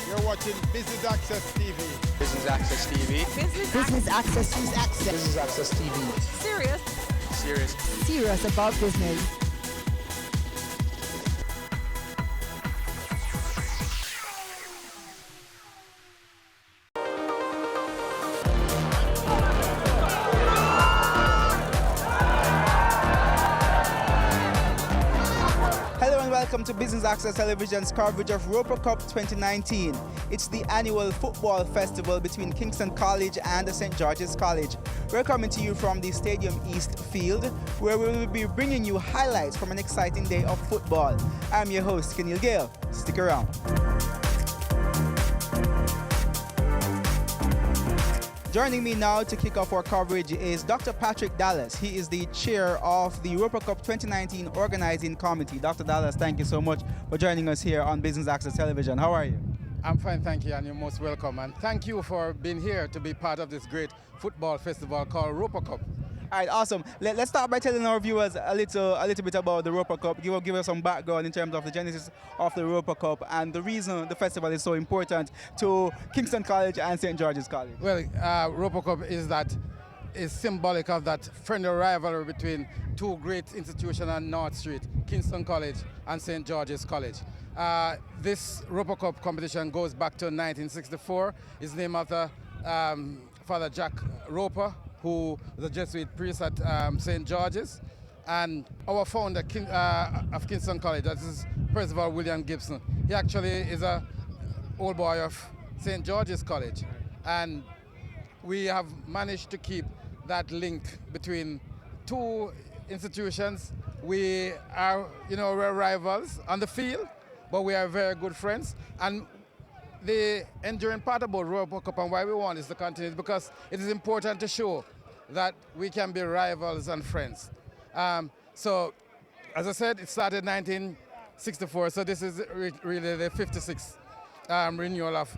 You're watching Business Access TV. Business Access TV. Business Access. Business Access TV. Serious. Serious. Serious about business. Hello and welcome to Business Access Television's coverage of Roper Cup 2019. It's the annual football festival between Kingston College and St. George's College. We're coming to you from the Stadium East Field, where we will be bringing you highlights from an exciting day of football. I'm your host, Kenil Gale. Stick around. Joining me now to kick off our coverage is Dr. Patrick Dallas. He is the chair of the Roper Cup 2019 Organizing Committee. Dr. Dallas, thank you so much for joining us here on Business Access Television. How are you? I'm fine, thank you, and you're most welcome. And thank you for being here to be part of this great football festival called Roper Cup. All right, awesome. Let's start by telling our viewers a little bit about the Roper Cup. Give us some background in terms of the genesis of the Roper Cup and the reason the festival is so important to Kingston College and St. George's College. Well, Roper Cup is symbolic of that friendly rivalry between two great institutions on North Street, Kingston College and St. George's College. This Roper Cup competition goes back to 1964. It's named after Father Jack Roper, who was a Jesuit priest at St. George's. And our founder of Kingston College, that is Percival William Gibson. He actually is a old boy of St. George's College. And we have managed to keep that link between two institutions. We are, we're rivals on the field, but we are very good friends. And the enduring part about Roper Cup and why we want this to continue is because it is important to show that we can be rivals and friends. So, as I said, it started in 1964, so this is really the 56th renewal of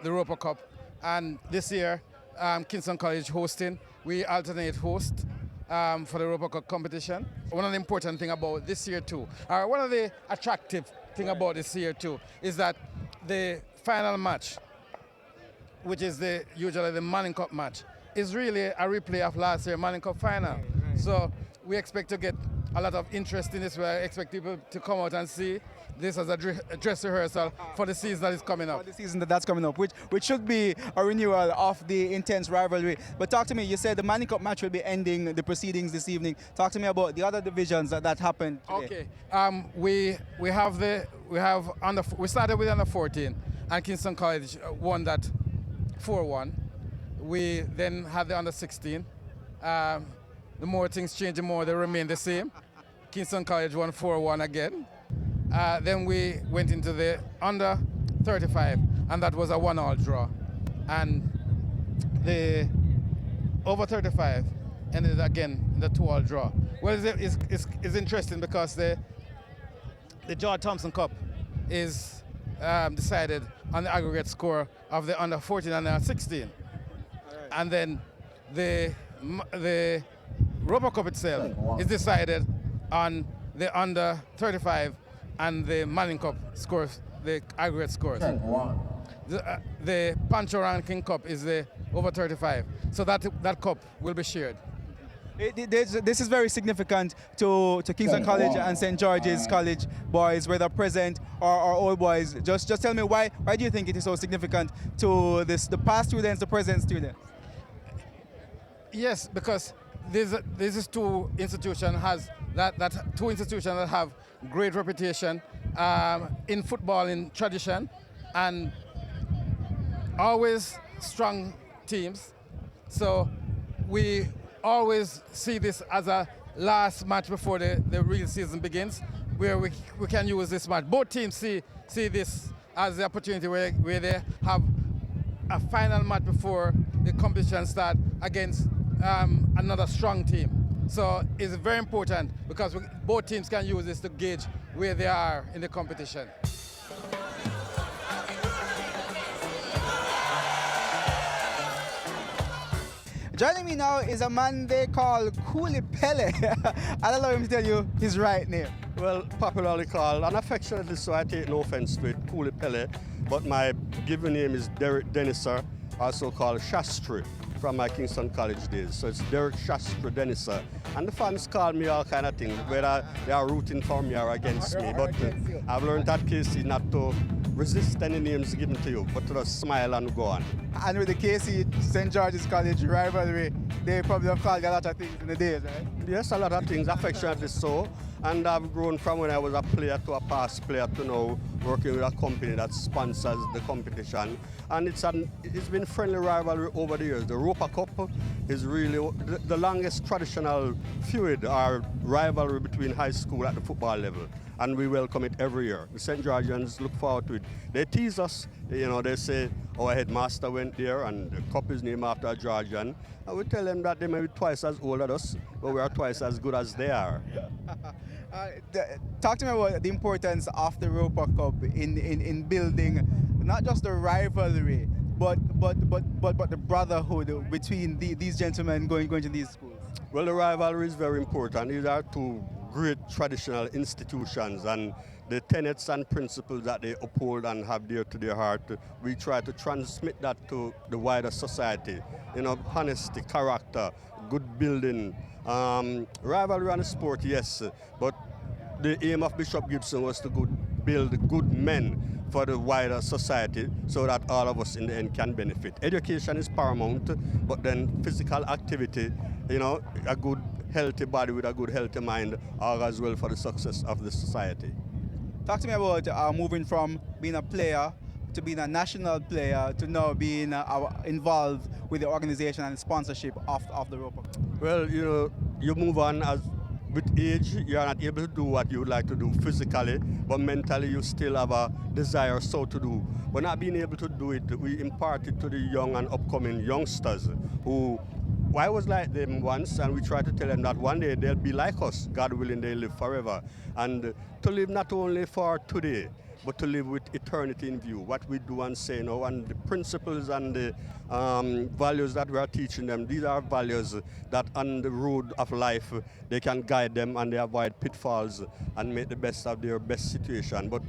the Roper Cup. And this year, Kingston College hosting. We alternate host for the Roper Cup competition. One of the important things about this year too, one of the attractive thing about this year too, is that the final match, which is usually the Manning Cup match, is really a replay of last year's Manning Cup final. Right. So we expect to get a lot of interest in this. We expect people to come out and see this as a dress rehearsal for the season that is coming up. For the season that's coming up, which should be a renewal of the intense rivalry. But talk to me, you said the Manning Cup match will be ending the proceedings this evening. Talk to me about the other divisions that happened today. Okay, we started with under 14, and Kingston College won that 4-1. We then had the under 16. The more things change, the more they remain the same. Kingston College won 4-1 again. Then we went into the under 35, and that was a 1-1 draw. And the over 35 ended again in the 2-2 draw. Well, it's interesting because the George Thompson Cup is decided on the aggregate score of the under 14 and under 16. Right. And then the Roper Cup itself is decided on the under 35 and the Manning Cup scores, the aggregate scores. The Pancho Ranking Cup is the over 35. So that cup will be shared. This is very significant to Kingston College and St. George's College boys, whether present or old boys. Just tell me why do you think it is so significant to the past students, the present students? Yes, because this is two institutions that have great reputation in football in tradition and always strong teams. So we always see this as a last match before the real season begins, where we can use this match. Both teams see this as the opportunity where they have a final match before the competition starts against another strong team. So it's very important because both teams can use this to gauge where they are in the competition. Joining me now is a man they call Coolie Pele. I'll allow him to tell you his right name. Well, popularly called, and affectionately so, I take no offense to it, Cooley Pele, but my given name is Derek Deniser, also called Shastri, from my Kingston College days. So it's Derek Shastri Deniser. And the fans call me all kind of things, whether they are rooting for me or against me. But I've learned at KC not to resist any names given to you, but to just smile and go on. And with the KC St. George's College rivalry, they probably have called you a lot of things in the days, right? Yes, a lot of things, affectionately so. And I've grown from when I was a player to a past player to now working with a company that sponsors the competition. And it's been friendly rivalry over the years. The Roper Cup is really the longest traditional feud or rivalry between high school at the football level. And we welcome it every year. The St. Georgians look forward to it. They tease us, they say our headmaster went there and the cup is named after a Georgian. And we tell them that they may be twice as old as us, but we are twice as good as they are. Talk to me about the importance of the Roper Cup in building not just the rivalry, but the brotherhood between these gentlemen going to these schools. Well, the rivalry is very important. These are two great traditional institutions, and the tenets and principles that they uphold and have dear to their heart, we try to transmit that to the wider society. Honesty, character, good building. Rivalry and sport, yes, but the aim of Bishop Gibson was to build good men for the wider society so that all of us in the end can benefit. Education is paramount, but then physical activity, a good healthy body with a good healthy mind are as well for the success of the society. Talk to me about moving from being a player to being a national player to now being involved with the organization and sponsorship of the Roper Cup. Well, you move on as with age, you are not able to do what you would like to do physically, but mentally you still have a desire so to do. But not being able to do it, we impart it to the young and upcoming youngsters who, I was like them once, and we try to tell them that one day they'll be like us, God willing, they live forever. And to live not only for today, but to live with eternity in view, what we do and say now, and the principles and the values that we are teaching them. These are values that on the road of life, they can guide them and they avoid pitfalls and make the best of their best situation. But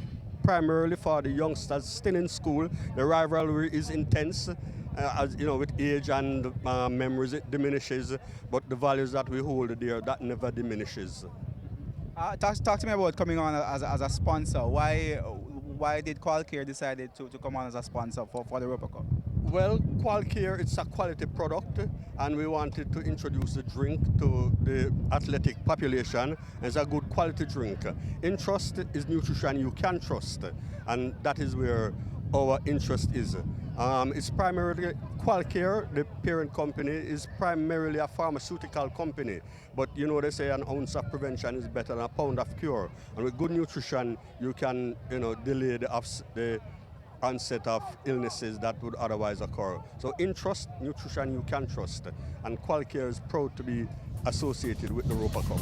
primarily for the youngsters still in school, the rivalry is intense. With age and memories, it diminishes, but the values that we hold there, that never diminishes. Talk to me about coming on as a sponsor. Why did Qualcare decided to come on as a sponsor for the Roper Cup? Well, Qualcare, it's a quality product, and we wanted to introduce the drink to the athletic population. It's a good quality drink. Interest is nutrition you can trust, and that is where our interest is. It's primarily Qualcare, the parent company, is primarily a pharmaceutical company. But they say an ounce of prevention is better than a pound of cure. And with good nutrition, you can delay the onset of illnesses that would otherwise occur. So in trust, nutrition you can trust. And Qualcare is proud to be associated with the Roper Cup.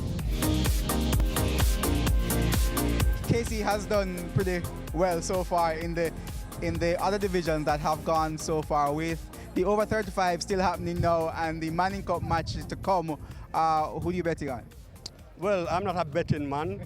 KC has done pretty well so far in the other divisions that have gone so far, with the over 35 still happening now and the Manning Cup matches to come. Who are you betting on? Well, I'm not a betting man.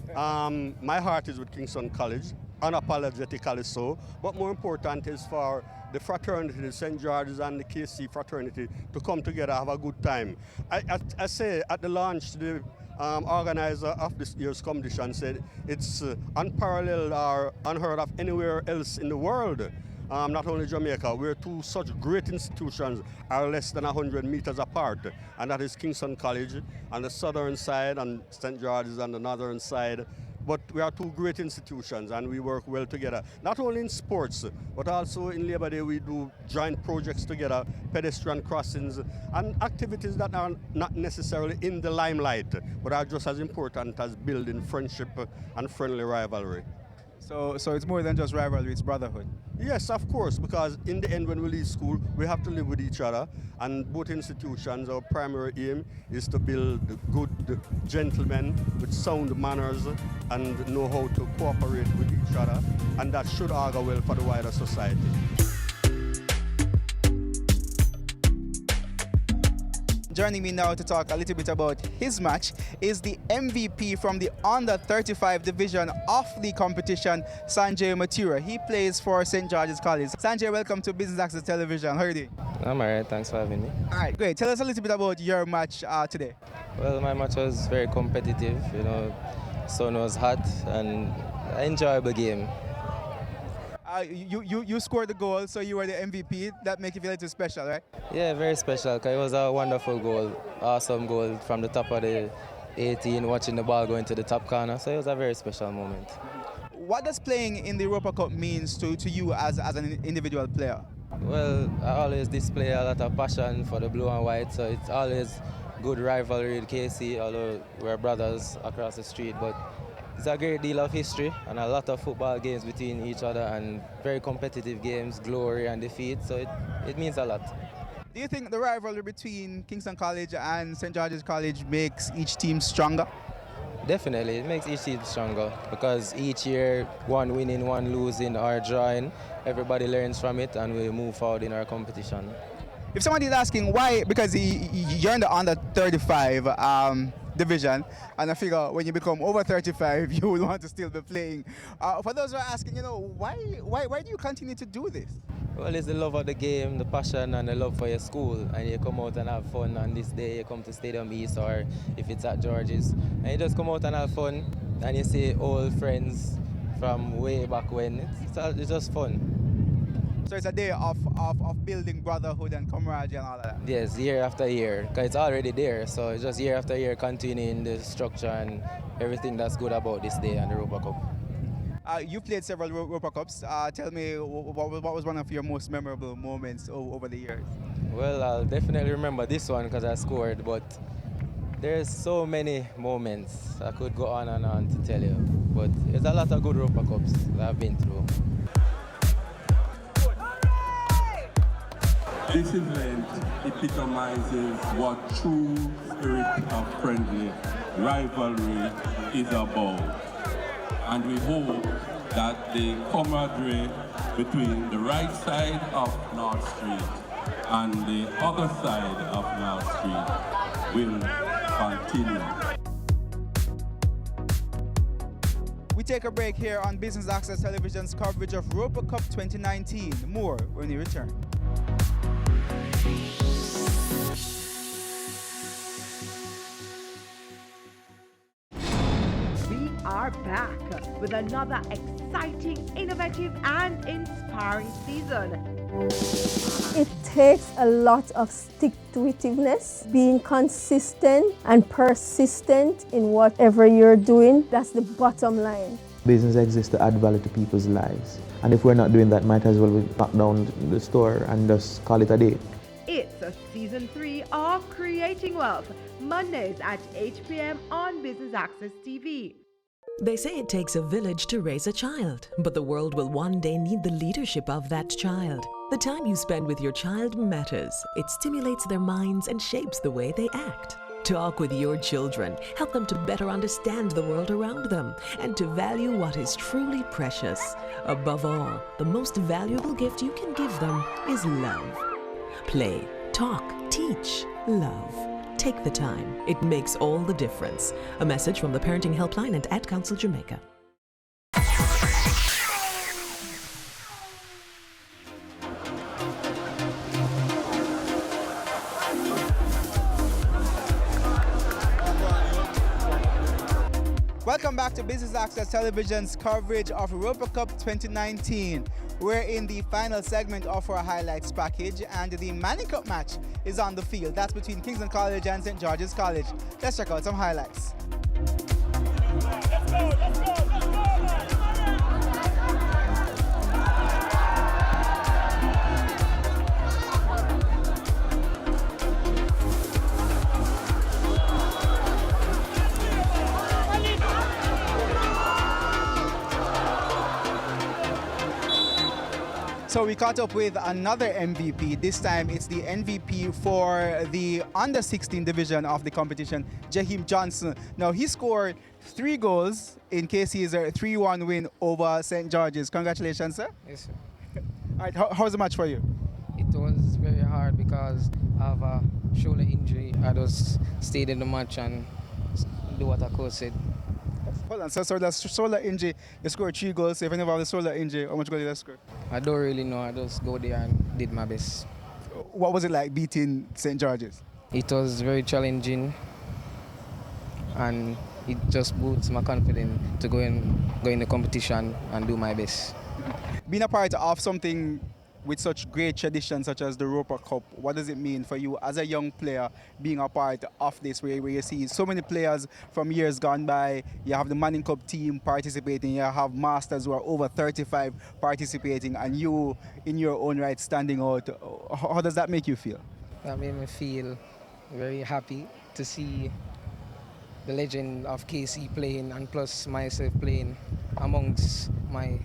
My heart is with Kingston College, unapologetically so. But more important is for the fraternity, the St. George's and the KC fraternity, to come together, have a good time. I say at the launch, the organizer of this year's competition said it's unparalleled or unheard of anywhere else in the world. Not only Jamaica, where two such great institutions are less than 100 meters apart, and that is Kingston College on the southern side and St. George's on the northern side. But we are two great institutions and we work well together, not only in sports, but also in Labour Day we do joint projects together, pedestrian crossings, and activities that are not necessarily in the limelight, but are just as important as building friendship and friendly rivalry. So it's more than just rivalry, it's brotherhood. Yes, of course, because in the end when we leave school, we have to live with each other, and both institutions, our primary aim is to build good gentlemen with sound manners and know how to cooperate with each other, and that should augur well for the wider society. Joining me now to talk a little bit about his match is the MVP from the under 35 division of the competition, Sanjay Mathura. He plays for St. George's College. Sanjay, welcome to Business Access Television. How are you doing? I'm alright, thanks for having me. All right, great. Tell us a little bit about your match today. Well, my match was very competitive, sun was hot and an enjoyable game. You scored the goal, so you were the MVP. That makes you feel a little special, right? Yeah, very special because it was a wonderful goal, awesome goal from the top of the 18, watching the ball going to the top corner, so it was a very special moment. What does playing in the Europa Cup means to you as an individual player? Well, I always display a lot of passion for the blue and white, so it's always good rivalry with KC, although we're brothers across the street, but it's a great deal of history and a lot of football games between each other and very competitive games, glory and defeat, so it means a lot. Do you think the rivalry between Kingston College and St. George's College makes each team stronger? Definitely, it makes each team stronger because each year, one winning, one losing or drawing, everybody learns from it and we move forward in our competition. If somebody is asking why, because you're in the under 35 division, and I figure when you become over 35, you will want to still be playing. For those who are asking, why do you continue to do this? Well, it's the love of the game, the passion and the love for your school, and you come out and have fun on this day, you come to Stadium East or if it's at George's, and you just come out and have fun, and you see old friends from way back when. It's just fun. So it's a day of building brotherhood and camaraderie and all of that? Yes, year after year, because it's already there, so it's just year after year continuing the structure and everything that's good about this day and the Europa Cup. You played several Europa Cups. Tell me, what was one of your most memorable moments over the years? Well, I'll definitely remember this one because I scored, but there's so many moments I could go on and on to tell you. But there's a lot of good Europa Cups that I've been through. This event epitomizes what true spirit of friendly rivalry is about. And we hope that the camaraderie between the right side of North Street and the other side of North Street will continue. We take a break here on Business Access Television's coverage of Europa Cup 2019. More when we return. We are back with another exciting, innovative and inspiring season. It takes a lot of stick-to-itiveness, being consistent and persistent in whatever you're doing. That's the bottom line. Business exists to add value to people's lives. And if we're not doing that, might as well we knock down the store and just call it a day. It's a season 3 of Creating Wealth, Mondays at 8 p.m. on Business Access TV. They say it takes a village to raise a child, but the world will one day need the leadership of that child. The time you spend with your child matters. It stimulates their minds and shapes the way they act. Talk with your children. Help them to better understand the world around them and to value what is truly precious. Above all, the most valuable gift you can give them is love. Play, talk, teach, love. Take the time. It makes all the difference. A message from the Parenting Helpline and Ad Council Jamaica. Welcome back to Business Access Television's coverage of Europa Cup 2019. We're in the final segment of our highlights package and the Manning Cup match is on the field. That's between Kingston College and St. George's College. Let's check out some highlights. So we caught up with another MVP. This time it's the MVP for the under 16 division of the competition, Jaheim Johnson. Now he scored 3 goals in KC's 3-1 win over St. George's. Congratulations, sir. Yes, sir. All right, how's the match for you? It was very hard because I have a shoulder injury, I just stayed in the match and do what our coach said. Hold on, so that's shoulder injury. You scored 3 goals. So if you never have a shoulder injury, how much goals did you score? I don't really know. I just go there and did my best. What was it like beating St. George's? It was very challenging, and it just boosts my confidence to go in the competition and do my best. Being a part of something with such great tradition such as the Roper Cup, what does it mean for you as a young player being a part of this, where you see so many players from years gone by? You have the Manning Cup team participating, you have masters who are over 35 participating, and you in your own right standing out. How does that make you feel? That made me feel very happy to see the legend of KC playing, and plus myself playing amongst my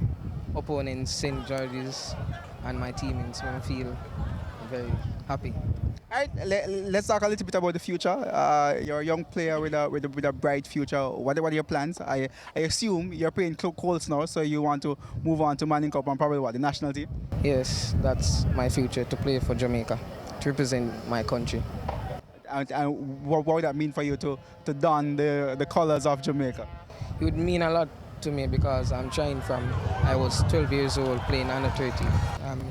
opponents, St. George's, and my teammates. Made me feel very happy. All right, let's talk a little bit about the future. You're a young player with a bright future. What are your plans? I assume you're playing Colts now, so you want to move on to Manning Cup and probably the national team? Yes, that's my future, to play for Jamaica, to represent my country. And what would that mean for you to don the colours of Jamaica? It would mean a lot to me because I'm trying from I was 12 years old playing under 30. I'm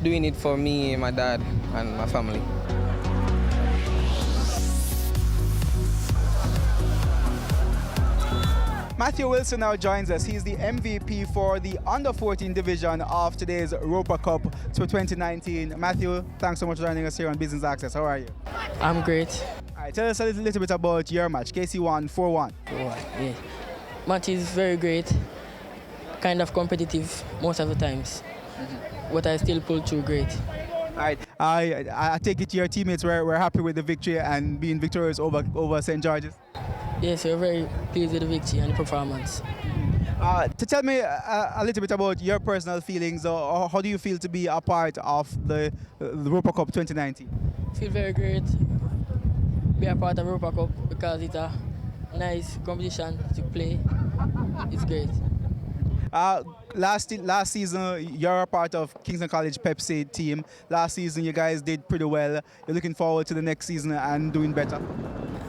doing it for me, my dad, and my family. Matthew Wilson now joins us. He's the MVP for the under-14 division of today's Roper Cup 2019. Matthew, thanks so much for joining us here on Business Access. How are you? I'm great. All right, tell us a little bit about your match. KC won 4-1. Yeah. Match is very great, kind of competitive most of the times, but I still pull through great. All right, I take it your teammates were happy with the victory and being victorious over St. George's? Yes, we're very pleased with the victory and the performance. To tell me a little bit about your personal feelings, or how do you feel to be a part of the Roper Cup 2019? I feel very great be a part of Roper Cup because it's a nice competition to play. It's great. Last season, you're a part of Kingston College Pepsi team. Last season, you guys did pretty well. You're looking forward to the next season and doing better?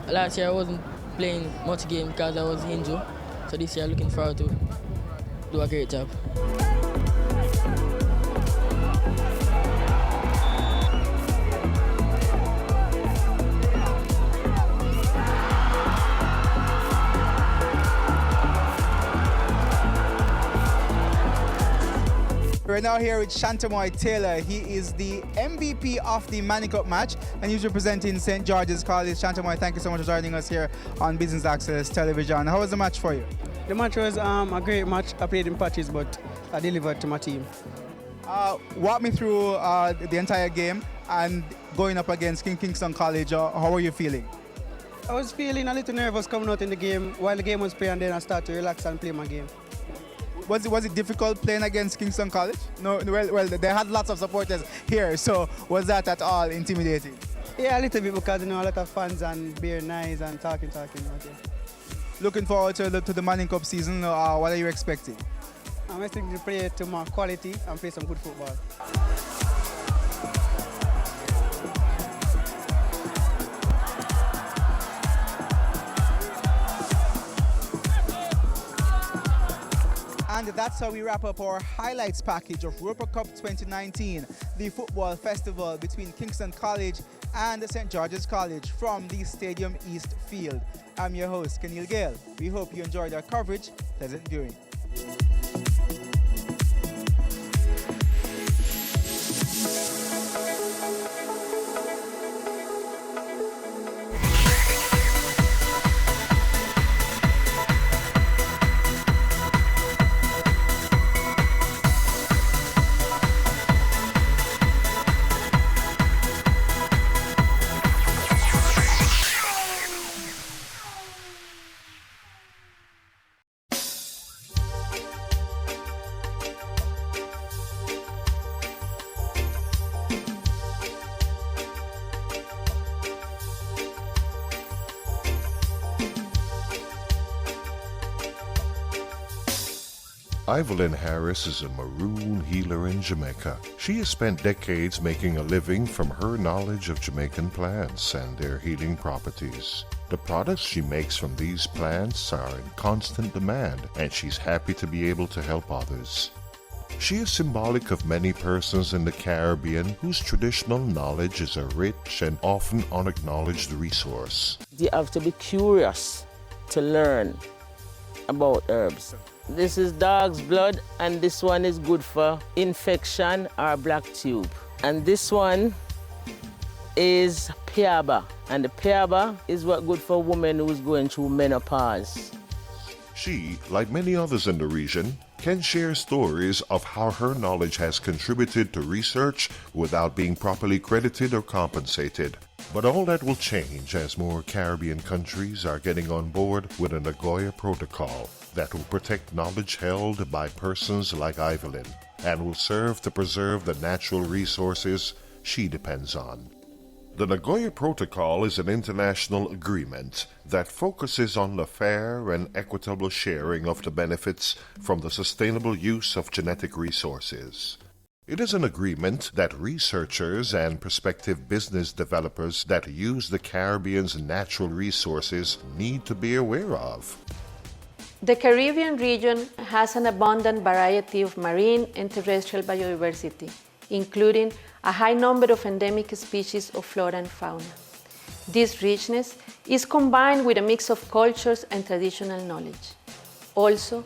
Last year, I wasn't playing much game because I was injured. So this year, looking forward to do a great job. We're now here with Shantamoy Taylor. He is the MVP of the Manning Cup match and he's representing St. George's College. Shantamoy, thank you so much for joining us here on Business Access Television. How was the match for you? The match was a great match. I played in patches, but I delivered to my team. Walk me through the entire game and going up against Kingston College. How are you feeling? I was feeling a little nervous coming out in the game while the game was playing, and then I started to relax and play my game. Was it difficult playing against Kingston College? No, well, they had lots of supporters here, so was that at all intimidating? Yeah, a little bit because a lot of fans and being nice and talking. Okay. Looking forward to the Manning Cup season. What are you expecting? I'm expecting to play to my quality and play some good football. And that's how we wrap up our highlights package of Roper Cup 2019, the football festival between Kingston College and St. George's College from the Stadium East Field. I'm your host, Kenil Gale. We hope you enjoyed our coverage. Pleasant viewing. Evelyn Harris is a maroon healer in Jamaica. She has spent decades making a living from her knowledge of Jamaican plants and their healing properties. The products she makes from these plants are in constant demand, and she's happy to be able to help others. She is symbolic of many persons in the Caribbean whose traditional knowledge is a rich and often unacknowledged resource. You have to be curious to learn about herbs. This is dog's blood, and this one is good for infection or black tube. And this one is piaba, and the piaba is what good for women who's going through menopause. She, like many others in the region, can share stories of how her knowledge has contributed to research without being properly credited or compensated. But all that will change as more Caribbean countries are getting on board with a Nagoya Protocol that will protect knowledge held by persons like Evelyn and will serve to preserve the natural resources she depends on. The Nagoya Protocol is an international agreement that focuses on the fair and equitable sharing of the benefits from the sustainable use of genetic resources. It is an agreement that researchers and prospective business developers that use the Caribbean's natural resources need to be aware of. The Caribbean region has an abundant variety of marine and terrestrial biodiversity, including a high number of endemic species of flora and fauna. This richness is combined with a mix of cultures and traditional knowledge. Also,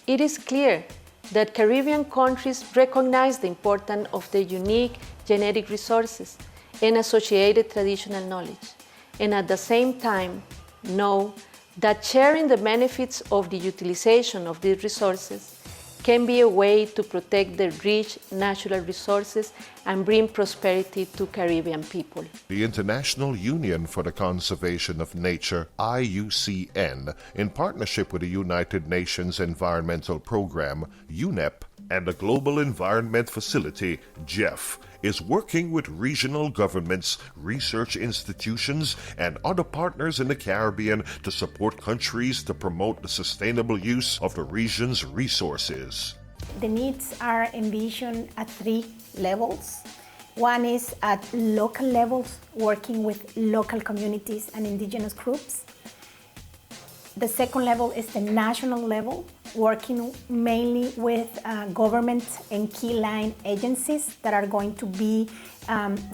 it is clear that Caribbean countries recognize the importance of their unique genetic resources and associated traditional knowledge, and at the same time know that sharing the benefits of the utilization of these resources can be a way to protect the rich natural resources and bring prosperity to Caribbean people. The International Union for the Conservation of Nature, IUCN, in partnership with the United Nations Environmental Program, UNEP, and the Global Environment Facility, GEF, is working with regional governments, research institutions, and other partners in the Caribbean to support countries to promote the sustainable use of the region's resources. The needs are envisioned at 3 levels. One is at local levels, working with local communities and indigenous groups. The second level is the national level, working mainly with government and key line agencies that are going to be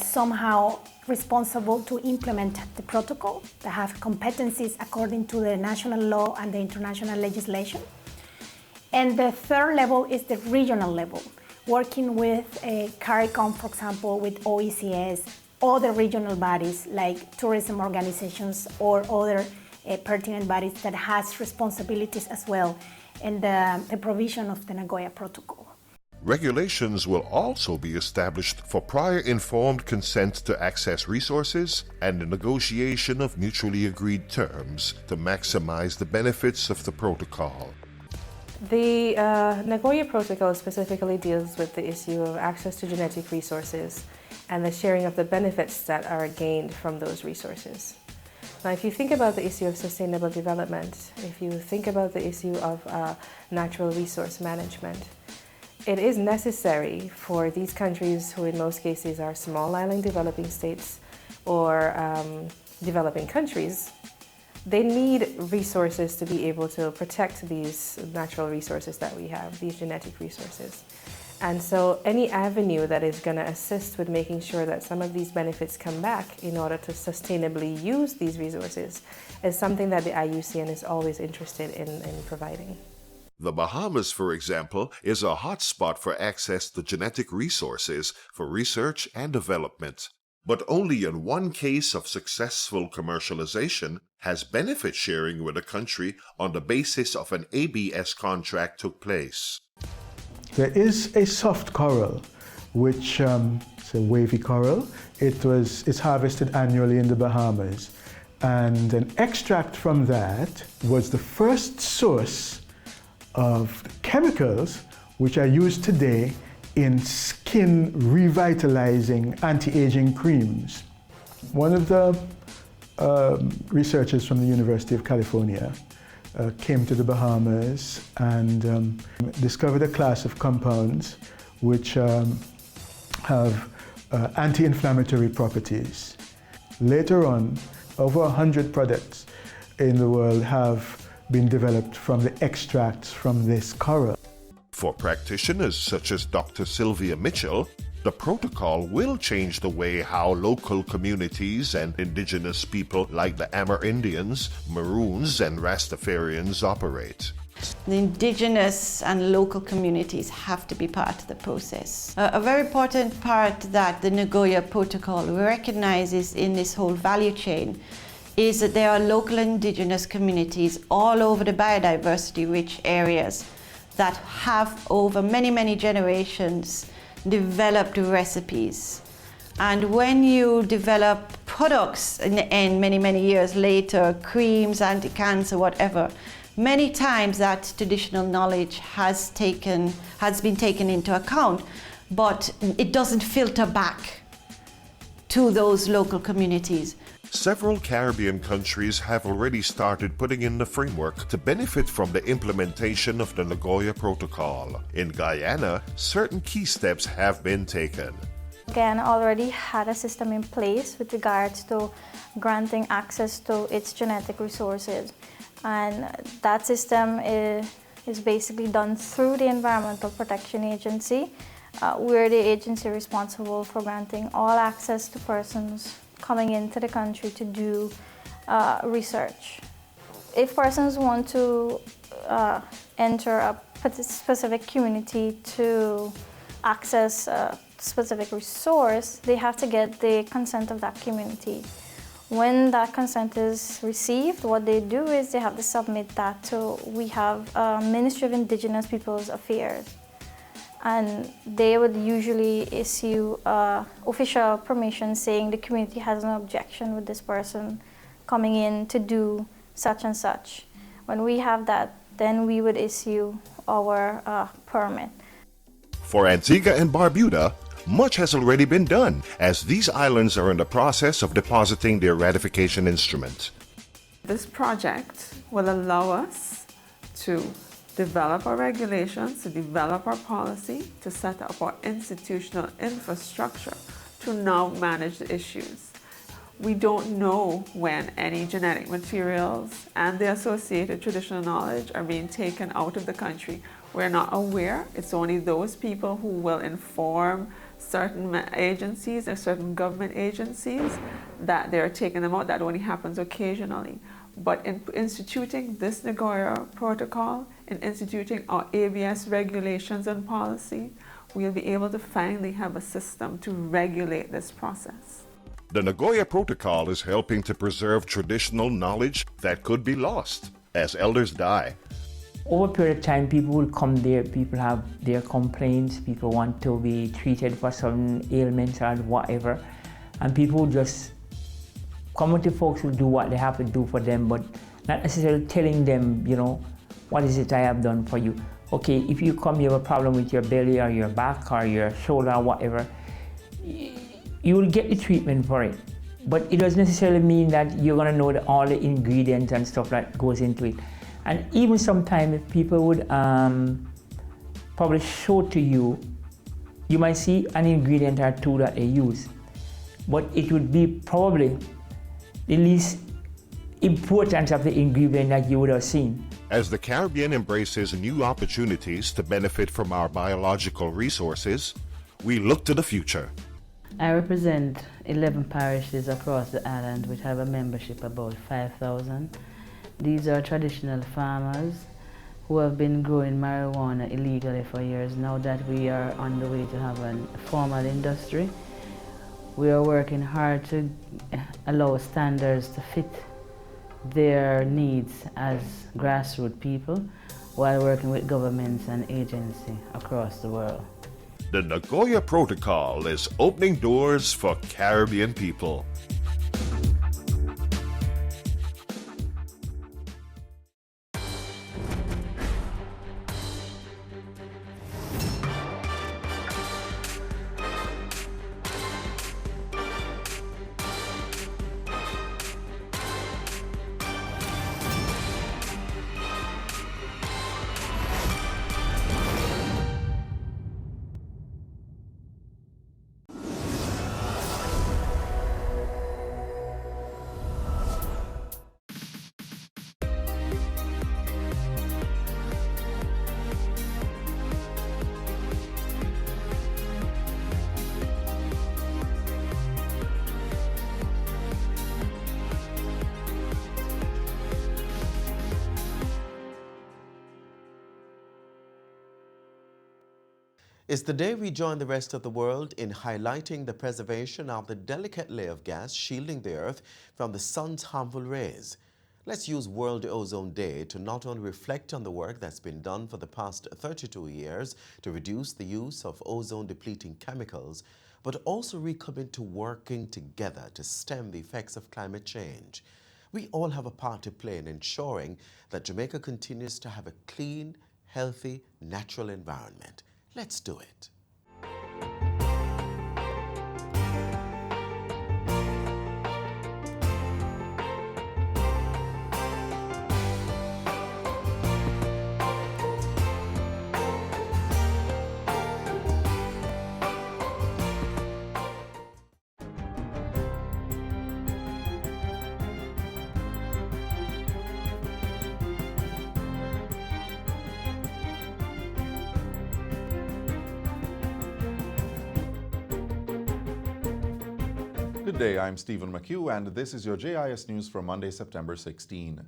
somehow responsible to implement the protocol, that have competencies according to the national law and the international legislation. And the third level is the regional level, working with CARICOM, for example, with OECS, other regional bodies like tourism organizations or other pertinent bodies that has responsibilities as well in the provision of the Nagoya Protocol. Regulations will also be established for prior informed consent to access resources and the negotiation of mutually agreed terms to maximize the benefits of the protocol. The Nagoya Protocol specifically deals with the issue of access to genetic resources and the sharing of the benefits that are gained from those resources. Now, if you think about the issue of sustainable development, if you think about the issue of natural resource management, it is necessary for these countries, who in most cases are small island developing states or developing countries, they need resources to be able to protect these natural resources that we have, these genetic resources. And so any avenue that is going to assist with making sure that some of these benefits come back in order to sustainably use these resources is something that the IUCN is always interested in providing. The Bahamas, for example, is a hotspot for access to genetic resources for research and development. But only in one case of successful commercialization has benefit sharing with a country on the basis of an ABS contract took place. There is a soft coral, which is a wavy coral. It's harvested annually in the Bahamas. And an extract from that was the first source of the chemicals which are used today in skin revitalizing anti-aging creams. One of the researchers from the University of California came to the Bahamas and discovered a class of compounds which have anti-inflammatory properties. Later on, over 100 products in the world have been developed from the extracts from this coral. For practitioners such as Dr. Sylvia Mitchell, the protocol will change the way how local communities and indigenous people like the Amerindians, Maroons, and Rastafarians operate. The indigenous and local communities have to be part of the process. A very important part that the Nagoya Protocol recognizes in this whole value chain is that there are local indigenous communities all over the biodiversity-rich areas that have, over many, many generations, developed recipes. And when you develop products in the end, many, many years later, creams, anti-cancer, whatever, many times that traditional knowledge has been taken into account, but it doesn't filter back to those local communities. Several Caribbean countries have already started putting in the framework to benefit from the implementation of the Nagoya Protocol. In Guyana, certain key steps have been taken. Guyana already had a system in place with regards to granting access to its genetic resources. And that system is basically done through the Environmental Protection Agency. We're the agency responsible for granting all access to persons coming into the country to do research. If persons want to enter a specific community to access a specific resource, they have to get the consent of that community. When that consent is received, what they do is they have to submit that to, we have Ministry of Indigenous Peoples Affairs. And they would usually issue official permission saying the community has no objection with this person coming in to do such and such. When we have that, then we would issue our permit. For Antigua and Barbuda, much has already been done, as these islands are in the process of depositing their ratification instrument. This project will allow us to develop our regulations, to develop our policy, to set up our institutional infrastructure to now manage the issues. We don't know when any genetic materials and the associated traditional knowledge are being taken out of the country. We're not aware. It's only those people who will inform certain agencies or certain government agencies that they're taking them out. That only happens occasionally. But in instituting this Nagoya Protocol, in instituting our ABS regulations and policy, we'll be able to finally have a system to regulate this process. The Nagoya Protocol is helping to preserve traditional knowledge that could be lost as elders die. Over a period of time, people will come there, people have their complaints, people want to be treated for some ailments or whatever, and people just community folks will do what they have to do for them, but not necessarily telling them, you know, what is it I have done for you. Okay, if you come, you have a problem with your belly or your back or your shoulder or whatever, you will get the treatment for it. But it doesn't necessarily mean that you're gonna know all the ingredients and stuff that goes into it. And even sometimes if people would probably show to you, you might see an ingredient or two that they use, but it would be probably the least important of the ingredient that you would have seen. As the Caribbean embraces new opportunities to benefit from our biological resources, we look to the future. I represent 11 parishes across the island which have a membership about 5,000. These are traditional farmers who have been growing marijuana illegally for years. Now that we are on the way to have a formal industry, we are working hard to allow standards to fit their needs as grassroots people while working with governments and agencies across the world. The Nagoya Protocol is opening doors for Caribbean people. It's the day we join the rest of the world in highlighting the preservation of the delicate layer of gas shielding the Earth from the sun's harmful rays. Let's use World Ozone Day to not only reflect on the work that's been done for the past 32 years to reduce the use of ozone-depleting chemicals, but also recommit to working together to stem the effects of climate change. We all have a part to play in ensuring that Jamaica continues to have a clean, healthy, natural environment. Let's do it. Good day, I'm Stephen McHugh, and this is your JIS News for Monday, September 16.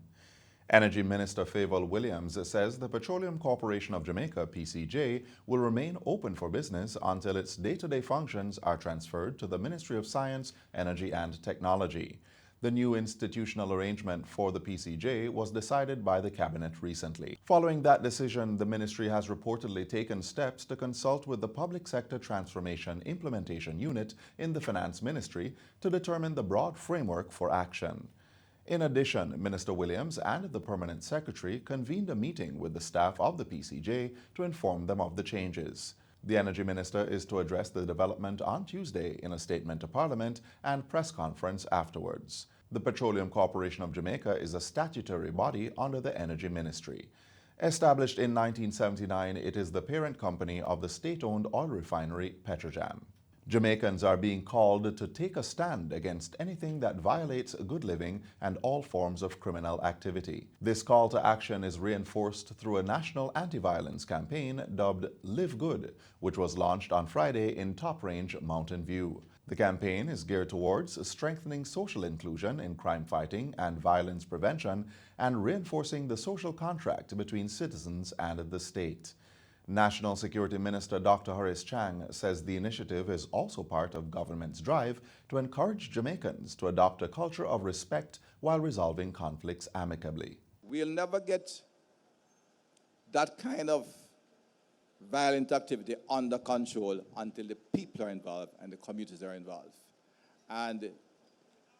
Energy Minister Favour Williams says the Petroleum Corporation of Jamaica, PCJ, will remain open for business until its day-to-day functions are transferred to the Ministry of Science, Energy and Technology. The new institutional arrangement for the PCJ was decided by the Cabinet recently. Following that decision, the ministry has reportedly taken steps to consult with the Public Sector Transformation Implementation Unit in the Finance Ministry to determine the broad framework for action. In addition, Minister Williams and the Permanent Secretary convened a meeting with the staff of the PCJ to inform them of the changes. The Energy Minister is to address the development on Tuesday in a statement to Parliament and press conference afterwards. The Petroleum Corporation of Jamaica is a statutory body under the Energy Ministry. Established in 1979, it is the parent company of the state-owned oil refinery Petrojam. Jamaicans are being called to take a stand against anything that violates good living and all forms of criminal activity. This call to action is reinforced through a national anti-violence campaign dubbed Live Good, which was launched on Friday in Top Range, Mountain View. The campaign is geared towards strengthening social inclusion in crime fighting and violence prevention and reinforcing the social contract between citizens and the state. National Security Minister Dr. Horace Chang says the initiative is also part of government's drive to encourage Jamaicans to adopt a culture of respect while resolving conflicts amicably. We'll never get that kind of violent activity under control until the people are involved and the communities are involved. And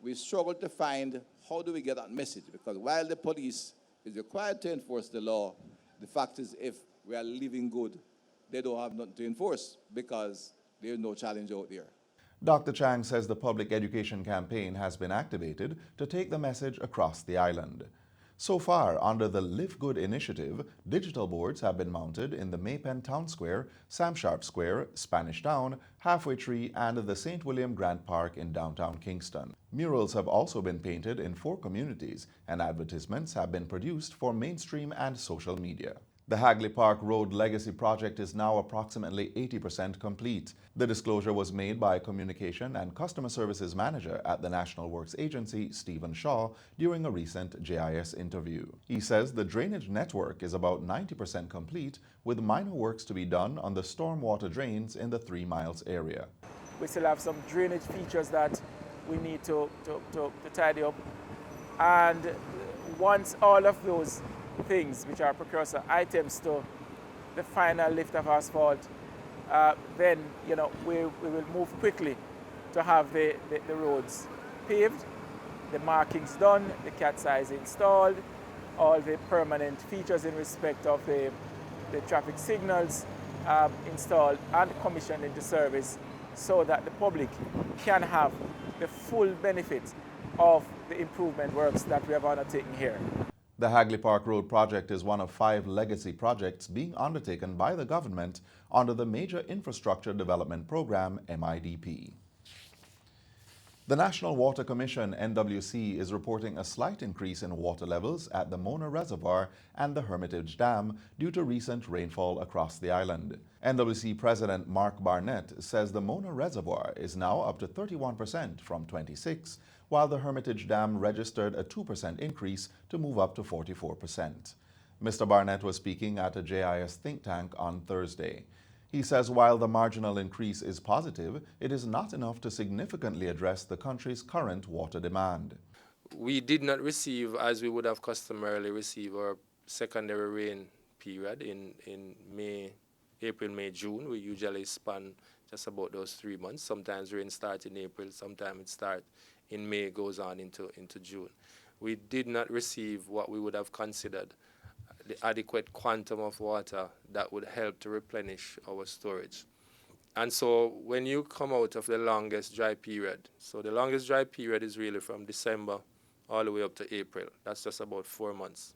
we struggle to find how do we get that message, because while the police is required to enforce the law, the fact is if we are living good, they don't have nothing to enforce because there is no challenge out there. Dr. Chang says the public education campaign has been activated to take the message across the island. So far, under the Live Good initiative, digital boards have been mounted in the Maypen Town Square, Sam Sharp Square, Spanish Town, Halfway Tree, and the St. William Grant Park in downtown Kingston. Murals have also been painted in 4 communities, and advertisements have been produced for mainstream and social media. The Hagley Park Road Legacy project is now approximately 80% complete. The disclosure was made by Communication and Customer Services Manager at the National Works Agency, Stephen Shaw, during a recent JIS interview. He says the drainage network is about 90% complete, with minor works to be done on the stormwater drains in the 3 miles area. We still have some drainage features that we need to tidy up. And once all of those things, which are precursor items to the final lift of asphalt, then we will move quickly to have the roads paved, the markings done, the cat size installed, all the permanent features in respect of the traffic signals installed and commissioned into service, so that the public can have the full benefit of the improvement works that we have undertaken here. The Hagley Park Road project is one of 5 legacy projects being undertaken by the government under the Major Infrastructure Development Program, MIDP. The National Water Commission, NWC, is reporting a slight increase in water levels at the Mona Reservoir and the Hermitage Dam due to recent rainfall across the island. NWC President Mark Barnett says the Mona Reservoir is now up to 31% from 26%, while the Hermitage Dam registered a 2% increase to move up to 44%. Mr. Barnett was speaking at a JIS think tank on Thursday. He says while the marginal increase is positive, it is not enough to significantly address the country's current water demand. We did not receive, as we would have customarily received, our secondary rain period in April, May, June. We usually span just about those 3 months. Sometimes rain starts in April, sometimes it starts in May, goes on into June. We did not receive what we would have considered the adequate quantum of water that would help to replenish our storage. And so when you come out of the longest dry period, so the longest dry period is really from December all the way up to April. That's just about 4 months.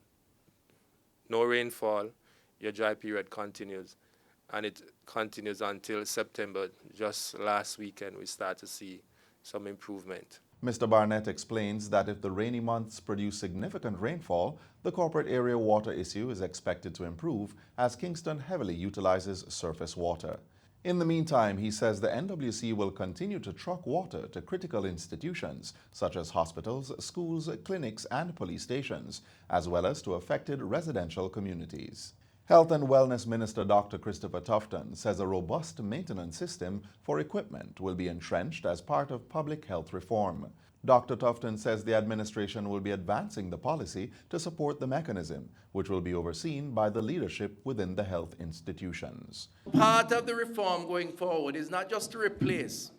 No rainfall, your dry period continues, and it continues until September. Just last weekend, we start to see some improvement. Mr. Barnett explains that if the rainy months produce significant rainfall, the corporate area water issue is expected to improve as Kingston heavily utilizes surface water. In the meantime, he says the NWC will continue to truck water to critical institutions such as hospitals, schools, clinics, and police stations, as well as to affected residential communities. Health and Wellness Minister Dr. Christopher Tufton says a robust maintenance system for equipment will be entrenched as part of public health reform. Dr. Tufton says the administration will be advancing the policy to support the mechanism, which will be overseen by the leadership within the health institutions. Part of the reform going forward is not just to replace.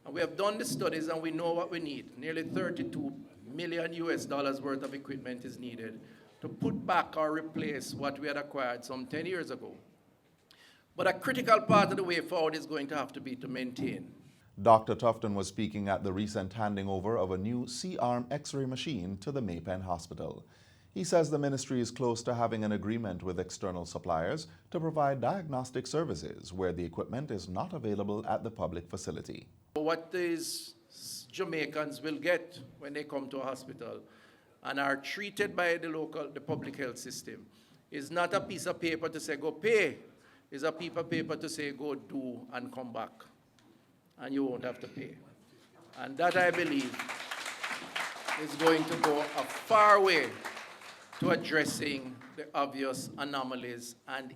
And we have done the studies and we know what we need. Nearly $32 million worth of equipment is needed to put back or replace what we had acquired some 10 years ago. But a critical part of the way forward is going to have to be to maintain. Dr. Tufton was speaking at the recent handing over of a new C-arm X-ray machine to the Maypen Hospital. He says the ministry is close to having an agreement with external suppliers to provide diagnostic services where the equipment is not available at the public facility. What these Jamaicans will get when they come to a hospital and are treated by the public health system is not a piece of paper to say go pay, it's a piece of paper to say go do and come back, and you won't have to pay. And that, I believe, is going to go a far way to addressing the obvious anomalies and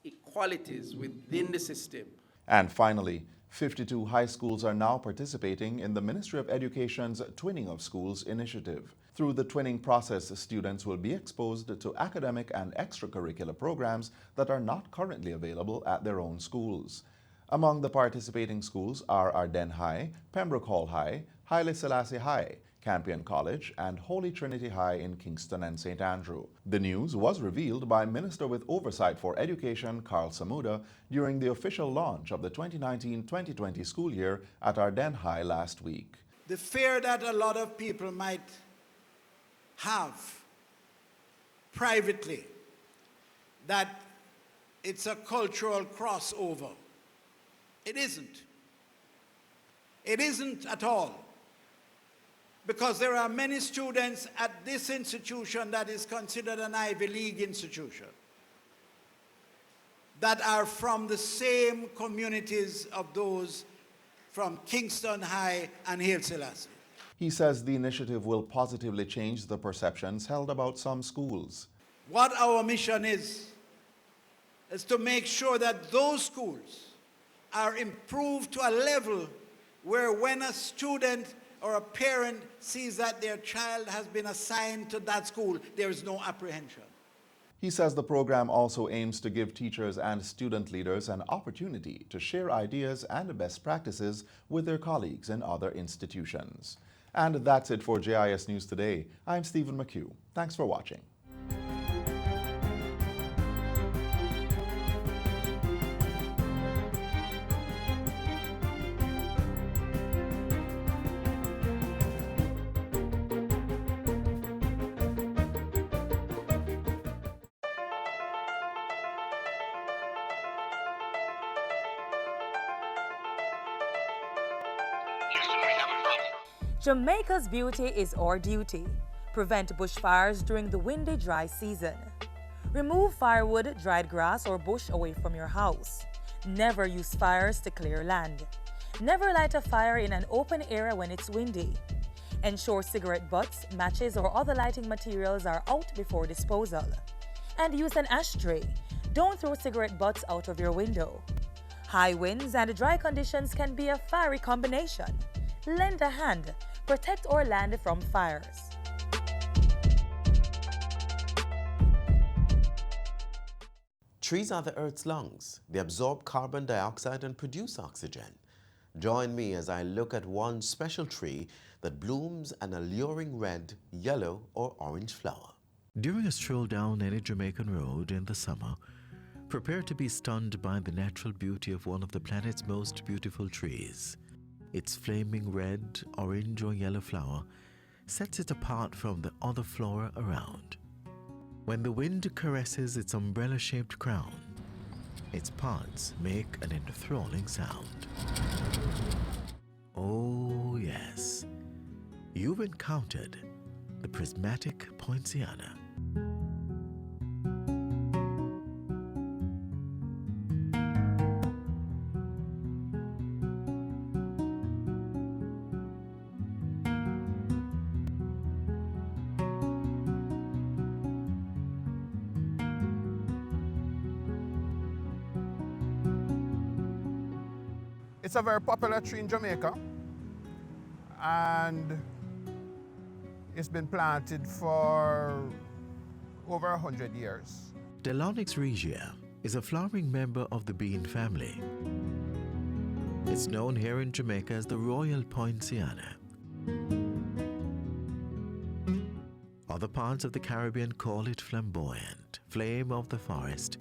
inequalities within the system. And finally, 52 high schools are now participating in the Ministry of Education's Twinning of Schools initiative. Through the twinning process, students will be exposed to academic and extracurricular programs that are not currently available at their own schools. Among the participating schools are Ardennes High, Pembroke Hall High, Haile Selassie High, Campion College, and Holy Trinity High in Kingston and St. Andrew. The news was revealed by Minister with Oversight for Education, Carl Samuda, during the official launch of the 2019-2020 school year at Ardennes High last week. The fear that a lot of people might have privately, that it's a cultural crossover. It isn't. It isn't at all. Because there are many students at this institution that is considered an Ivy League institution that are from the same communities of those from Kingston High and Haile Selassie. He says the initiative will positively change the perceptions held about some schools. What our mission is to make sure that those schools are improved to a level where when a student or a parent sees that their child has been assigned to that school, there is no apprehension. He says the program also aims to give teachers and student leaders an opportunity to share ideas and best practices with their colleagues in other institutions. And that's it for JIS News Today. I'm Stephen McHugh. Thanks for watching. Jamaica's beauty is our duty. Prevent bushfires during the windy, dry season. Remove firewood, dried grass, or bush away from your house. Never use fires to clear land. Never light a fire in an open area when it's windy. Ensure cigarette butts, matches, or other lighting materials are out before disposal. And use an ashtray. Don't throw cigarette butts out of your window. High winds and dry conditions can be a fiery combination. Lend a hand. Protect our land from fires. Trees are the Earth's lungs. They absorb carbon dioxide and produce oxygen. Join me as I look at one special tree that blooms an alluring red, yellow, or orange flower. During a stroll down any Jamaican road in the summer, prepare to be stunned by the natural beauty of one of the planet's most beautiful trees. Its flaming red, orange, or yellow flower sets it apart from the other flora around. When the wind caresses its umbrella-shaped crown, its pods make an enthralling sound. Oh yes, you've encountered the prismatic poinciana. It's a very popular tree in Jamaica, and it's been planted for over 100 years. Delonix regia is a flowering member of the bean family. It's known here in Jamaica as the Royal Poinciana. Other parts of the Caribbean call it flamboyant, flame of the forest,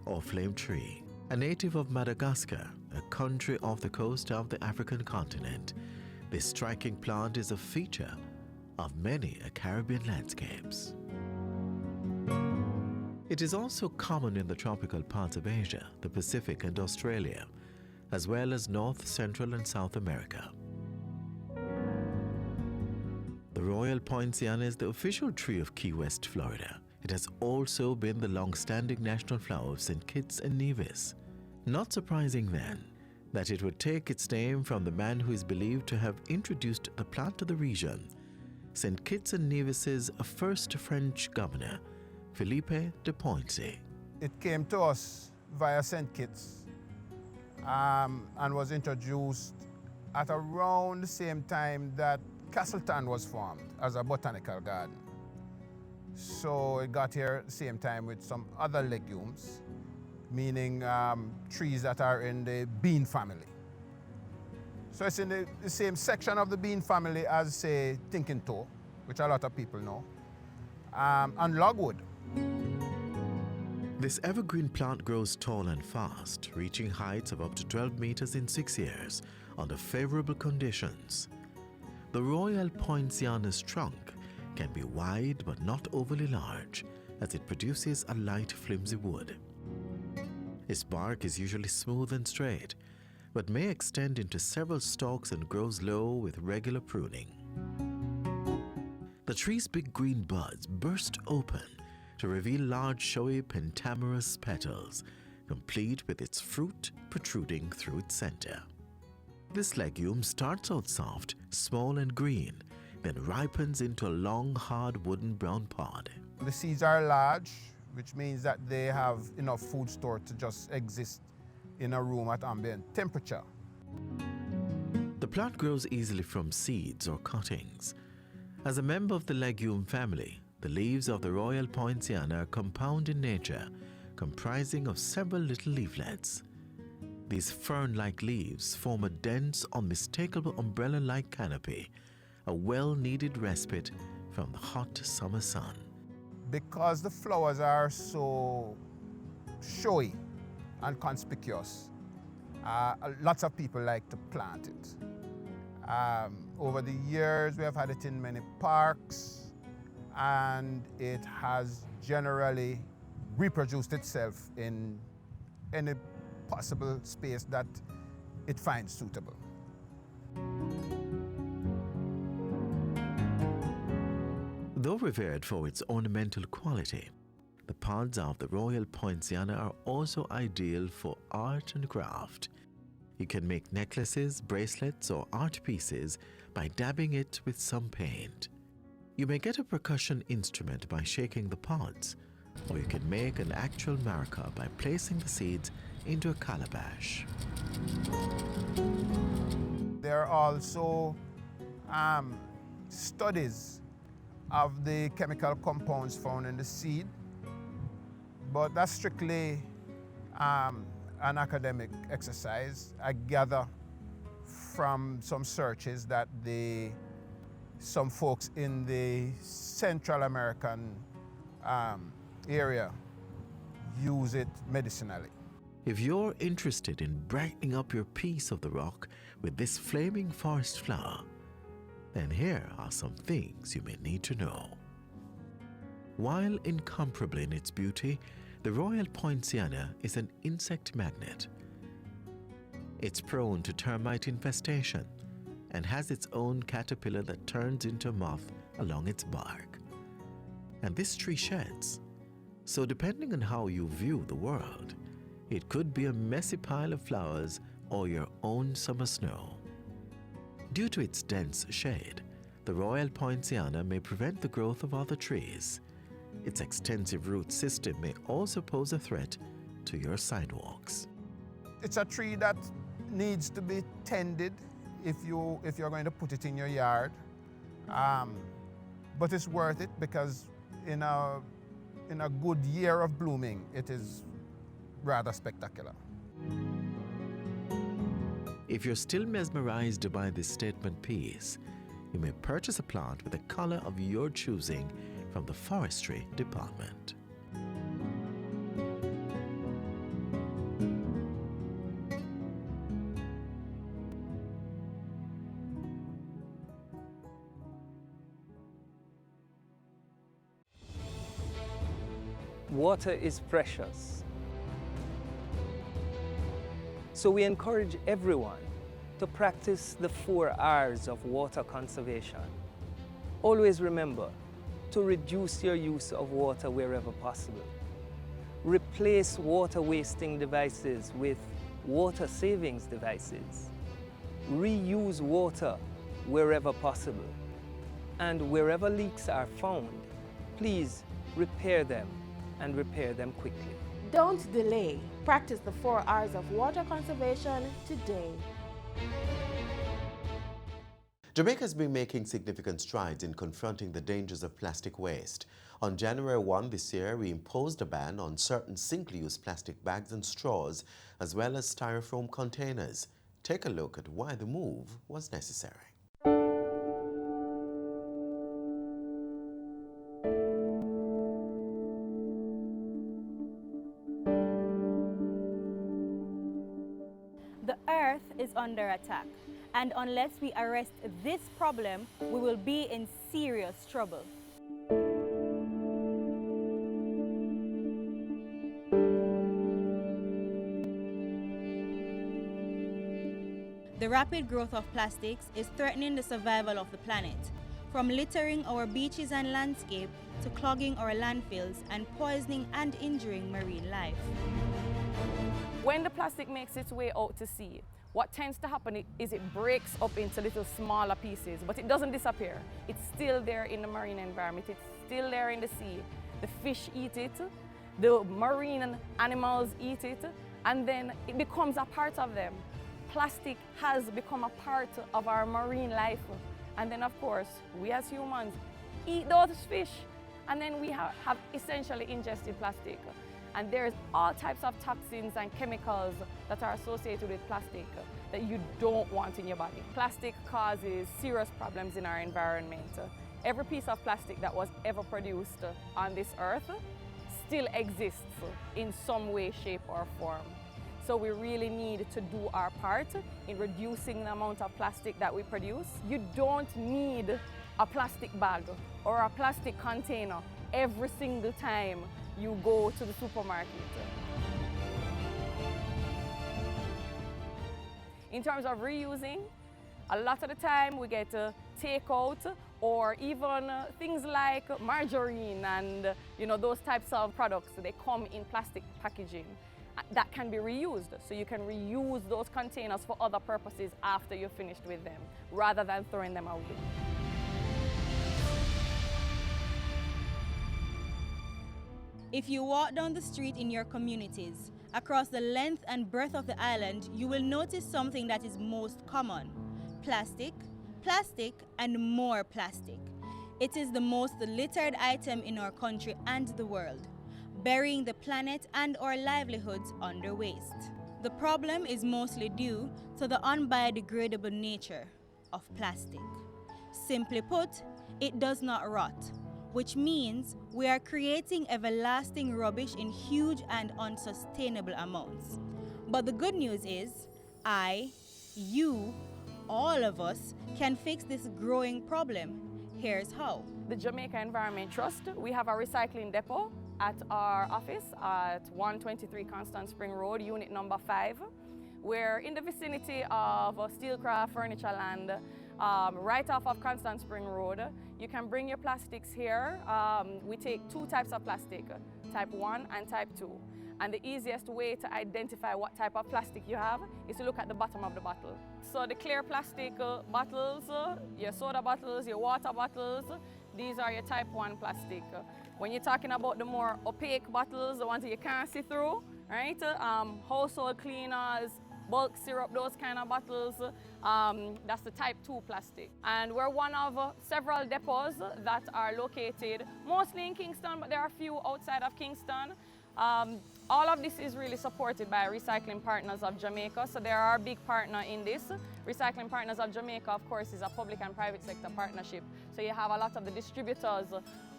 or flame tree. A native of Madagascar, a country off the coast of the African continent, this striking plant is a feature of many Caribbean landscapes. It is also common in the tropical parts of Asia, the Pacific, and Australia, as well as North, Central, and South America. The Royal Poinciana is the official tree of Key West, Florida. It has also been the long-standing national flower of St. Kitts and Nevis. Not surprising then that it would take its name from the man who is believed to have introduced the plant to the region, St. Kitts and Nevis's first French governor, Philippe de Poincy. It came to us via St. Kitts and was introduced at around the same time that Castleton was formed as a botanical garden. So it got here at the same time with some other legumes, meaning trees that are in the bean family. So it's in the same section of the bean family as, say, Tinking Toe, which a lot of people know, and logwood. This evergreen plant grows tall and fast, reaching heights of up to 12 meters in 6 years under favorable conditions. The Royal Poinciana's trunk can be wide but not overly large, as it produces a light, flimsy wood. Its bark is usually smooth and straight, but may extend into several stalks and grows low with regular pruning. The tree's big green buds burst open to reveal large, showy pentamerous petals, complete with its fruit protruding through its center. This legume starts out soft, small and green, then ripens into a long, hard wooden brown pod. The seeds are large, which means that they have enough food stored to just exist in a room at ambient temperature. The plant grows easily from seeds or cuttings. As a member of the legume family, the leaves of the Royal Poinciana are compound in nature, comprising of several little leaflets. These fern-like leaves form a dense, unmistakable umbrella-like canopy, a well-needed respite from the hot summer sun. Because the flowers are so showy and conspicuous, lots of people like to plant it. Over the years, we have had it in many parks, and it has generally reproduced itself in any possible space that it finds suitable. Though revered for its ornamental quality, the pods of the Royal Poinciana are also ideal for art and craft. You can make necklaces, bracelets, or art pieces by dabbing it with some paint. You may get a percussion instrument by shaking the pods, Or you can make an actual marica by placing the seeds into a calabash. There are also studies of the chemical compounds found in the seed, but that's strictly an academic exercise. I gather from some searches that some folks in the Central American area use it medicinally. If you're interested in brightening up your piece of the rock with this flaming forest flower, then here are some things you may need to know. While incomparable in its beauty, the Royal Poinciana is an insect magnet. It's prone to termite infestation and has its own caterpillar that turns into a moth along its bark. And this tree sheds. So depending on how you view the world, it could be a messy pile of flowers or your own summer snow. Due to its dense shade, the Royal Poinciana may prevent the growth of other trees. Its extensive root system may also pose a threat to your sidewalks. It's a tree that needs to be tended if you're going to put it in your yard. But it's worth it because in a good year of blooming, it is rather spectacular. If you're still mesmerized by this statement piece, you may purchase a plant with a color of your choosing from the forestry department. Water is precious. So we encourage everyone to practice the 4 R's of water conservation. Always remember to reduce your use of water wherever possible. Replace water wasting devices with water savings devices. Reuse water wherever possible. And wherever leaks are found, please repair them and repair them quickly. Don't delay. Practice the 4 R's of water conservation today. Jamaica has been making significant strides in confronting the dangers of plastic waste. On January 1 this year, we imposed a ban on certain single-use plastic bags and straws, as well as styrofoam containers. Take a look at why the move was necessary. The earth is under attack, and unless we arrest this problem, we will be in serious trouble. The rapid growth of plastics is threatening the survival of the planet, from littering our beaches and landscape to clogging our landfills and poisoning and injuring marine life. When the plastic makes its way out to sea, what tends to happen is it breaks up into little smaller pieces, but it doesn't disappear. It's still there in the marine environment. It's still there in the sea. The fish eat it, the marine animals eat it, and then it becomes a part of them. Plastic has become a part of our marine life. And then, of course, we as humans eat those fish, and then we have essentially ingested plastic. And there's all types of toxins and chemicals that are associated with plastic that you don't want in your body. Plastic causes serious problems in our environment. Every piece of plastic that was ever produced on this earth still exists in some way, shape, or form. So we really need to do our part in reducing the amount of plastic that we produce. You don't need a plastic bag or a plastic container every single time you go to the supermarket. In terms of reusing, a lot of the time we get takeout or even things like margarine and those types of products. They come in plastic packaging that can be reused. So you can reuse those containers for other purposes after you're finished with them, rather than throwing them away. If you walk down the street in your communities, across the length and breadth of the island, you will notice something that is most common: plastic, plastic, and more plastic. It is the most littered item in our country and the world, burying the planet and our livelihoods under waste. The problem is mostly due to the unbiodegradable nature of plastic. Simply put, it does not rot, which means we are creating everlasting rubbish in huge and unsustainable amounts. But the good news is, you, all of us, can fix this growing problem. Here's how. The Jamaica Environment Trust, we have a recycling depot at our office at 123 Constant Spring Road, unit number 5. We're in the vicinity of Steelcraft Furniture Land, right off of Constant Spring Road. You can bring your plastics here. We take 2 types of plastic, type 1 and type 2. And the easiest way to identify what type of plastic you have is to look at the bottom of the bottle. So the clear plastic bottles, your soda bottles, your water bottles, these are your type 1 plastic. When you're talking about the more opaque bottles, the ones that you can't see through, right? Household cleaners, bulk syrup, those kind of bottles, that's the type 2 plastic. And we're one of several depots that are located mostly in Kingston, but there are a few outside of Kingston. All of this is really supported by Recycling Partners of Jamaica, so they are our big partner in this. Recycling Partners of Jamaica, of course, is a public and private sector partnership. So you have a lot of the distributors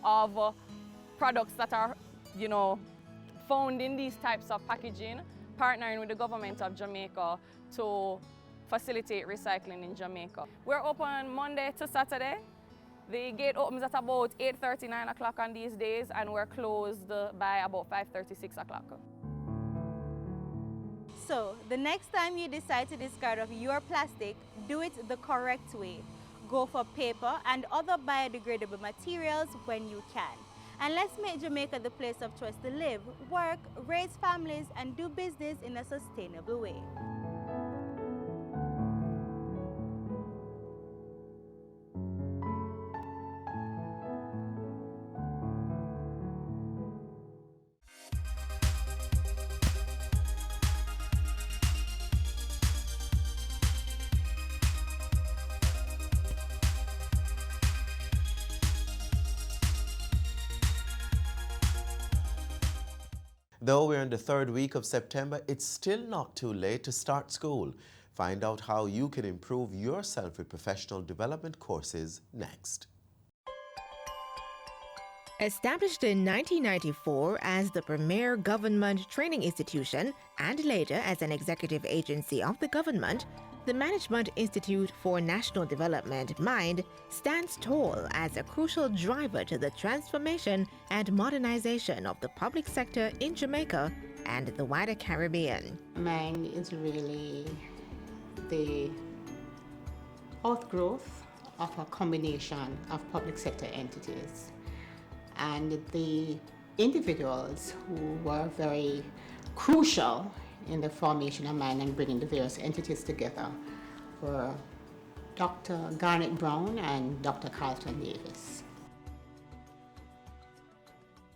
of products that are, found in these types of packaging, partnering with the government of Jamaica to facilitate recycling in Jamaica. We're open Monday to Saturday. The gate opens at about 8:30, 9 o'clock on these days, and we're closed by about 5:30, 6 o'clock. So, the next time you decide to discard of your plastic, do it the correct way. Go for paper and other biodegradable materials when you can. And let's make Jamaica the place of choice to live, work, raise families, and do business in a sustainable way. Though we're in the 3rd week of September, it's still not too late to start school. Find out how you can improve yourself with professional development courses next. Established in 1994 as the premier government training institution and later as an executive agency of the government, the Management Institute for National Development, MIND, stands tall as a crucial driver to the transformation and modernization of the public sector in Jamaica and the wider Caribbean. MIND is really the outgrowth of a combination of public sector entities. And the individuals who were very crucial in the formation of MIND and bringing the various entities together were Dr. Garnet Brown and Dr. Carlton Davis.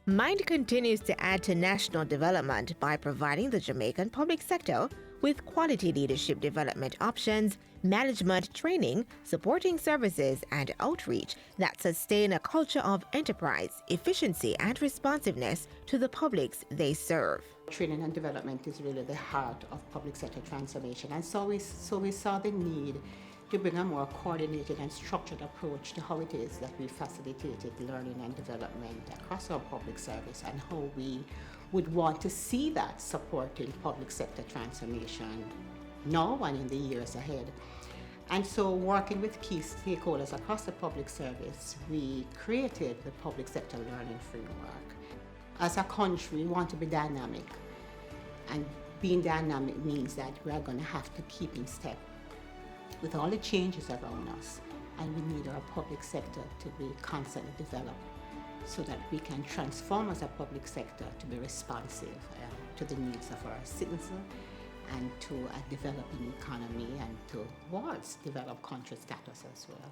MIND continues to add to national development by providing the Jamaican public sector with quality leadership development options, management training, supporting services, and outreach that sustain a culture of enterprise, efficiency, and responsiveness to the publics they serve. Training and development is really the heart of public sector transformation, and so we saw the need to bring a more coordinated and structured approach to how it is that we facilitated learning and development across our public service and how we would want to see that supporting public sector transformation now and in the years ahead. And so, working with key stakeholders across the public service, we created the Public Sector Learning Framework. As a country, we want to be dynamic, and being dynamic means that we are going to have to keep in step with all the changes around us, and we need our public sector to be constantly developed so that we can transform as a public sector to be responsive to the needs of our citizens and to a developing economy and towards developed country status as well.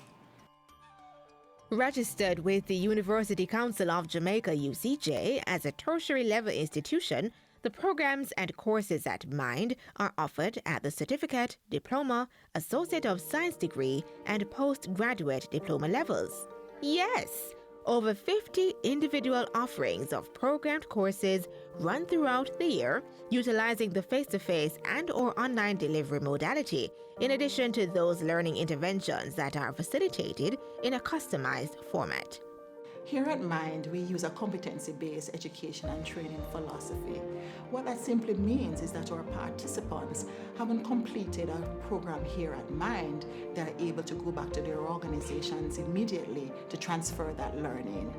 Registered with the University Council of Jamaica UCJ as a tertiary level institution, the programs and courses at MIND are offered at the certificate, diploma, Associate of Science degree, and postgraduate diploma levels. Yes! Over 50 individual offerings of programmed courses run throughout the year, utilizing the face-to-face and/or online delivery modality, in addition to those learning interventions that are facilitated in a customized format. Here at MIND, we use a competency-based education and training philosophy. What that simply means is that our participants, having completed a program here at MIND, they're able to go back to their organizations immediately to transfer that learning.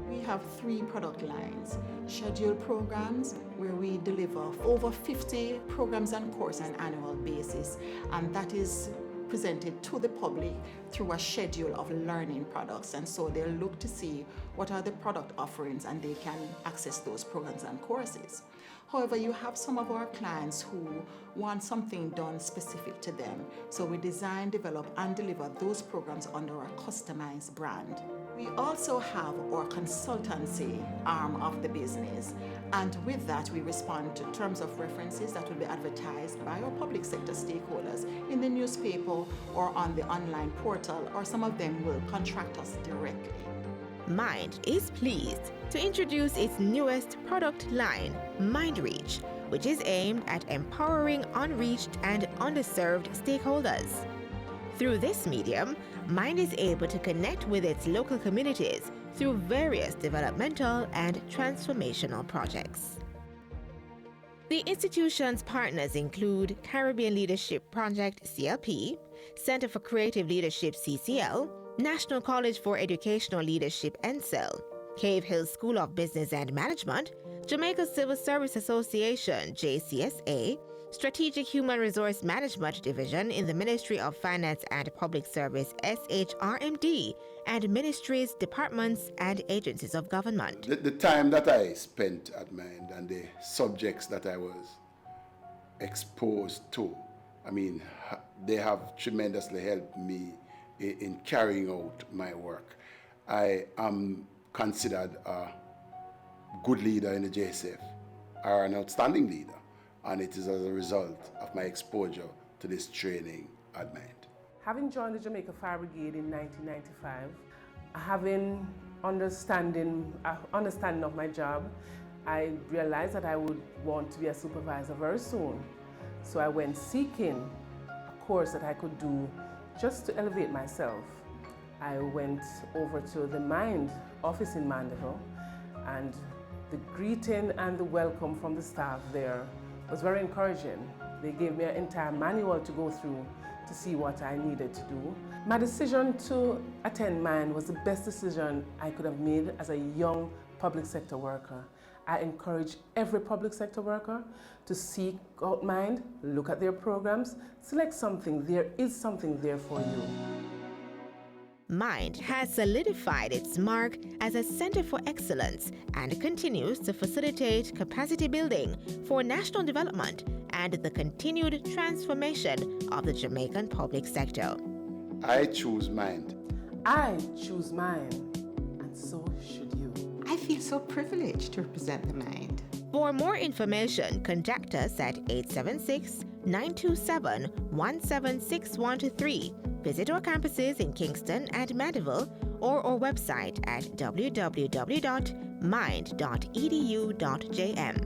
We have 3 product lines: scheduled programs, where we deliver over 50 programs and courses on an annual basis, and that is presented to the public through a schedule of learning products. And so they'll look to see what are the product offerings and they can access those programs and courses. However, you have some of our clients who want something done specific to them. So we design, develop, and deliver those programs under our customized brand. We also have our consultancy arm of the business, and with that we respond to terms of references that will be advertised by our public sector stakeholders in the newspaper or on the online portal, or some of them will contract us directly. MIND is pleased to introduce its newest product line, MindReach, which is aimed at empowering unreached and underserved stakeholders. Through this medium, MIND is able to connect with its local communities through various developmental and transformational projects. The institution's partners include Caribbean Leadership Project CLP, Center for Creative Leadership CCL, National College for Educational Leadership NCEL, Cave Hill School of Business and Management, Jamaica Civil Service Association JCSA, Strategic Human Resource Management Division in the Ministry of Finance and Public Service SHRMD, and ministries, departments, and agencies of government. The time that I spent at MIND and the subjects that I was exposed to, I mean, they have tremendously helped me in carrying out my work. I am considered a good leader in the JSF, or an outstanding leader, and it is as a result of my exposure to this training at MIND. Having joined the Jamaica Fire Brigade in 1995, having understanding of my job, I realized that I would want to be a supervisor very soon. So I went seeking a course that I could do just to elevate myself. I went over to the MIND office in Mandeville, and the greeting and the welcome from the staff there was very encouraging. They gave me an entire manual to go through to see what I needed to do. My decision to attend MIND was the best decision I could have made as a young public sector worker. I encourage every public sector worker to seek out MIND, look at their programs, select something. There is something there for you. MIND has solidified its mark as a center for excellence and continues to facilitate capacity building for national development and the continued transformation of the Jamaican public sector. I choose MIND. I choose MIND, and so should you. I feel so privileged to represent the MIND. For more information, contact us at 876-927-17613. Visit our campuses in Kingston and Mandeville, or our website at www.mind.edu.jm.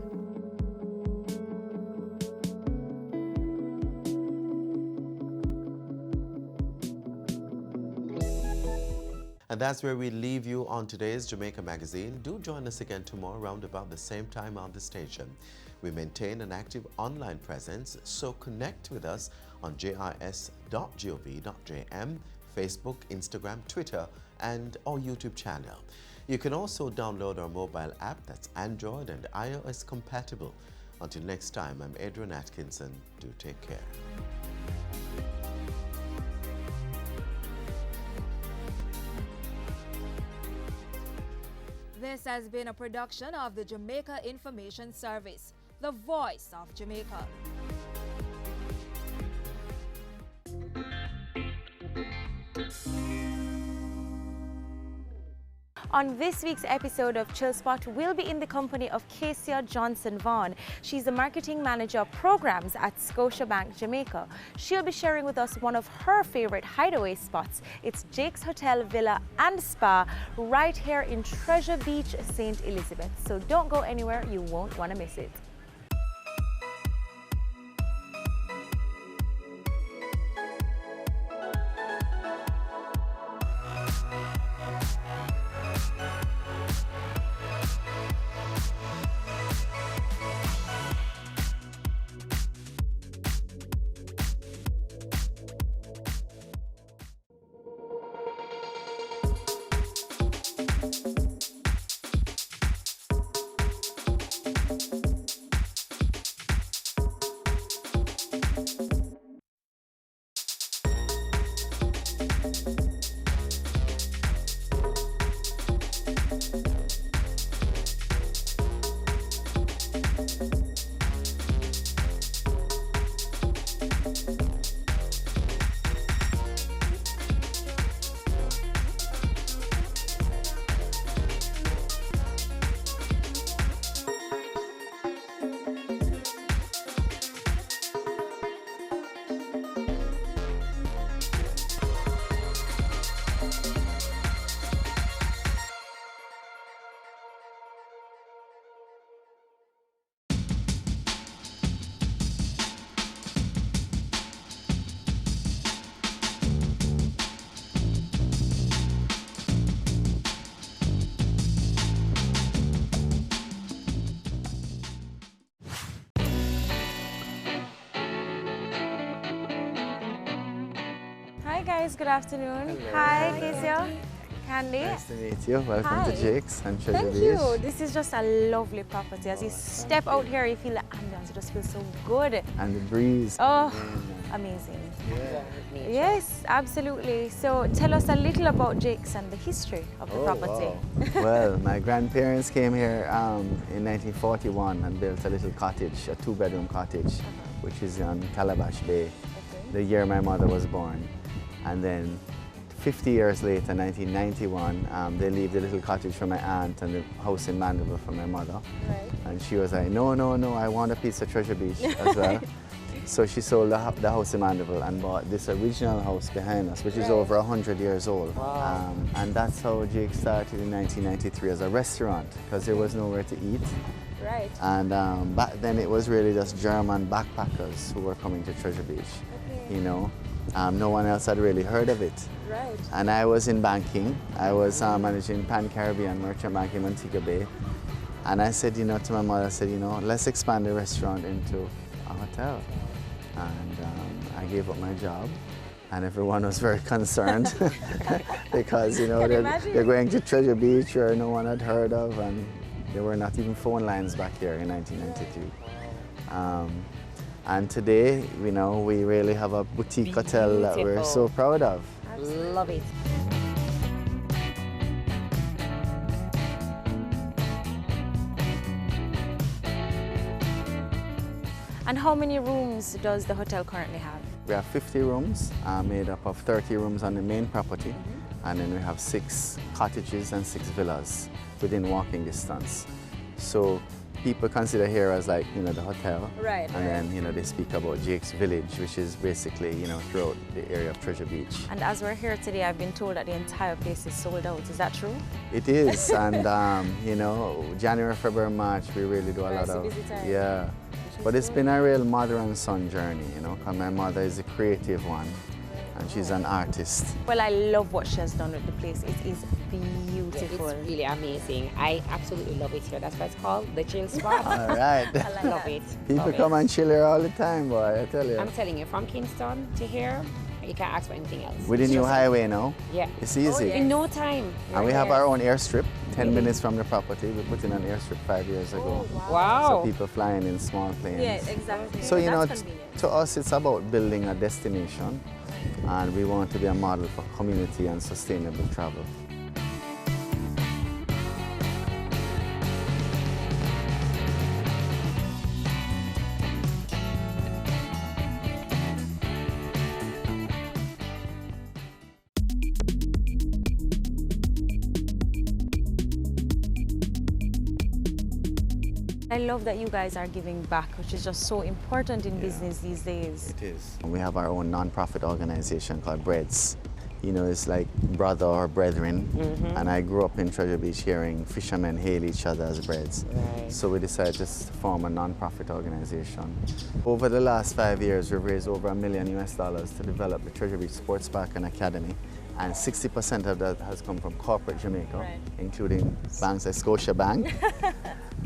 And that's where we leave you on today's Jamaica Magazine. Do join us again tomorrow around about the same time on the station. We maintain an active online presence, so connect with us on jis.gov.jm, Facebook, Instagram, Twitter, and our YouTube channel. You can also download our mobile app that's Android and iOS compatible. Until next time, I'm Adrian Atkinson. Do take care. This has been a production of the Jamaica Information Service, the voice of Jamaica. On this week's episode of Chill Spot, we'll be in the company of Kesia Johnson-Vaughan. She's the Marketing Manager of Programs at Scotiabank Jamaica. She'll be sharing with us one of her favorite hideaway spots. It's Jake's Hotel, Villa and Spa right here in Treasure Beach, St. Elizabeth. So don't go anywhere, you won't want to miss it. Hi guys, good afternoon. Hello. Hi, Kesia. Candy. Nice to meet you. Welcome Hi. to Jake's and Treasure Thank Beach. you. This is just a lovely property. As you step out here, you feel the ambience. It just feels so good. And the breeze. Oh, amazing. Yes, absolutely. So tell us a little about Jake's and the history of the property. Wow. Well, my grandparents came here in 1941 and built a little cottage, a 2-bedroom cottage, which is on Calabash Bay, the year my mother was born. And then 50 years later, 1991, they leave the little cottage for my aunt and the house in Mandeville for my mother. Right. And she was like, no, no, no, I want a piece of Treasure Beach as well. So she sold the house in Mandeville and bought this original house behind us, which is over 100 years old. Wow. And that's how Jake started in 1993 as a restaurant, because there was nowhere to eat. Right. And back then it was really just German backpackers who were coming to Treasure Beach. Okay. You know, no one else had really heard of it. Right. And I was in banking. I was managing Pan Caribbean Merchant Bank in Montego Bay. And I said, you know, to my mother, I said, you know, let's expand the restaurant into a hotel. And I gave up my job. And everyone was very concerned because, you know, they're going to Treasure Beach where no one had heard of, and there were not even phone lines back here in 1992. And today, you know, we really have a boutique hotel that we're so proud of. Love it. And how many rooms does the hotel currently have? We have 50 rooms, made up of 30 rooms on the main property, and then we have 6 cottages and 6 villas within walking distance. So people consider here as like, you know, the hotel. Right. And then, you know, they speak about Jake's Village, which is basically, you know, throughout the area of Treasure Beach. And as we're here today, I've been told that the entire place is sold out. Is that true? It is, and you know, January, February, March, we really do a lot of, busy time. yeah. But it's been a real mother and son journey, you know, because my mother is a creative one, and she's an artist. Well, I love what she has done with the place. It is beautiful. It's really amazing. I absolutely love it here. That's why it's called the Chill Spot. All right. I like love it. People come and chill here all the time, boy, I tell you. I'm telling you, from Kingston to here, you can't ask for anything else. With the new highway now, yeah, it's easy. In no time. And we have our own airstrip, 10 minutes from the property. We put in an airstrip 5 years ago. Oh, wow. So people flying in small planes. Yeah, exactly. So, you know, That's convenient. to us, it's about building a destination, and we want to be a model for community and sustainable travel. I love that you guys are giving back, which is just so important in business these days. It is. We have our own non-profit organization called Breads. You know, it's like brother or brethren. And I grew up in Treasure Beach hearing fishermen hail each other as Breads. Right. So we decided to form a non-profit organization. Over the last 5 years, we've raised over $1 million to develop the Treasure Beach Sports Park and Academy. And 60% of that has come from corporate Jamaica, including banks like Scotia Bank.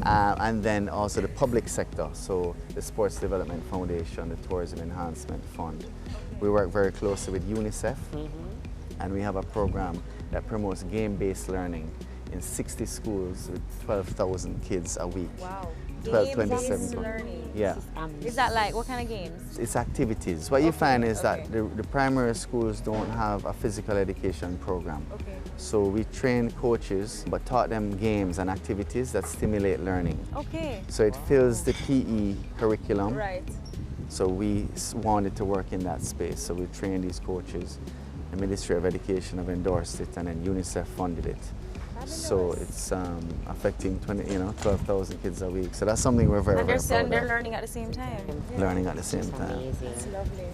And then also the public sector, so the Sports Development Foundation, the Tourism Enhancement Fund. We work very closely with UNICEF, and we have a program that promotes game-based learning in 60 schools with 12,000 kids a week. Wow. 27. Learning. Yeah. Is that like, what kind of games? It's activities. What you find is that the primary schools don't have a physical education program. So we train coaches, but taught them games and activities that stimulate learning. So it fills the PE curriculum. Right. So we wanted to work in that space. So we trained these coaches. The Ministry of Education have endorsed it, and then UNICEF funded it. So it's affecting 12,000 kids a week. So that's something we're very, very proud of. They're learning at the same time. Learning at the same time. It's lovely.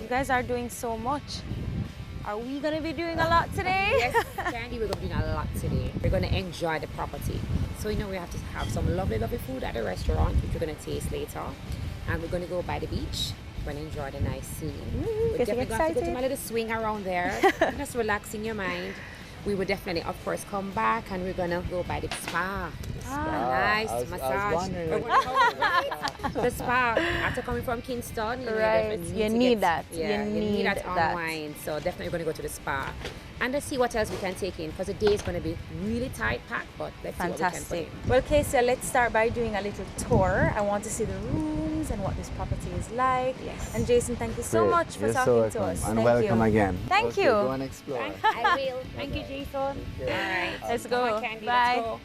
You guys are doing so much. Are we going to be doing a lot today? Yes, Candy, we're going to be doing a lot today. We're going to enjoy the property. So, we have to have some lovely, lovely food at the restaurant, which we're going to taste later. And we're going to go by the beach. We're going to enjoy the nice scene. We're definitely going to go to my little swing around there, just relaxing your mind. We will definitely, of course, come back and we're going to go by the spa. Nice massage. The spa. After coming from Kingston, you need that. Yeah, you need that unwind. So definitely going to go to the spa. And let's see what else we can take in, because the day is going to be really tight packed, but let's see what we can put in. Well, Kezia, let's start by doing a little tour. I want to see the rooms and what this property is like. Yes. And Jason, thank you so much for talking to us. And welcome again. Thank you. Go and explore. I will. Thank you, Jason. All right. Let's go. Candy, Bye. Let's go.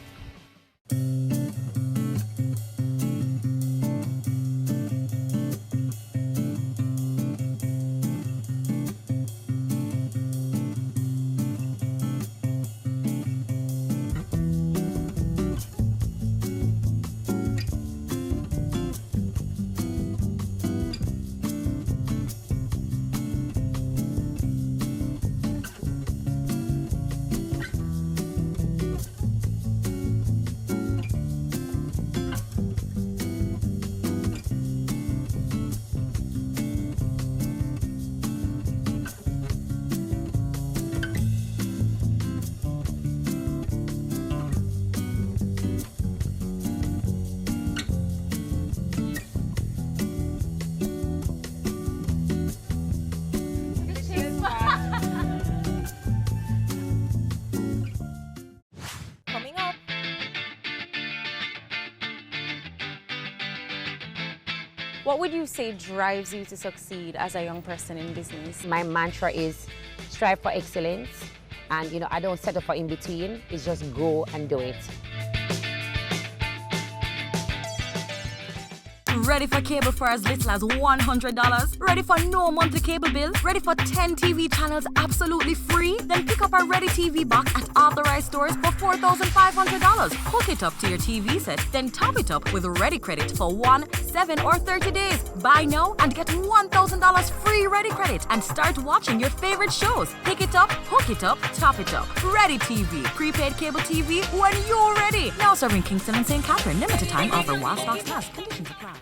What would you say drives you to succeed as a young person in business? My mantra is strive for excellence, and I don't settle for in between. It's just go and do it. Ready for cable for as little as $100? Ready for no monthly cable bill? Ready for 10 TV channels absolutely free? Then pick up our Ready TV box at authorized stores for $4,500. Hook it up to your TV set, then top it up with Ready Credit for 1, 7, or 30 days. Buy now and get $1,000 free Ready Credit and start watching your favorite shows. Pick it up, hook it up, top it up. Ready TV. Prepaid cable TV when you're ready. Now serving Kingston and St. Catherine. Limited time offer while stocks last. Conditions apply.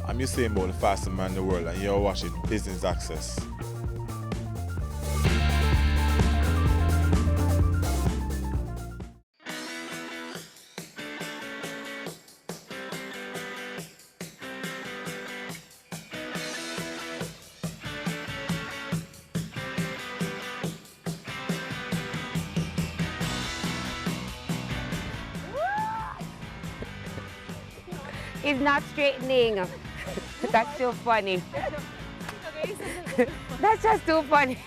I'm Usain Bolt, the fastest man in the world, and you're watching Business Access. It's not straightening. That's too funny. That's just too funny.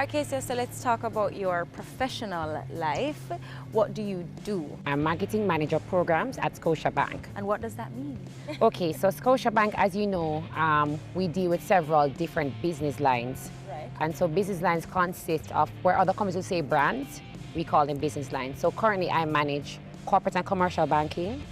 right, Kezia, so let's talk about your professional life. What do you do? I'm marketing manager programs at Scotiabank. And what does that mean? Okay, so Scotiabank, as you know, we deal with several different business lines. Right. And so business lines consist of, where other companies will say brands, we call them business lines. So currently I manage corporate and commercial banking,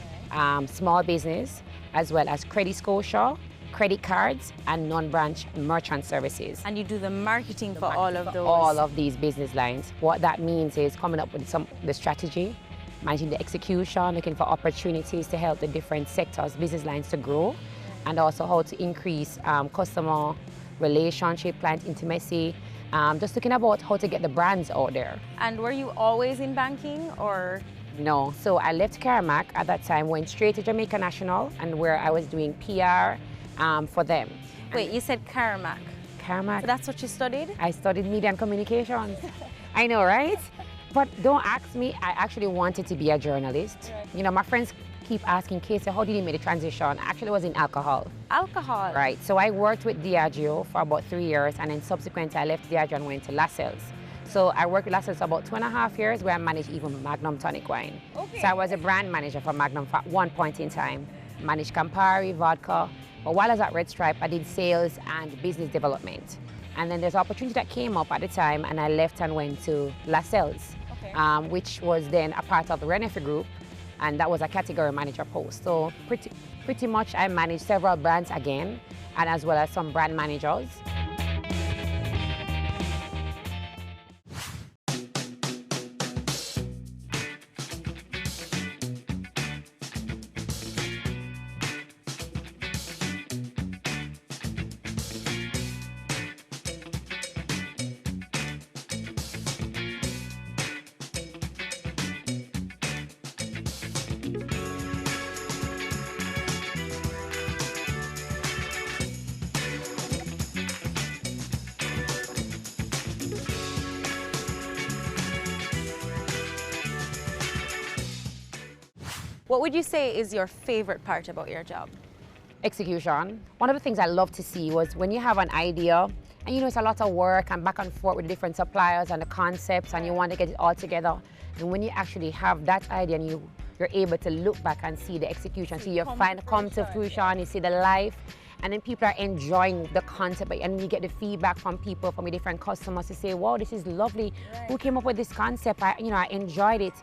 small business, as well as Credit Scotia, credit cards, and non-branch merchant services. And you do the marketing for all of those? All of these business lines. What that means is coming up with the strategy, managing the execution, looking for opportunities to help the different sectors, business lines to grow, and also how to increase customer relationship, client intimacy, just looking about how to get the brands out there. And were you always in banking, or? No, so I left Caramac at that time, went straight to Jamaica National, and where I was doing PR for them. Wait, you said Caramac? Caramac. So that's what you studied? I studied media and communications. I know, right? But don't ask me, I actually wanted to be a journalist. Right. You know, my friends keep asking, Casey, how did you make the transition? I actually was in alcohol. Alcohol? Right, so I worked with Diageo for about 3 years, and then subsequently I left Diageo and went to Lascelles. So I worked with Lascelles for about 2.5 years, where I managed even Magnum tonic wine. Okay. So I was a brand manager for Magnum at one point in time. Managed Campari, vodka. But while I was at Red Stripe, I did sales and business development. And then there's an opportunity that came up at the time, and I left and went to Lascelles, okay. Which was then a part of the Renefe Group, and that was a category manager post. So pretty much I managed several brands again, and as well as some brand managers. What would you say is your favorite part about your job? Execution. One of the things I love to see was when you have an idea, and you know it's a lot of work and back and forth with different suppliers and the concepts, and you want to get it all together. And when you actually have that idea and you're able to look back and see the execution, so you come to fruition, you see the life, and then people are enjoying the concept, and you get the feedback from people, from your different customers to say, wow, this is lovely. Right. Who came up with this concept? I enjoyed it.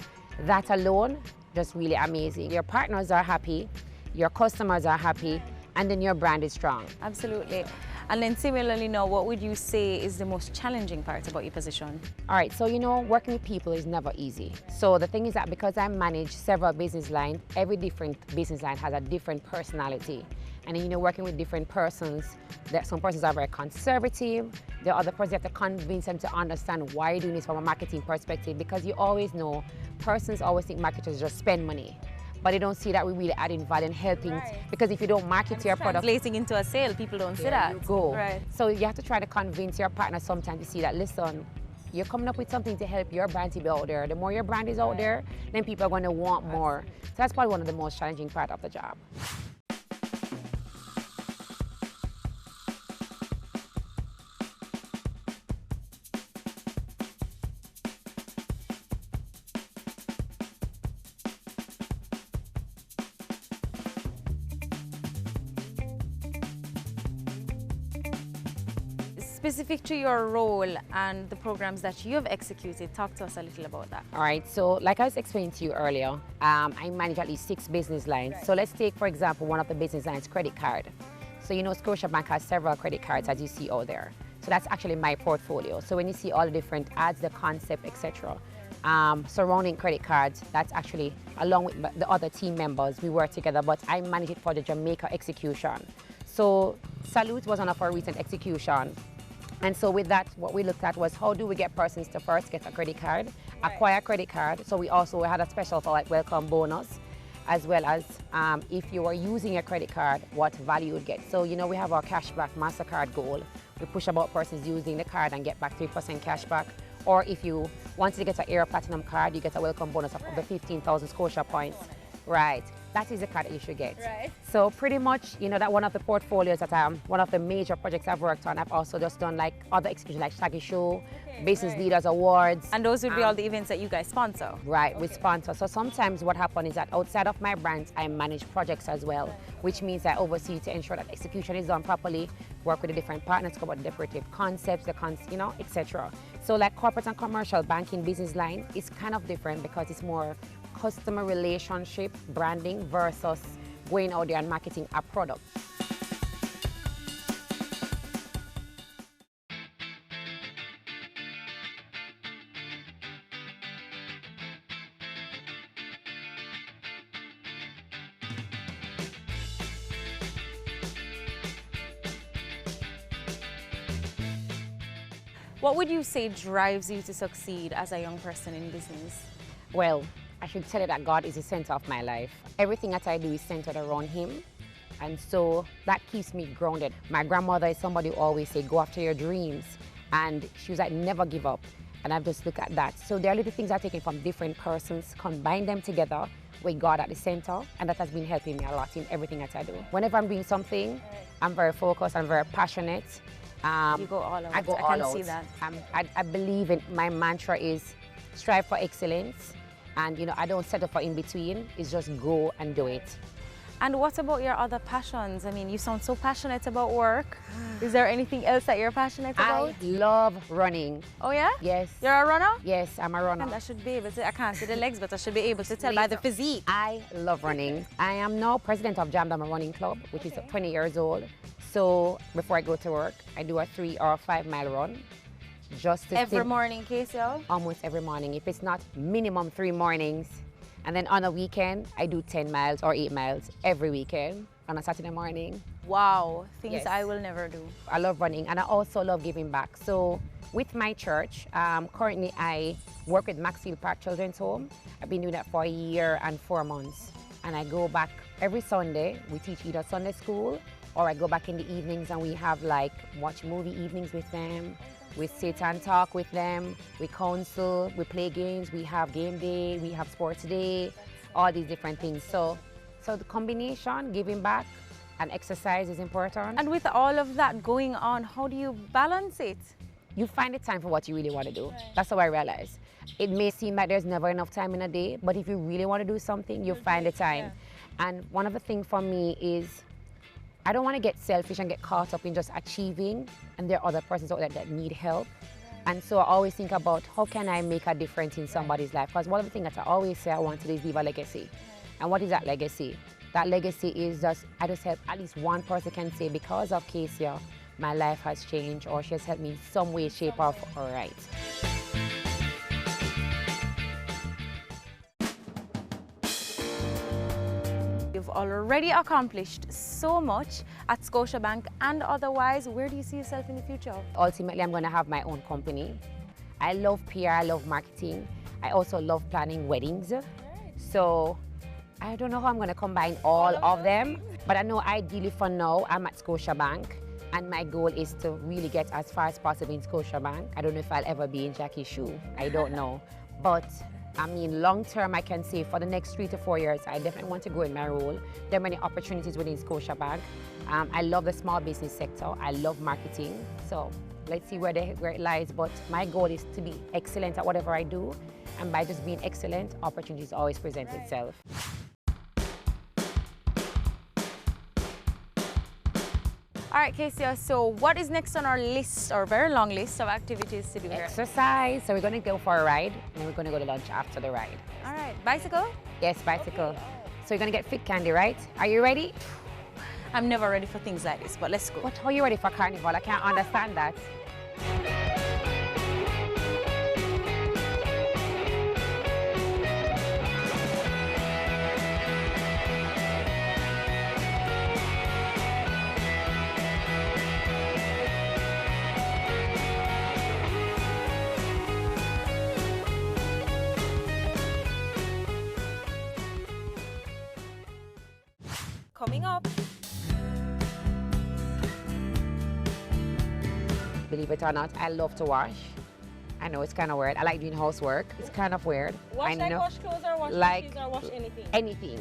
That alone, just really amazing. Your partners are happy, your customers are happy, and then your brand is strong. Absolutely. And then similarly now, what would you say is the most challenging part about your position? All right, so working with people is never easy. So the thing is that because I manage several business lines, every different business line has a different personality. And then, working with different persons, some persons are very conservative. The other persons, you have to convince them to understand why you're doing this from a marketing perspective, because you always know, persons always think marketers just spend money, but they don't see that we really adding value and helping. Right. Because if you don't market your product, translating into a sale, people don't see that. You go. Right. So you have to try to convince your partner sometimes to see that, listen, you're coming up with something to help your brand to be out there. The more your brand is out there, then people are going to want more. So that's probably one of the most challenging part of the job. Specific to your role and the programs that you have executed, talk to us a little about that. All right, so like I was explaining to you earlier, I manage at least 6 business lines. Right. So let's take, for example, one of the business lines, credit card. So Scotiabank has several credit cards, as you see out there. So that's actually my portfolio. So when you see all the different ads, the concept, etc., surrounding credit cards, that's actually, along with the other team members, we work together, but I manage it for the Jamaica execution. So Salute was one of our recent execution. And so with that, what we looked at was how do we get persons to first get a credit card, acquire a credit card. So we also had a special for like welcome bonus, as well as if you were using a credit card, what value you would get. So we have our cashback MasterCard goal. We push about persons using the card and get back 3% cashback. Or if you wanted to get an Air Platinum card, you get a welcome bonus of up to 15,000 Scotia points. Right. that is the car that you should get. Right. So pretty much, you know, that one of the portfolios that one of the major projects I've worked on, I've also just done like other exhibitions like Shaggy Show, Business Leaders Awards. And those would be all the events that you guys sponsor? Right, we sponsor. So sometimes what happens is that outside of my brands, I manage projects as well, which means I oversee to ensure that execution is done properly, work with the different partners, come up with decorative concepts, you know, etc. So like corporate and commercial banking business line is kind of different because it's more customer relationship branding versus going out there and marketing a product. What would you say drives you to succeed as a young person in business? Well, I should tell you that God is the center of my life. Everything that I do is centered around Him. And so that keeps me grounded. My grandmother is somebody who always say, go after your dreams. And she was like, never give up. And I've just looked at that. So there are little things I've taken from different persons, combine them together with God at the center. And that has been helping me a lot in everything that I do. Whenever I'm doing something, I'm very focused, I'm very passionate. You go all out. I go all out. I can see that. I believe in, my mantra is strive for excellence. And you know, I don't settle for in between, it's just go and do it. And what about your other passions? I mean, you sound so passionate about work. Is there anything else that you're passionate about? I love running. Oh yeah? Yes. You're a runner? Yes, I'm a runner. And I should be able to, I can't see the legs, but I should be able to tell by the physique. I love running. I am now president of Jamdama Running Club, which is 20 years old. So before I go to work, I do a 3 or 5 mile run. Just to every morning, KCL? Almost every morning. If it's not minimum 3 mornings. And then on a weekend, I do 10 miles or 8 miles every weekend on a Saturday morning. Wow, things Yes. I will never do. I love running and I also love giving back. So with my church, currently I work with Maxfield Park Children's Home. I've been doing that for 1 year and 4 months. And I go back every Sunday. We teach either Sunday school or I go back in the evenings and we have like watch movie evenings with them. We sit and talk with them, we counsel, we play games, we have game day, we have sports day, all these different things. So the combination, giving back and exercise is important. And with all of that going on, how do you balance it? You find the time for what you really want to do. That's how I realize. It may seem like there's never enough time in a day, but if you really want to do something, you find the time. And one of the things for me is, I don't want to get selfish and get caught up in just achieving, and there are other persons out there that need help. And so I always think about how can I make a difference in somebody's life? Because one of the things that I always say I want to do is leave a legacy. And what is that legacy? That legacy is I just help at least one person can say, because of Kesia, my life has changed, or she has helped me in some way, shape, or right. You've already accomplished so much at Scotiabank and otherwise. Where do you see yourself in the future? Ultimately, I'm going to have my own company. I love PR, I love marketing. I also love planning weddings. So I don't know how I'm going to combine all of them, but I know ideally for now, I'm at Scotiabank. And my goal is to really get as far as possible in Scotiabank. I don't know if I'll ever be in Jackie's shoe. I don't know. But I mean, long term, I can say for the next 3 to 4 years, I definitely want to grow in my role. There are many opportunities within Scotiabank. I love the small business sector. I love marketing. So let's see where it lies. But my goal is to be excellent at whatever I do. And by just being excellent, opportunities always present itself. All right, Kesia, so what is next on our list, our very long list of activities to do here? Exercise. So we're going to go for a ride, and then we're going to go to lunch after the ride. All right, bicycle? Yes, bicycle. So you're going to get fit, Candy, right? Are you ready? I'm never ready for things like this, but let's go. But how are you ready for carnival? I can't understand that. Coming up. Believe it or not, I love to wash. I know it's kind of weird. I like doing housework. It's kind of weird. Wash I know. Wash clothes or wash like dishes or wash anything? Anything.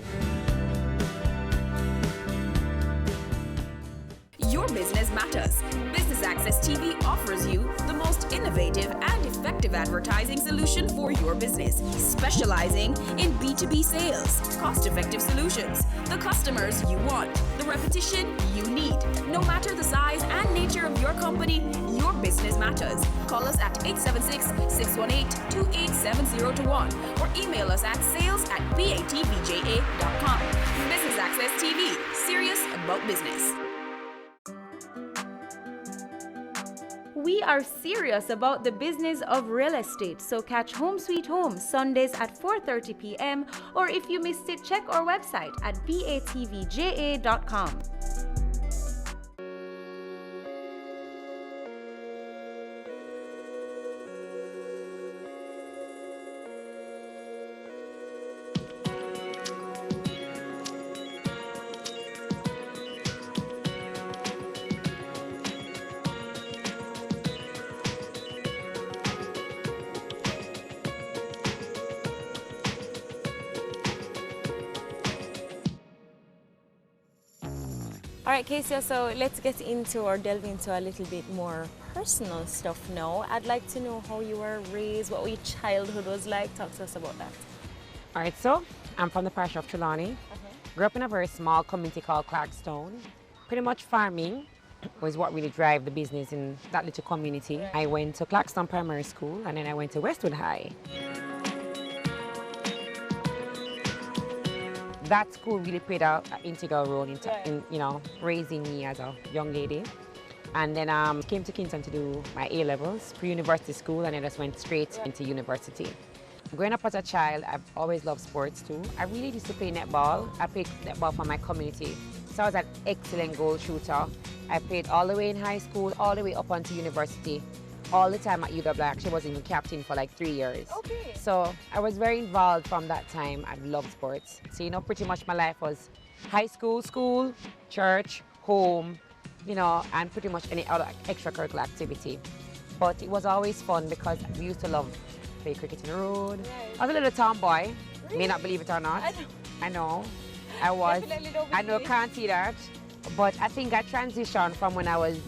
Your business matters. Business Access TV offers you the most innovative and effective advertising solution for your business, specializing in B2B sales, cost-effective solutions, the customers you want, the repetition you need. No matter the size and nature of your company, your business matters. Call us at 876-618-2870 or email us at sales@batvja.com. Business Access TV, serious about business. We are serious about the business of real estate, so catch Home Sweet Home Sundays at 4:30 p.m. or if you missed it, check our website at batvja.com. All right, Kezia, so let's get into or delve into a little bit more personal stuff now. I'd like to know how you were raised, what your childhood was like. Talk to us about that. All right, so I'm from the parish of Trelawney. Grew up in a very small community called Clarkstone. Pretty much farming was what really drive the business in that little community. I went to Clarkstone Primary School and then I went to Westwood High. That school really played an integral role in raising me as a young lady. And then came to Kingston to do my A-levels, pre-university school, and then just went straight into university. Growing up as a child, I've always loved sports too. I really used to play netball. I played netball for my community. So I was an excellent goal shooter. I played all the way in high school, all the way up until university. All the time at UW, I actually was even captain for like 3 years. Okay. So I was very involved from that time. I loved sports. So, pretty much my life was high school, church, home, and pretty much any other extracurricular activity. But it was always fun because we used to love play cricket in the road. Right. I was a little tomboy. Really? May not believe it or not. I know. I was. I know, can't see that. But I think I transitioned from when I was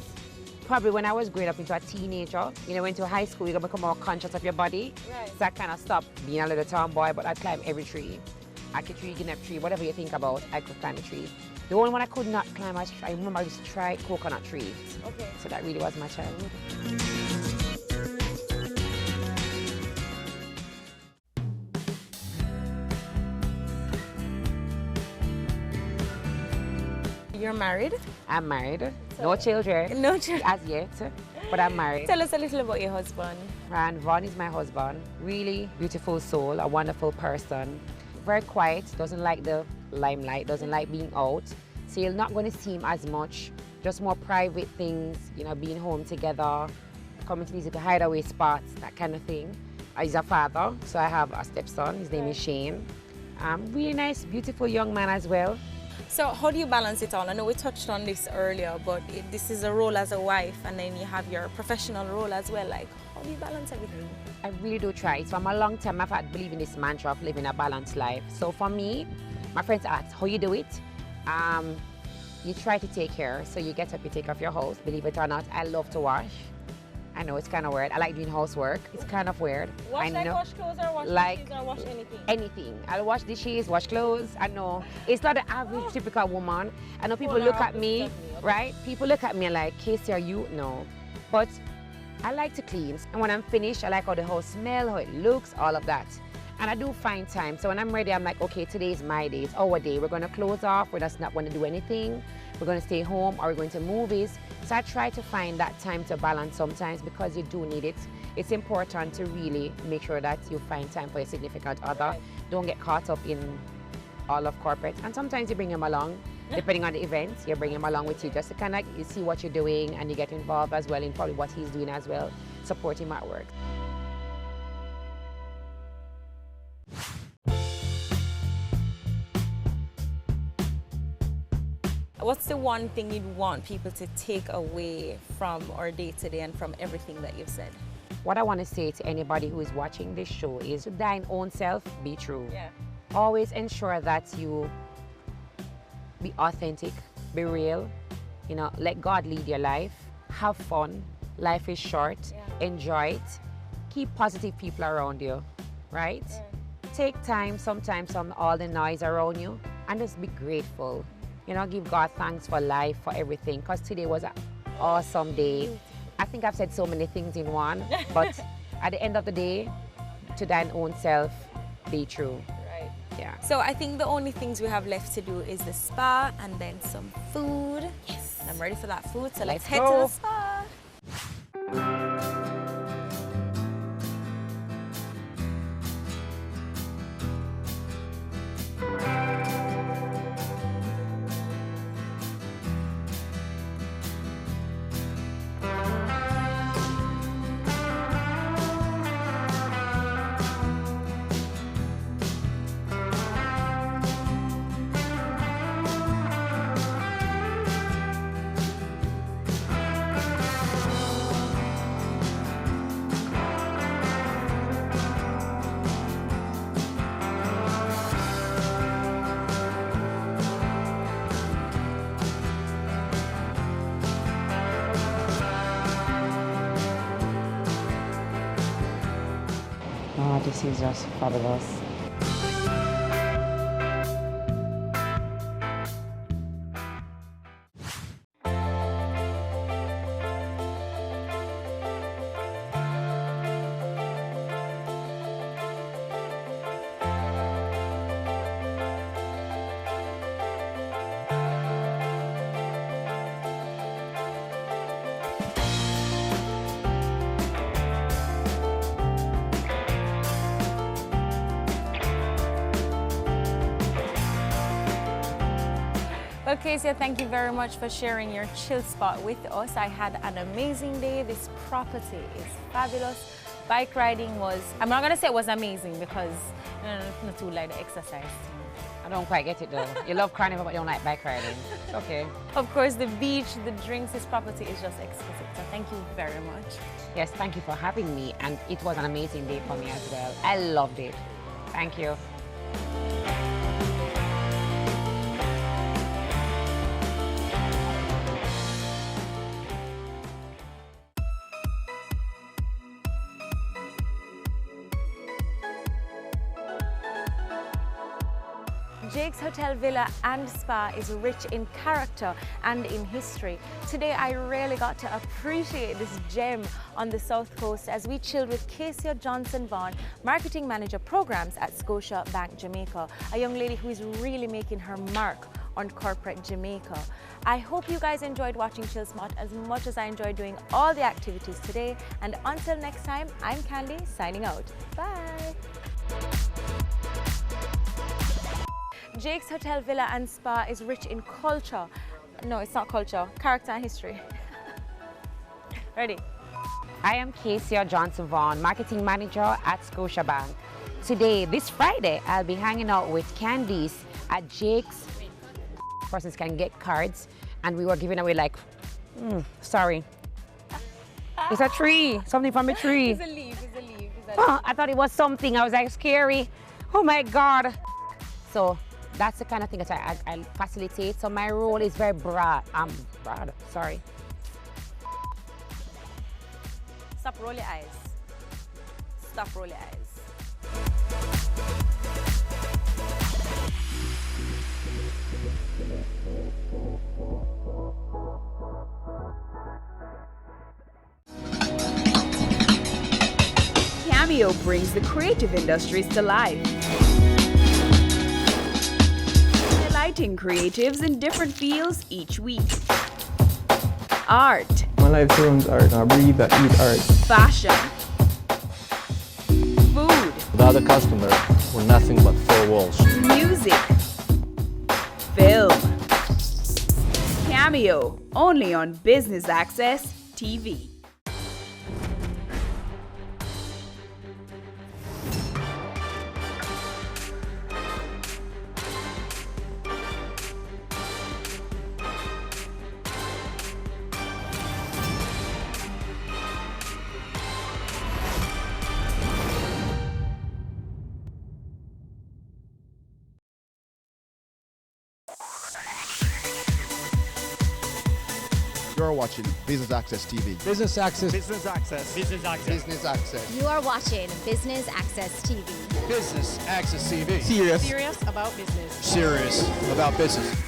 growing up into a teenager. Went to high school, you're going to become more conscious of your body. Right. So I kind of stopped being a little tomboy, but I'd climb every tree. I could tree, guinea tree, whatever you think about, I could climb a tree. The only one I could not climb, I remember I used to try coconut trees. Okay. So that really was my childhood. You're married? I'm married. No children. No children. As yet, but I'm married. Tell us a little about your husband. And Vaughn is my husband. Really beautiful soul, a wonderful person. Very quiet, doesn't like the limelight, doesn't like being out. So you're not going to see him as much. Just more private things, being home together, coming to these little hideaway spots, that kind of thing. He's a father, so I have a stepson. His name is Shane. Really nice, beautiful young man as well. So how do you balance it all? I know we touched on this earlier, but this is a role as a wife, and then you have your professional role as well. Like, how do you balance everything? I really do try. So for a long time, I've had believe in this mantra of living a balanced life. So for me, my friends ask, how you do it? You try to take care. So you get up, you take off your house. Believe it or not, I love to wash. I know it's kind of weird. I like doing housework. It's kind of weird. Wash wash clothes or wash dishes or wash anything? Anything. I'll wash dishes, wash clothes. I know. It's not the average typical woman. I know people look at me, right? People look at me and like, Casey, are you? No. But I like to clean. And when I'm finished, I like how the house smells, how it looks, all of that. And I do find time. So when I'm ready, I'm like, okay, today is my day. It's our day. We're going to close off. We're just not going to do anything. We're going to stay home or we're going to movies. So I try to find that time to balance sometimes because you do need it. It's important to really make sure that you find time for your significant other. Right. Don't get caught up in all of corporate. And sometimes you bring him along, depending on the event, you bring him along with you just to kind of you see what you're doing and you get involved as well in probably what he's doing as well, support him at work. What's the one thing you'd want people to take away from our day-to-day and from everything that you've said? What I want to say to anybody who is watching this show is to thine own self, be true. Yeah. Always ensure that you be authentic, be real, You know, let God lead your life. Have fun. Life is short. Enjoy it. Keep positive people around you, right? Take time sometimes from all the noise around you and just be grateful. You know, give God thanks for life, for everything, because today was an awesome day. I think I've said so many things in one, but at the end of the day, to thine own self, be true. Right. Yeah. So I think the only things we have left to do is the spa and then some food. Yes. I'm ready for that food, so let's head to the spa. Oh, this is just fabulous. Well, Kezia, thank you very much for sharing your chill spot with us. I had an amazing day. This property is fabulous. Bike riding was, I'm not going to say it was amazing because it's not too like the exercise. I don't quite get it though. You love carnival but you don't like bike riding. It's okay. Of course, the beach, the drinks, this property is just exquisite. So thank you very much. Yes, thank you for having me, and it was an amazing day for me as well. I loved it. Thank you. Jake's Hotel Villa and Spa is rich in character and in history. Today I really got to appreciate this gem on the South Coast as we chilled with Kezia Johnson-Vaughan, Marketing Manager Programs at Scotia Bank Jamaica, a young lady who is really making her mark on corporate Jamaica. I hope you guys enjoyed watching Chill Spot as much as I enjoyed doing all the activities today. And until next time, I'm Candy signing out. Bye. Jake's Hotel Villa and Spa is rich in culture. No, it's not culture, character and history. Ready? I am Kezia Johnson-Vaughan, Marketing Manager at Scotiabank. Today, this Friday, I'll be hanging out with Candice at Jake's. Persons can get cards, and we were giving away like, sorry. It's a tree, something from a tree. It's a leaf, it's a leaf. Oh, I thought it was something, I was like scary. Oh my God. So that's the kind of thing that I facilitate. So my role is very broad. Sorry. Stop, roll your eyes. Stop, roll your eyes. Cameo brings the creative industries to life. Delighting creatives in different fields each week. Art. My life turns art. I breathe, I eat art. Fashion. Food. Without a customer, we're nothing but four walls. Music. Film. Cameo, only on Business Access TV. You're watching Business Access TV. Business Access. Business Access. Business Access. Business Access. You are watching Business Access TV. Business Access TV. Serious about business. Serious about business.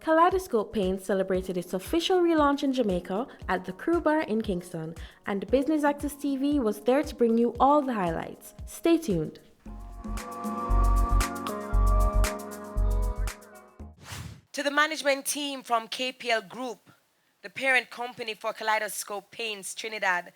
Kaleidoscope Paint celebrated its official relaunch in Jamaica at the Crew Bar in Kingston, and Business Access TV was there to bring you all the highlights. Stay tuned. To the management team from KPL Group, the parent company for Kaleidoscope Paints Trinidad,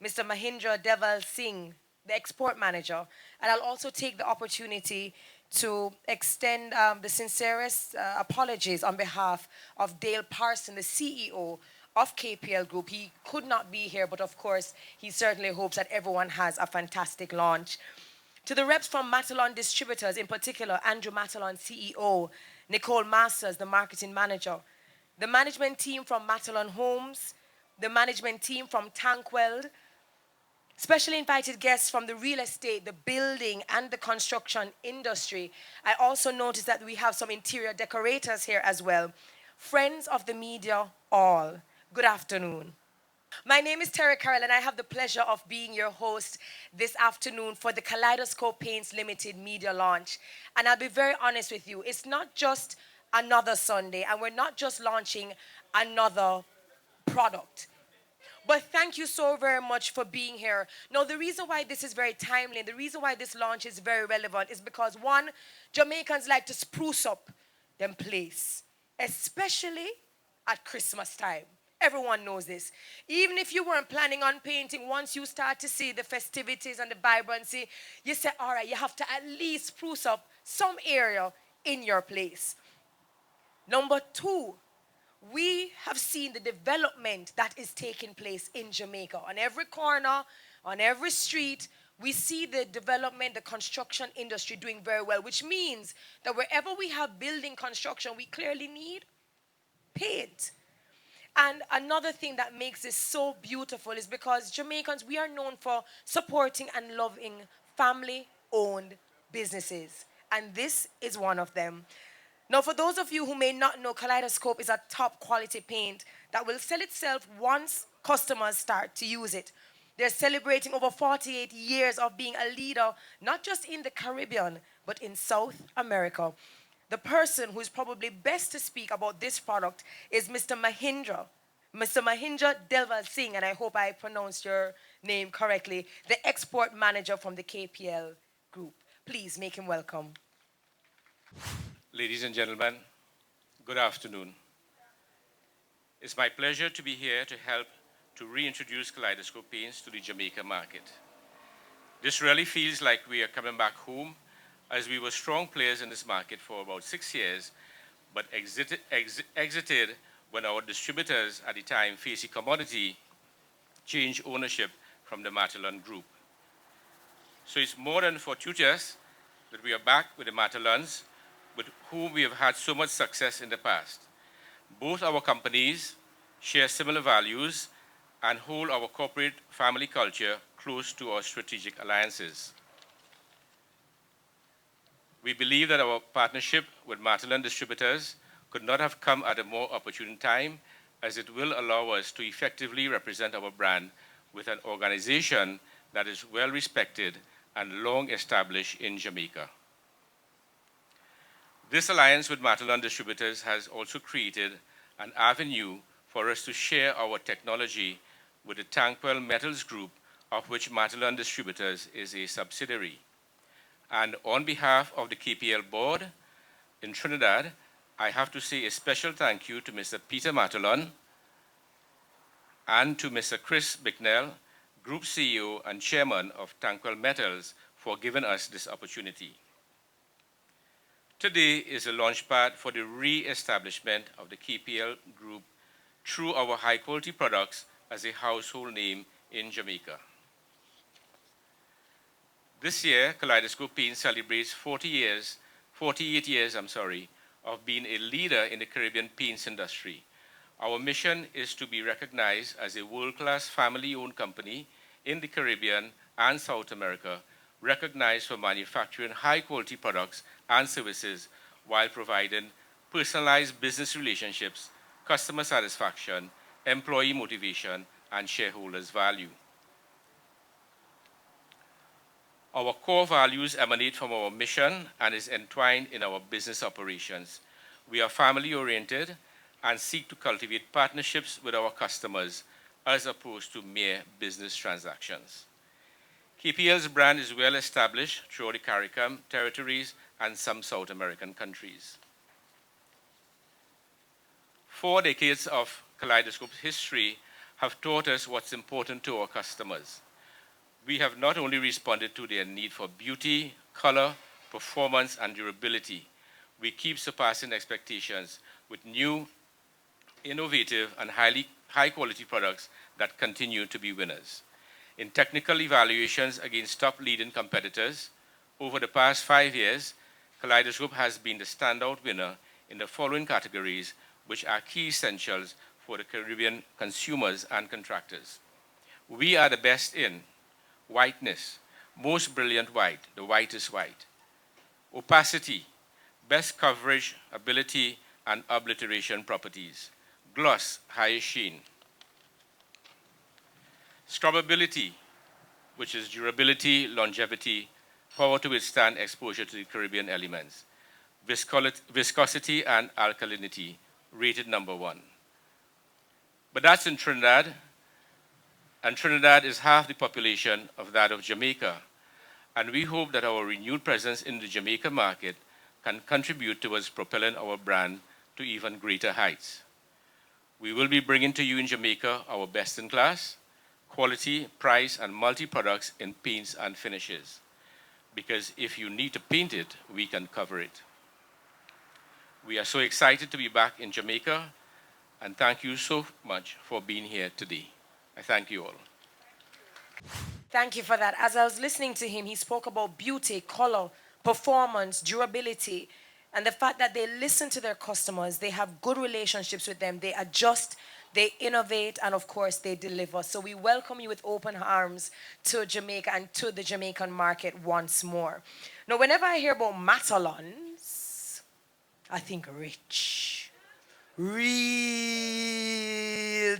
Mr. Mahindra Deval Singh, the export manager, and I'll also take the opportunity to extend the sincerest apologies on behalf of Dale Parson, the CEO of KPL Group. He could not be here, but of course, he certainly hopes that everyone has a fantastic launch. To the reps from Matalon Distributors, in particular, Andrew Matalon, CEO, Nicole Masters, the marketing manager, the management team from Matalon Homes, the management team from Tankweld, specially invited guests from the real estate, the building, and the construction industry. I also noticed that we have some interior decorators here as well. Friends of the media, all. Good afternoon. My name is Terry Carroll, and I have the pleasure of being your host this afternoon for the Kaleidoscope Paints Limited media launch. And I'll be very honest with you, it's not just another Sunday, and we're not just launching another product. But thank you so very much for being here. Now, the reason why this is very timely and the reason why this launch is very relevant is because, one, Jamaicans like to spruce up them place, especially at Christmas time. Everyone knows this. Even if you weren't planning on painting, once you start to see the festivities and the vibrancy, you say, all right, you have to at least spruce up some area in your place. Number two, we have seen the development that is taking place in Jamaica. On every corner, on every street, we see the development, the construction industry doing very well, which means that wherever we have building construction, we clearly need paint. And another thing that makes this so beautiful is because Jamaicans, we are known for supporting and loving family-owned businesses. And this is one of them. Now, for those of you who may not know, Kaleidoscope is a top quality paint that will sell itself once customers start to use it. They're celebrating over 48 years of being a leader, not just in the Caribbean, but in South America. The person who is probably best to speak about this product is Mr. Mahindra Deval Singh, and I hope I pronounced your name correctly, the export manager from the KPL Group. Please make him welcome. Ladies and gentlemen, good afternoon. It's my pleasure to be here to help to reintroduce Kaleidoscope Paints to the Jamaica market. This really feels like we are coming back home, as we were strong players in this market for about 6 years, but exited when our distributors at the time, Facey Commodity, changed ownership from the Matalon Group. So it's more than fortuitous that we are back with the Matalons, with whom we have had so much success in the past. Both our companies share similar values and hold our corporate family culture close to our strategic alliances. We believe that our partnership with Matalon Distributors could not have come at a more opportune time, as it will allow us to effectively represent our brand with an organization that is well respected and long established in Jamaica. This alliance with Matalon Distributors has also created an avenue for us to share our technology with the Tankwell Metals Group, of which Matalon Distributors is a subsidiary. And on behalf of the KPL board in Trinidad, I have to say a special thank you to Mr. Peter Matalon and to Mr. Chris Bicknell, Group CEO and Chairman of Tankwell Metals, for giving us this opportunity. Today is a launchpad for the re-establishment of the KPL Group through our high-quality products as a household name in Jamaica. This year, Kaleidoscope Paints celebrates 48 years of being a leader in the Caribbean paints industry. Our mission is to be recognized as a world-class family-owned company in the Caribbean and South America, recognized for manufacturing high-quality products and services while providing personalized business relationships, customer satisfaction, employee motivation, and shareholders' value. Our core values emanate from our mission and is entwined in our business operations. We are family-oriented and seek to cultivate partnerships with our customers as opposed to mere business transactions. KPL's brand is well established throughout the CARICOM territories and some South American countries. 4 decades of Kaleidoscope's history have taught us what's important to our customers. We have not only responded to their need for beauty, color, performance, and durability, we keep surpassing expectations with new, innovative, and high-quality products that continue to be winners. In technical evaluations against top leading competitors, over the past 5 years, Kaleidoscope has been the standout winner in the following categories, which are key essentials for the Caribbean consumers and contractors. We are the best in whiteness, most brilliant white, the whitest white. Opacity, best coverage, ability, and obliteration properties. Gloss, highest sheen. Scrubbability, which is durability, longevity, power to withstand exposure to the Caribbean elements. Viscosity and alkalinity, rated number 1. But that's in Trinidad, and Trinidad is half the population of that of Jamaica, and we hope that our renewed presence in the Jamaica market can contribute towards propelling our brand to even greater heights. We will be bringing to you in Jamaica our best-in-class, quality, price, and multi-products in paints and finishes. Because if you need to paint it, we can cover it. We are so excited to be back in Jamaica, and thank you so much for being here today. I thank you all. Thank you for that. As I was listening to him, he spoke about beauty, color, performance, durability, and the fact that they listen to their customers, they have good relationships with them, they adjust, they innovate, and of course, they deliver. So we welcome you with open arms to Jamaica and to the Jamaican market once more. Now, whenever I hear about Matalons, I think rich. Real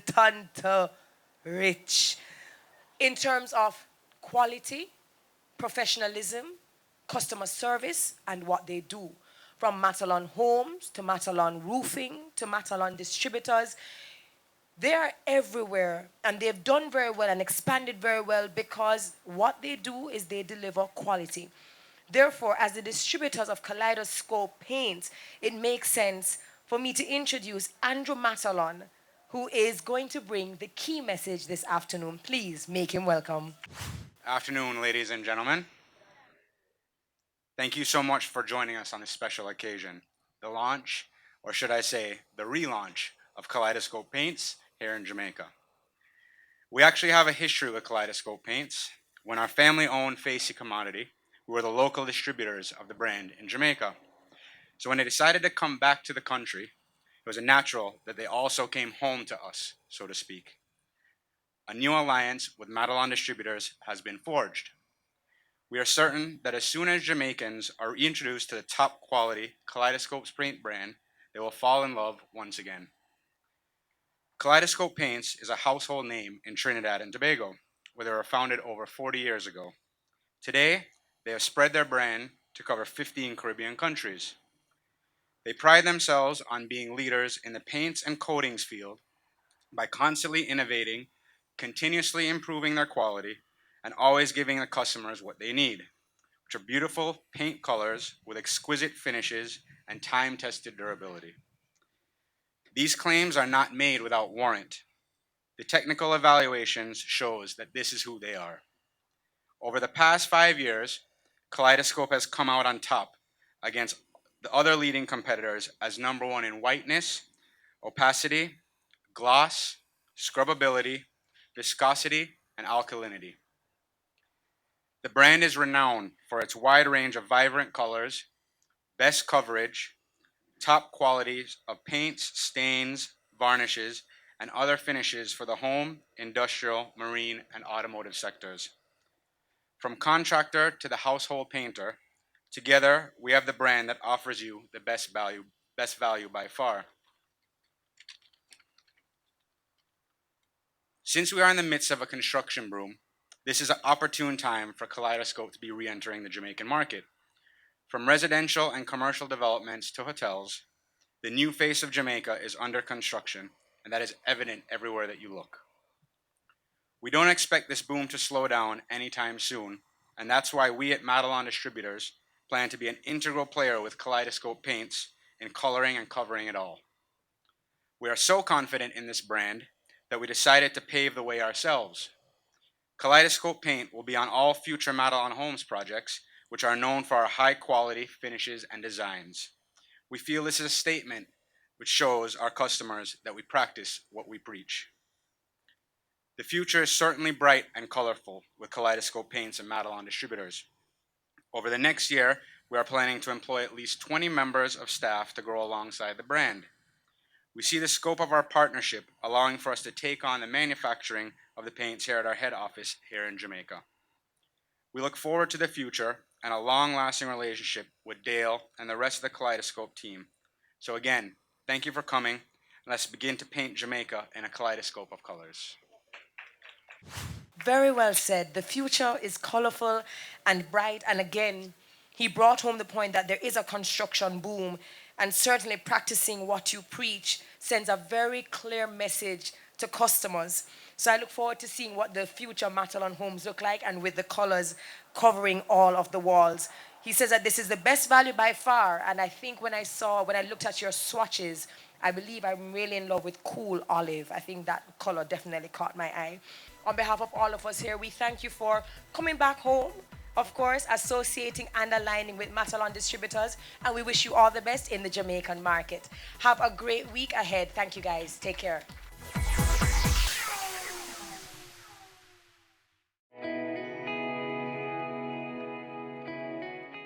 tanta rich. In terms of quality, professionalism, customer service, and what they do. From Matalon Homes to Matalon Roofing to Matalon Distributors, they are everywhere, and they've done very well and expanded very well because what they do is they deliver quality. Therefore, as the distributors of Kaleidoscope Paints, it makes sense for me to introduce Andrew Matalon, who is going to bring the key message this afternoon. Please make him welcome. Afternoon, ladies and gentlemen. Thank you so much for joining us on this special occasion, the launch, or should I say, the relaunch of Kaleidoscope Paints here in Jamaica. We actually have a history with Kaleidoscope Paints. When our family-owned Facey Commodity, we were the local distributors of the brand in Jamaica. So when they decided to come back to the country, it was a natural that they also came home to us, so to speak. A new alliance with Matalon Distributors has been forged. We are certain that as soon as Jamaicans are reintroduced to the top quality Kaleidoscope Paint brand, they will fall in love once again. Kaleidoscope Paints is a household name in Trinidad and Tobago, where they were founded over 40 years ago. Today, they have spread their brand to cover 15 Caribbean countries. They pride themselves on being leaders in the paints and coatings field by constantly innovating, continuously improving their quality, and always giving the customers what they need, which are beautiful paint colors with exquisite finishes and time-tested durability. These claims are not made without warrant. The technical evaluations shows that this is who they are. Over the past 5 years, Kaleidoscope has come out on top against the other leading competitors as number 1 in whiteness, opacity, gloss, scrubbability, viscosity, and alkalinity. The brand is renowned for its wide range of vibrant colors, best coverage, top qualities of paints, stains, varnishes, and other finishes for the home, industrial, marine, and automotive sectors. From contractor to the household painter, together we have the brand that offers you the best value by far. Since we are in the midst of a construction boom, this is an opportune time for Kaleidoscope to be re-entering the Jamaican market. From residential and commercial developments to hotels, the new face of Jamaica is under construction, and that is evident everywhere that you look. We don't expect this boom to slow down anytime soon, and that's why we at Madelon Distributors plan to be an integral player with Kaleidoscope Paints in coloring and covering it all. We are so confident in this brand that we decided to pave the way ourselves. Kaleidoscope Paint will be on all future Madelon Homes projects, which are known for our high quality finishes and designs. We feel this is a statement which shows our customers that we practice what we preach. The future is certainly bright and colorful with Kaleidoscope Paints and Madelon Distributors. Over the next year, we are planning to employ at least 20 members of staff to grow alongside the brand. We see the scope of our partnership allowing for us to take on the manufacturing of the paints here at our head office here in Jamaica. We look forward to the future and a long-lasting relationship with Dale and the rest of the Kaleidoscope team. So again, thank you for coming, and let's begin to paint Jamaica in a kaleidoscope of colors. Very well said. The future is colorful and bright, and again, he brought home the point that there is a construction boom, and certainly practicing what you preach sends a very clear message to customers. So I look forward to seeing what the future Madelon Homes look like, and with the colors covering all of the walls. He says that this is the best value by far, and I think when I looked at your swatches, I believe I'm really in love with Cool Olive. I think that color definitely caught my eye. On behalf of all of us here, we thank you for coming back home, of course, associating and aligning with Madelon Distributors, and we wish you all the best in the Jamaican market. Have a great week ahead. Thank you, guys. Take care.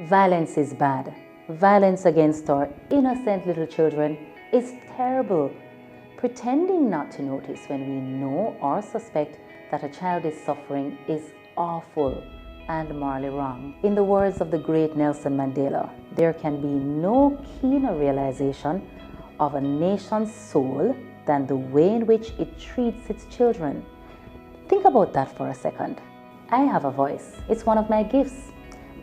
Violence is bad. Violence against our innocent little children is terrible. Pretending not to notice when we know or suspect that a child is suffering is awful and morally wrong. In the words of the great Nelson Mandela, there can be no keener realization of a nation's soul than the way in which it treats its children. Think about that for a second. I have a voice. It's one of my gifts.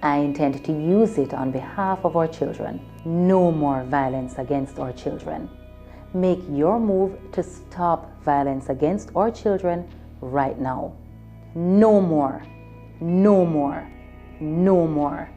I intend to use it on behalf of our children. No more violence against our children. Make your move to stop violence against our children right now. No more. No more. No more.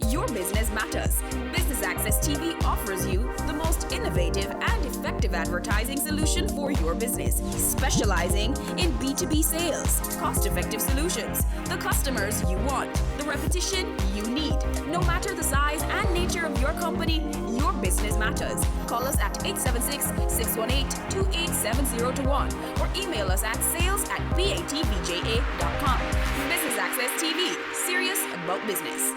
Your business matters. Business Access TV offers you the most innovative and effective advertising solution for your business, specializing in B2B sales, cost-effective solutions, the customers you want, the repetition you need. No matter the size and nature of your company, your business matters. Call us at 876-618-2870 or email us at sales@batvja.com. Business Access TV, serious about business.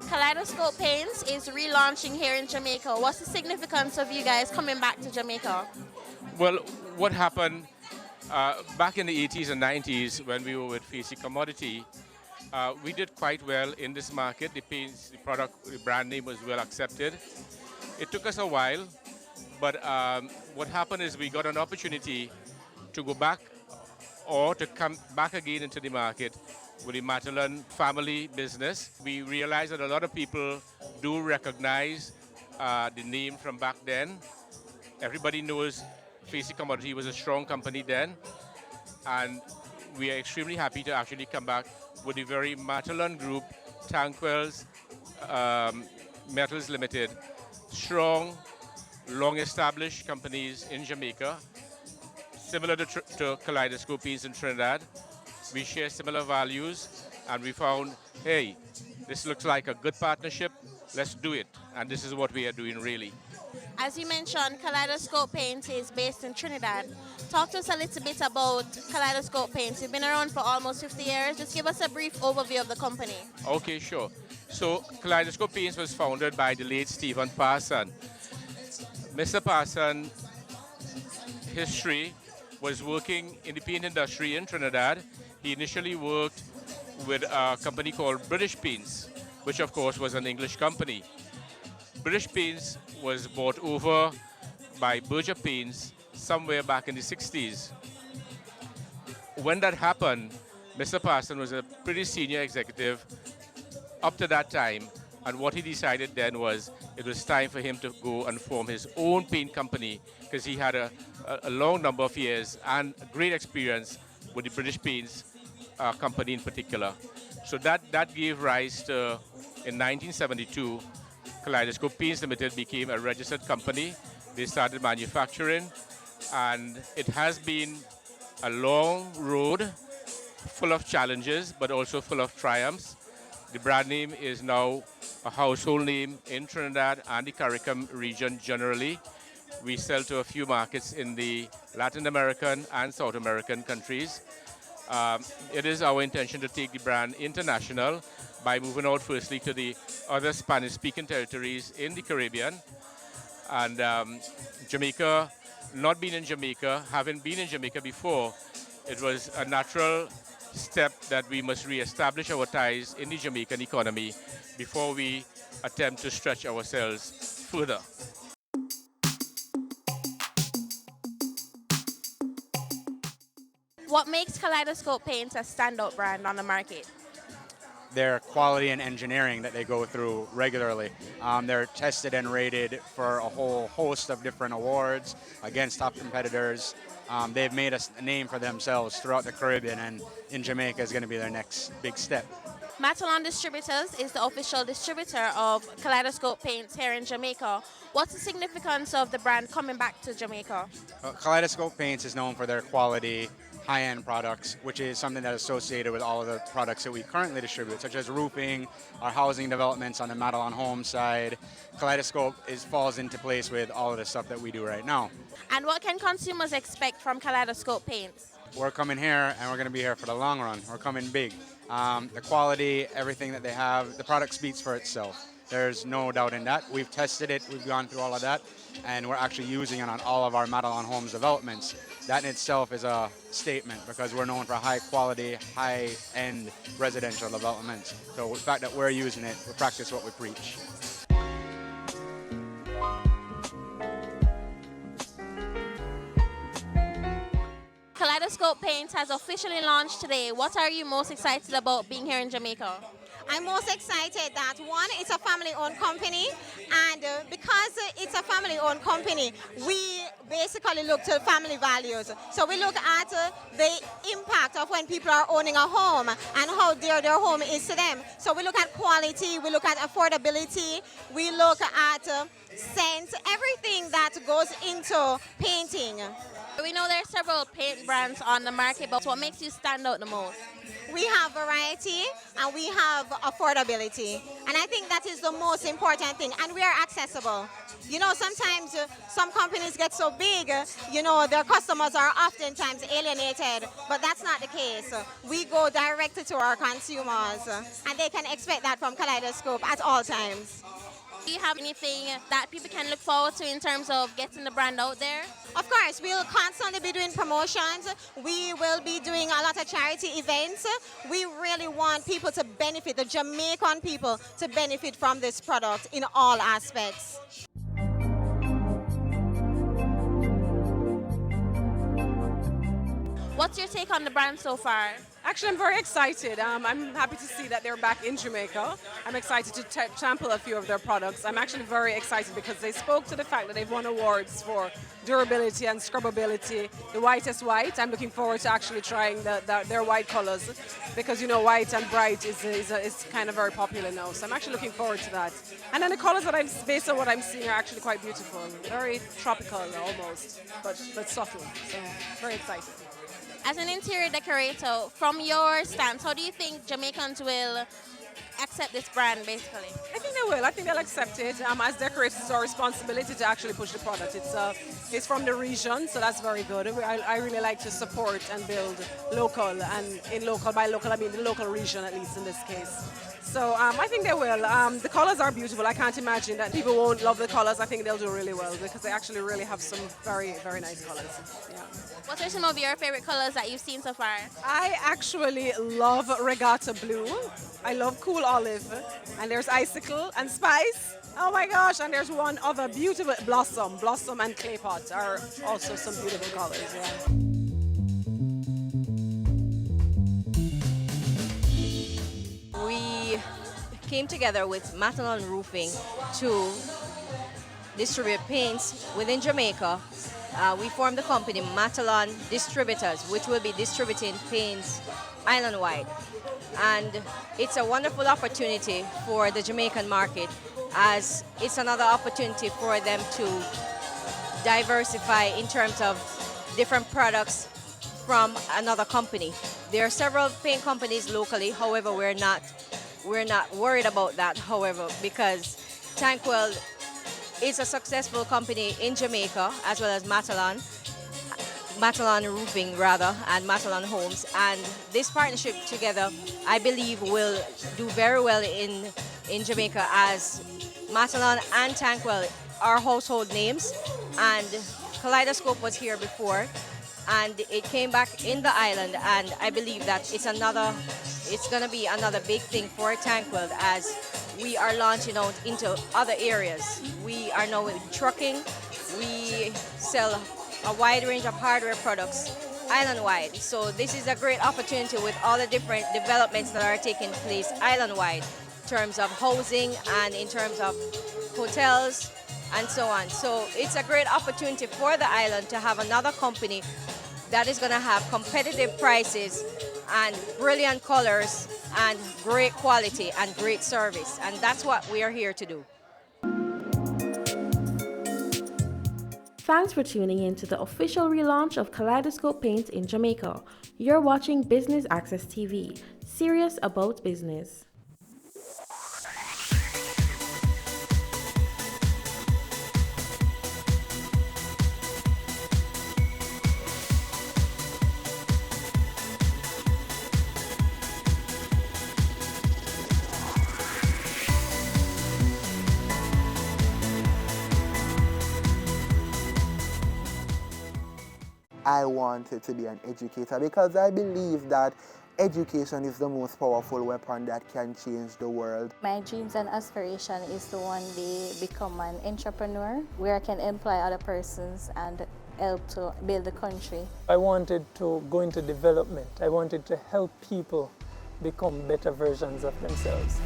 Kaleidoscope Paints is relaunching here in Jamaica. What's the significance of you guys coming back to Jamaica? Well, what happened back in the 80s and 90s when we were with Facey Commodity, we did quite well in this market. The paints, the product, the brand name was well accepted. It took us a while, but what happened is we got an opportunity to go back or to come back again into the market with the Madelon family business. We realized that a lot of people do recognize the name from back then. Everybody knows Facey Commodity was a strong company then, and we are extremely happy to actually come back with the very Madelon Group, Tanquils Metals Limited, strong, long-established companies in Jamaica, similar to Kaleidoscope Paints in Trinidad. We share similar values, and we found, hey, this looks like a good partnership. Let's do it, and this is what we are doing, really. As you mentioned, Kaleidoscope Paints is based in Trinidad. Talk to us a little bit about Kaleidoscope Paints. You've been around for almost 50 years. Just give us a brief overview of the company. Okay, sure. So Kaleidoscope Paints was founded by the late Stephen Parson. Mr. Parson, history, was working in the paint industry in Trinidad. He initially worked with a company called British Paints, which of course was an English company. British Paints was bought over by Berger Paints somewhere back in the 60s. When that happened, Mr. Parson was a pretty senior executive up to that time, and what he decided then was it was time for him to go and form his own paint company, because he had a long number of years and great experience with the British Paints company in particular. So that gave rise to, in 1972, Kaleidoscope Paints Limited became a registered company. They started manufacturing, and it has been a long road full of challenges, but also full of triumphs. The brand name is now a household name in Trinidad and the CARICOM region generally. We sell to a few markets in the Latin American and South American countries. It is our intention to take the brand international by moving out firstly to the other Spanish-speaking territories in the Caribbean. And Jamaica, not being in Jamaica, having been in Jamaica before, it was a natural step that we must re-establish our ties in the Jamaican economy before we attempt to stretch ourselves further. What makes Kaleidoscope Paints a standout brand on the market? Their quality and engineering that they go through regularly. They're tested and rated for a whole host of different awards against top competitors. They've made a name for themselves throughout the Caribbean, and in Jamaica is going to be their next big step. Matalon Distributors is the official distributor of Kaleidoscope Paints here in Jamaica. What's the significance of the brand coming back to Jamaica? Kaleidoscope Paints is known for their quality, high-end products, which is something that is associated with all of the products that we currently distribute, such as roofing, our housing developments on the Matalon Home side. Kaleidoscope falls into place with all of the stuff that we do right now. And what can consumers expect from Kaleidoscope Paints? We're coming here, and we're going to be here for the long run. We're coming big. The quality, everything that they have, the product speaks for itself. There's no doubt in that. We've tested it, we've gone through all of that, and we're actually using it on all of our Matalon Homes developments. That in itself is a statement, because we're known for high quality, high-end residential developments. So the fact that we're using it, we practice what we preach. Kaleidoscope Paints has officially launched today. What are you most excited about being here in Jamaica? I'm most excited that, one, it's a family-owned company, and because it's a family-owned company, we basically look to family values. So we look at the impact of when people are owning a home and how dear their home is to them. So we look at quality, we look at affordability, we look at scent, everything that goes into painting. We know there are several paint brands on the market, but what makes you stand out the most? We have variety and we have affordability. And I think that is the most important thing. And we are accessible. You know, sometimes some companies get so big, you know, their customers are oftentimes alienated, but that's not the case. We go directly to our consumers, and they can expect that from Kaleidoscope at all times. Do you have anything that people can look forward to in terms of getting the brand out there? Of course, we'll constantly be doing promotions. We will be doing a lot of charity events. We really want people to benefit, the Jamaican people to benefit from this product in all aspects. What's your take on the brand so far? Actually, I'm very excited. I'm happy to see that they're back in Jamaica. I'm excited to sample a few of their products. I'm actually very excited because they spoke to the fact that they've won awards for durability and scrubbability. The whitest white. I'm looking forward to actually trying their white colors because, you know, white and bright is kind of very popular now. So I'm actually looking forward to that. And then the colors that based on what I'm seeing, are actually quite beautiful. Very tropical almost, but subtle. So very excited. As an interior decorator, from your stance, how do you think Jamaicans will accept this brand, basically? I think they will. I think they'll accept it. As decorators, it's our responsibility to actually push the product. It's from the region, so that's very good. I really like to support and build local, and by local I mean the local region, at least in this case. So I think they will. The colors are beautiful. I can't imagine that people won't love the colors. I think they'll do really well because they actually really have some very, very nice colors. Yeah. What are some of your favorite colors that you've seen so far? I actually love Regatta Blue. I love Cool Olive. And there's Icicle and Spice. Oh my gosh, and there's one other beautiful Blossom. Blossom and Clay Pot are also some beautiful colors. Yeah. We came together with Matalon Roofing to distribute paints within Jamaica. We formed the company Matalon Distributors, which will be distributing paints island-wide. And it's a wonderful opportunity for the Jamaican market, as it's another opportunity for them to diversify in terms of different products from another company. There are several paint companies locally, however, we're not worried about that, however, because Tankwell is a successful company in Jamaica, as well as Matalon Roofing rather, and Matalon Homes. And this partnership together, I believe, will do very well in Jamaica, as Matalon and Tankwell are household names, and Kaleidoscope was here before, and it came back in the island, and I believe that it's going to be another big thing for Tankwell, as we are launching out into other areas. We are now in trucking. We sell a wide range of hardware products island-wide. So this is a great opportunity with all the different developments that are taking place island-wide in terms of housing and in terms of hotels and so on. So it's a great opportunity for the island to have another company that is going to have competitive prices and brilliant colors and great quality and great service. And that's what we are here to do. Thanks for tuning in to the official relaunch of Kaleidoscope Paint in Jamaica. You're watching Business Access TV, serious about business. I wanted to be an educator because I believe that education is the most powerful weapon that can change the world. My dreams and aspiration is to one day become an entrepreneur where I can employ other persons and help to build the country. I wanted to go into development. I wanted to help people become better versions of themselves.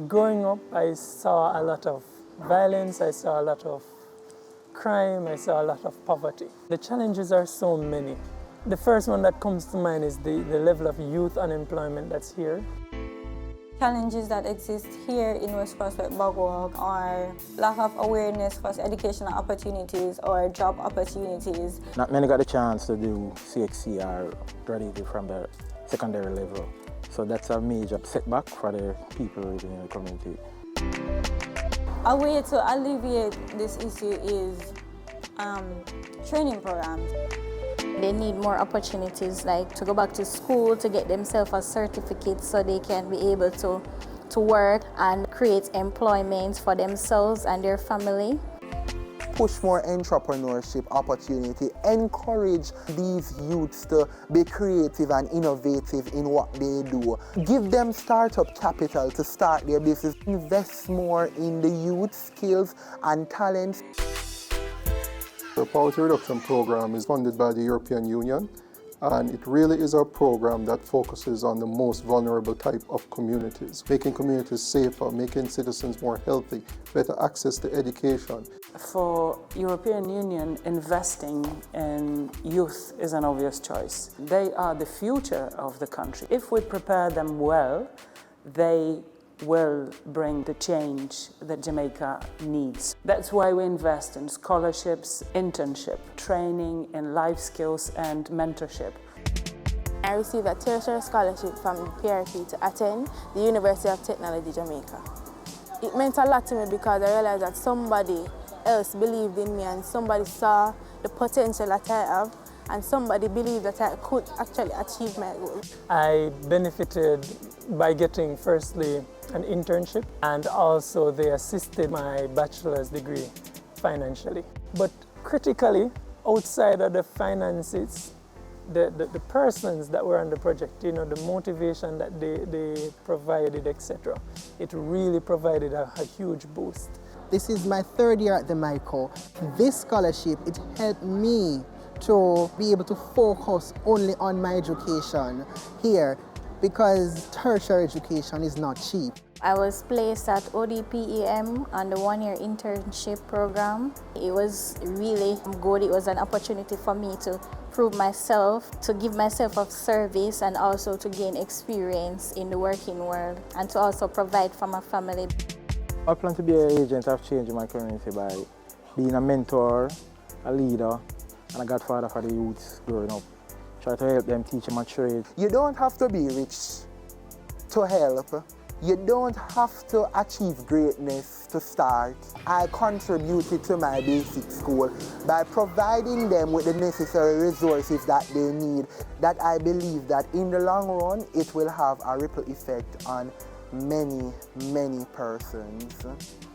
Growing up, I saw a lot of violence, I saw a lot of crime, I saw a lot of poverty. The challenges are so many. The first one that comes to mind is the level of youth unemployment that's here. Challenges that exist here in West Prospect Bogwalk are lack of awareness for educational opportunities or job opportunities. Not many got a chance to do CXC or graduate from the secondary level. So that's a major setback for the people living in the community. A way to alleviate this issue is training programs. They need more opportunities, like to go back to school to get themselves a certificate so they can be able to work and create employment for themselves and their family. Push more entrepreneurship opportunity, encourage these youths to be creative and innovative in what they do. Give them startup capital to start their business. Invest more in the youth skills and talents. The Poverty Reduction Program is funded by the European Union, and it really is a program that focuses on the most vulnerable type of communities, making communities safer, making citizens more healthy, better access to education. For European Union, investing in youth is an obvious choice. They are the future of the country. If we prepare them well, they will bring the change that Jamaica needs. That's why we invest in scholarships, internship, training in life skills and mentorship. I received a tertiary scholarship from PRP to attend the University of Technology, Jamaica. It meant a lot to me because I realized that somebody else believed in me and somebody saw the potential that I have and somebody believed that I could actually achieve my goal. I benefited by getting firstly an internship and also they assisted my bachelor's degree financially. But critically, outside of the finances, the persons that were on the project, the motivation that they provided, etc. It really provided a huge boost. This is my third year at the MICO. This scholarship, it helped me to be able to focus only on my education here because tertiary education is not cheap. I was placed at ODPEM on the one-year internship program. It was really good. It was an opportunity for me to prove myself, to give myself a service and also to gain experience in the working world and to also provide for my family. I plan to be an agent of change in my community by being a mentor, a leader, and a godfather for the youths growing up. Try to help them teach them a trade. You don't have to be rich to help. You don't have to achieve greatness to start. I contributed to my basic school by providing them with the necessary resources that they need, that I believe that in the long run, it will have a ripple effect on many, many persons.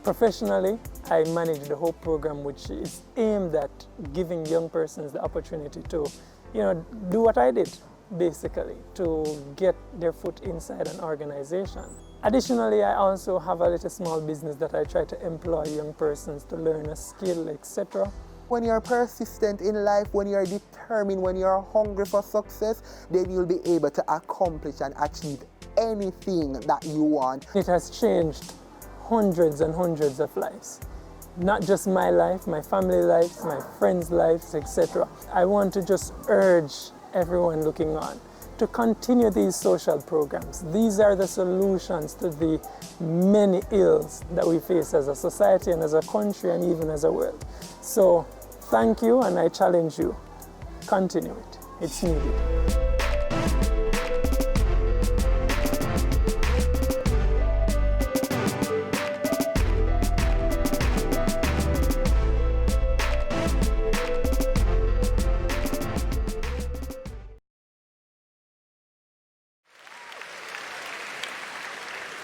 Professionally, I manage the HOPE program, which is aimed at giving young persons the opportunity to, do what I did, basically, to get their foot inside an organization. Additionally, I also have a little small business that I try to employ young persons to learn a skill, etc. When you're persistent in life, when you're determined, when you're hungry for success, then you'll be able to accomplish and achieve anything that you want. It has changed hundreds and hundreds of lives. Not just my life, my family lives, my friends' lives, etc. I want to just urge everyone looking on to continue these social programs. These are the solutions to the many ills that we face as a society and as a country and even as a world. So thank you, and I challenge you, continue it. It's needed.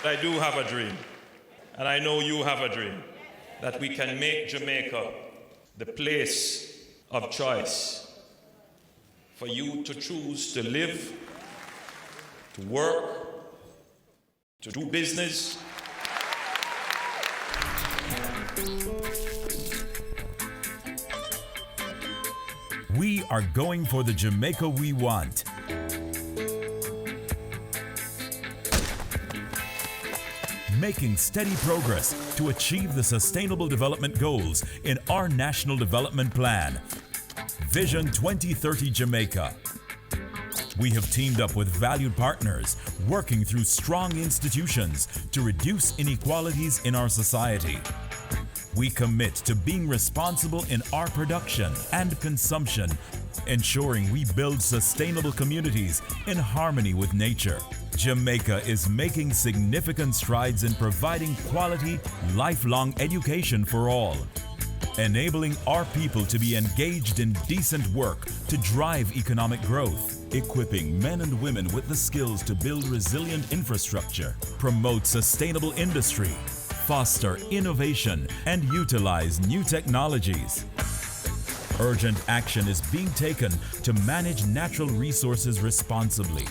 I do have a dream, and I know you have a dream, that we can make Jamaica the place of choice for you to choose to live, to work, to do business. We are going for the Jamaica we want. Making steady progress to achieve the Sustainable Development Goals in our National Development Plan, Vision 2030 Jamaica. We have teamed up with valued partners, working through strong institutions to reduce inequalities in our society. We commit to being responsible in our production and consumption, ensuring we build sustainable communities in harmony with nature. Jamaica is making significant strides in providing quality, lifelong education for all, enabling our people to be engaged in decent work to drive economic growth, equipping men and women with the skills to build resilient infrastructure, promote sustainable industry, foster innovation, and utilize new technologies. Urgent action is being taken to manage natural resources responsibly,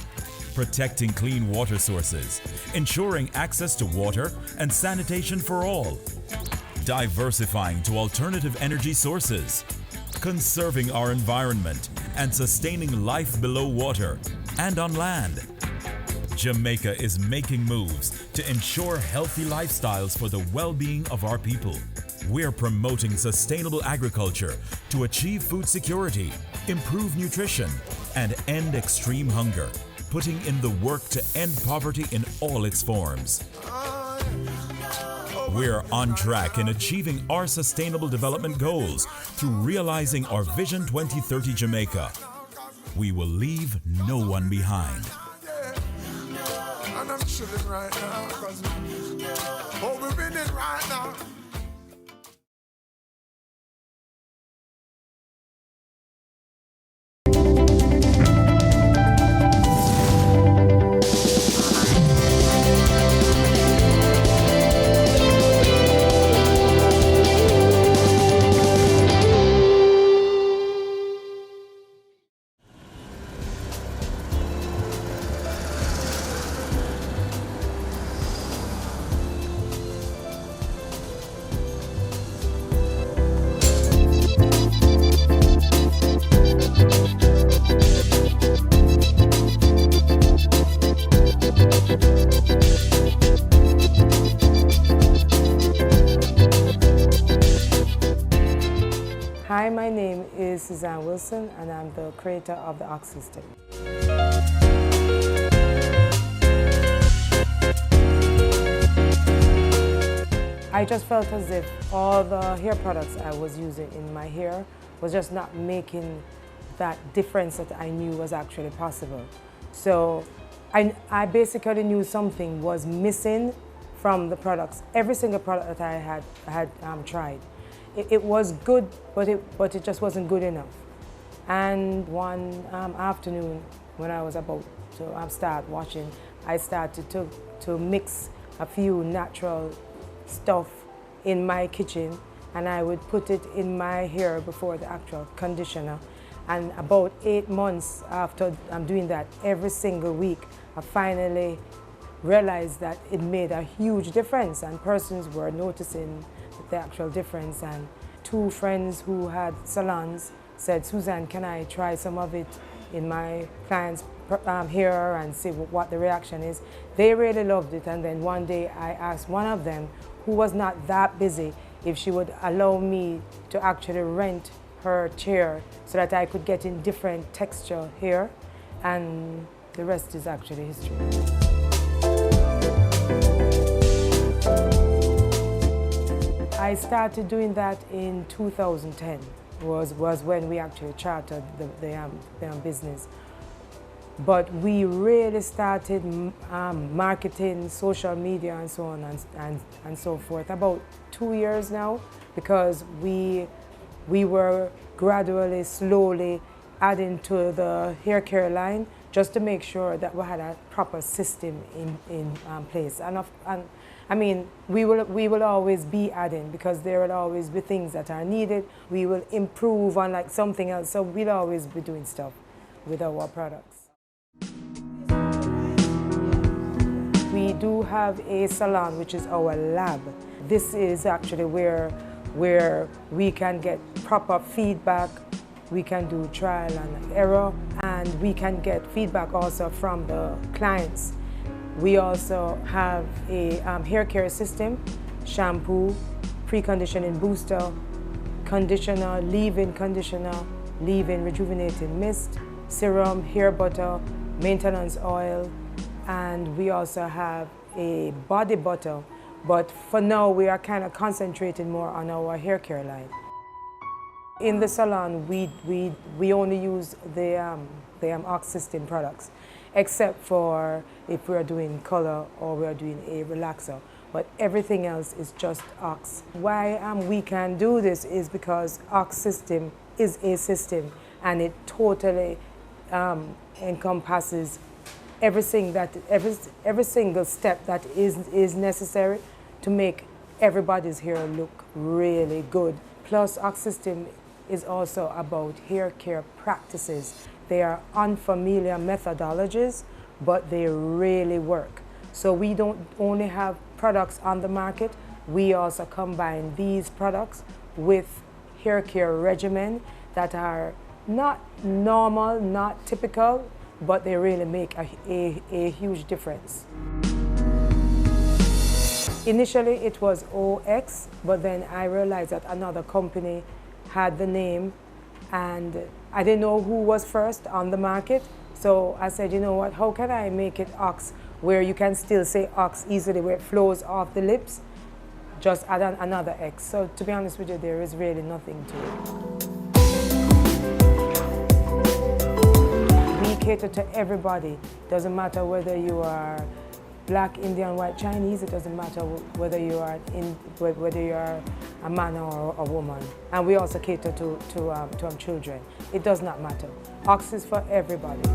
protecting clean water sources, ensuring access to water and sanitation for all, diversifying to alternative energy sources, conserving our environment and sustaining life below water and on land. Jamaica is making moves to ensure healthy lifestyles for the well-being of our people. We're promoting sustainable agriculture to achieve food security, improve nutrition, and end extreme hunger, putting in the work to end poverty in all its forms. We're on track in achieving our sustainable development goals through realizing our Vision 2030 Jamaica. We will leave no one behind. And I'm chilling right now, cause we're winning right now. Hi, my name is Suzanne Wilson, and I'm the creator of the Ox System. I just felt as if all the hair products I was using in my hair was just not making that difference that I knew was actually possible. So I basically knew something was missing from the products. Every single product that I had tried. It was good, but it just wasn't good enough. And one afternoon, when I was about to start watching, I started to mix a few natural stuff in my kitchen, and I would put it in my hair before the actual conditioner. And about 8 months after I'm doing that every single week, I finally realized that it made a huge difference, and persons were noticing the actual difference. And 2 friends who had salons said, Suzanne, can I try some of it in my clients' hair and see what the reaction is? They really loved it. And then one day I asked one of them, who was not that busy, if she would allow me to actually rent her chair so that I could get in different texture hair, and the rest is actually history. I started doing that in 2010, was when we actually chartered the business. But we really started marketing, social media and so on and so forth about 2 years now, because we were gradually, slowly adding to the hair care line just to make sure that we had a proper system in place. And I mean, we will always be adding, because there will always be things that are needed. We will improve on like something else, so we'll always be doing stuff with our products. We do have a salon, which is our lab. This is actually where we can get proper feedback. We can do trial and error, and we can get feedback also from the clients. We also have a hair care system, shampoo, pre-conditioning booster, conditioner, leave-in rejuvenating mist, serum, hair butter, maintenance oil, and we also have a body butter. But for now, we are kind of concentrating more on our hair care line. In the salon, we only use the Ox System products, except for if we're doing color or we're doing a relaxer. But everything else is just Ox. Why we can do this is because Ox System is a system, and it totally encompasses everything every single step that is necessary to make everybody's hair look really good. Plus, Ox System is also about hair care practices. They are unfamiliar methodologies, but they really work. So we don't only have products on the market, we also combine these products with hair care regimen that are not normal, not typical, but they really make a huge difference. Initially it was OX, but then I realized that another company had the name, and I didn't know who was first on the market. So I said, you know what, how can I make it Ox, where you can still say Ox easily, where it flows off the lips, just add another X. So to be honest with you, there is really nothing to it. We cater to everybody. Doesn't matter whether you are Black, Indian, white, Chinese. It doesn't matter whether you are a man or a woman. And we also cater to children. It does not matter. Ox is for everybody.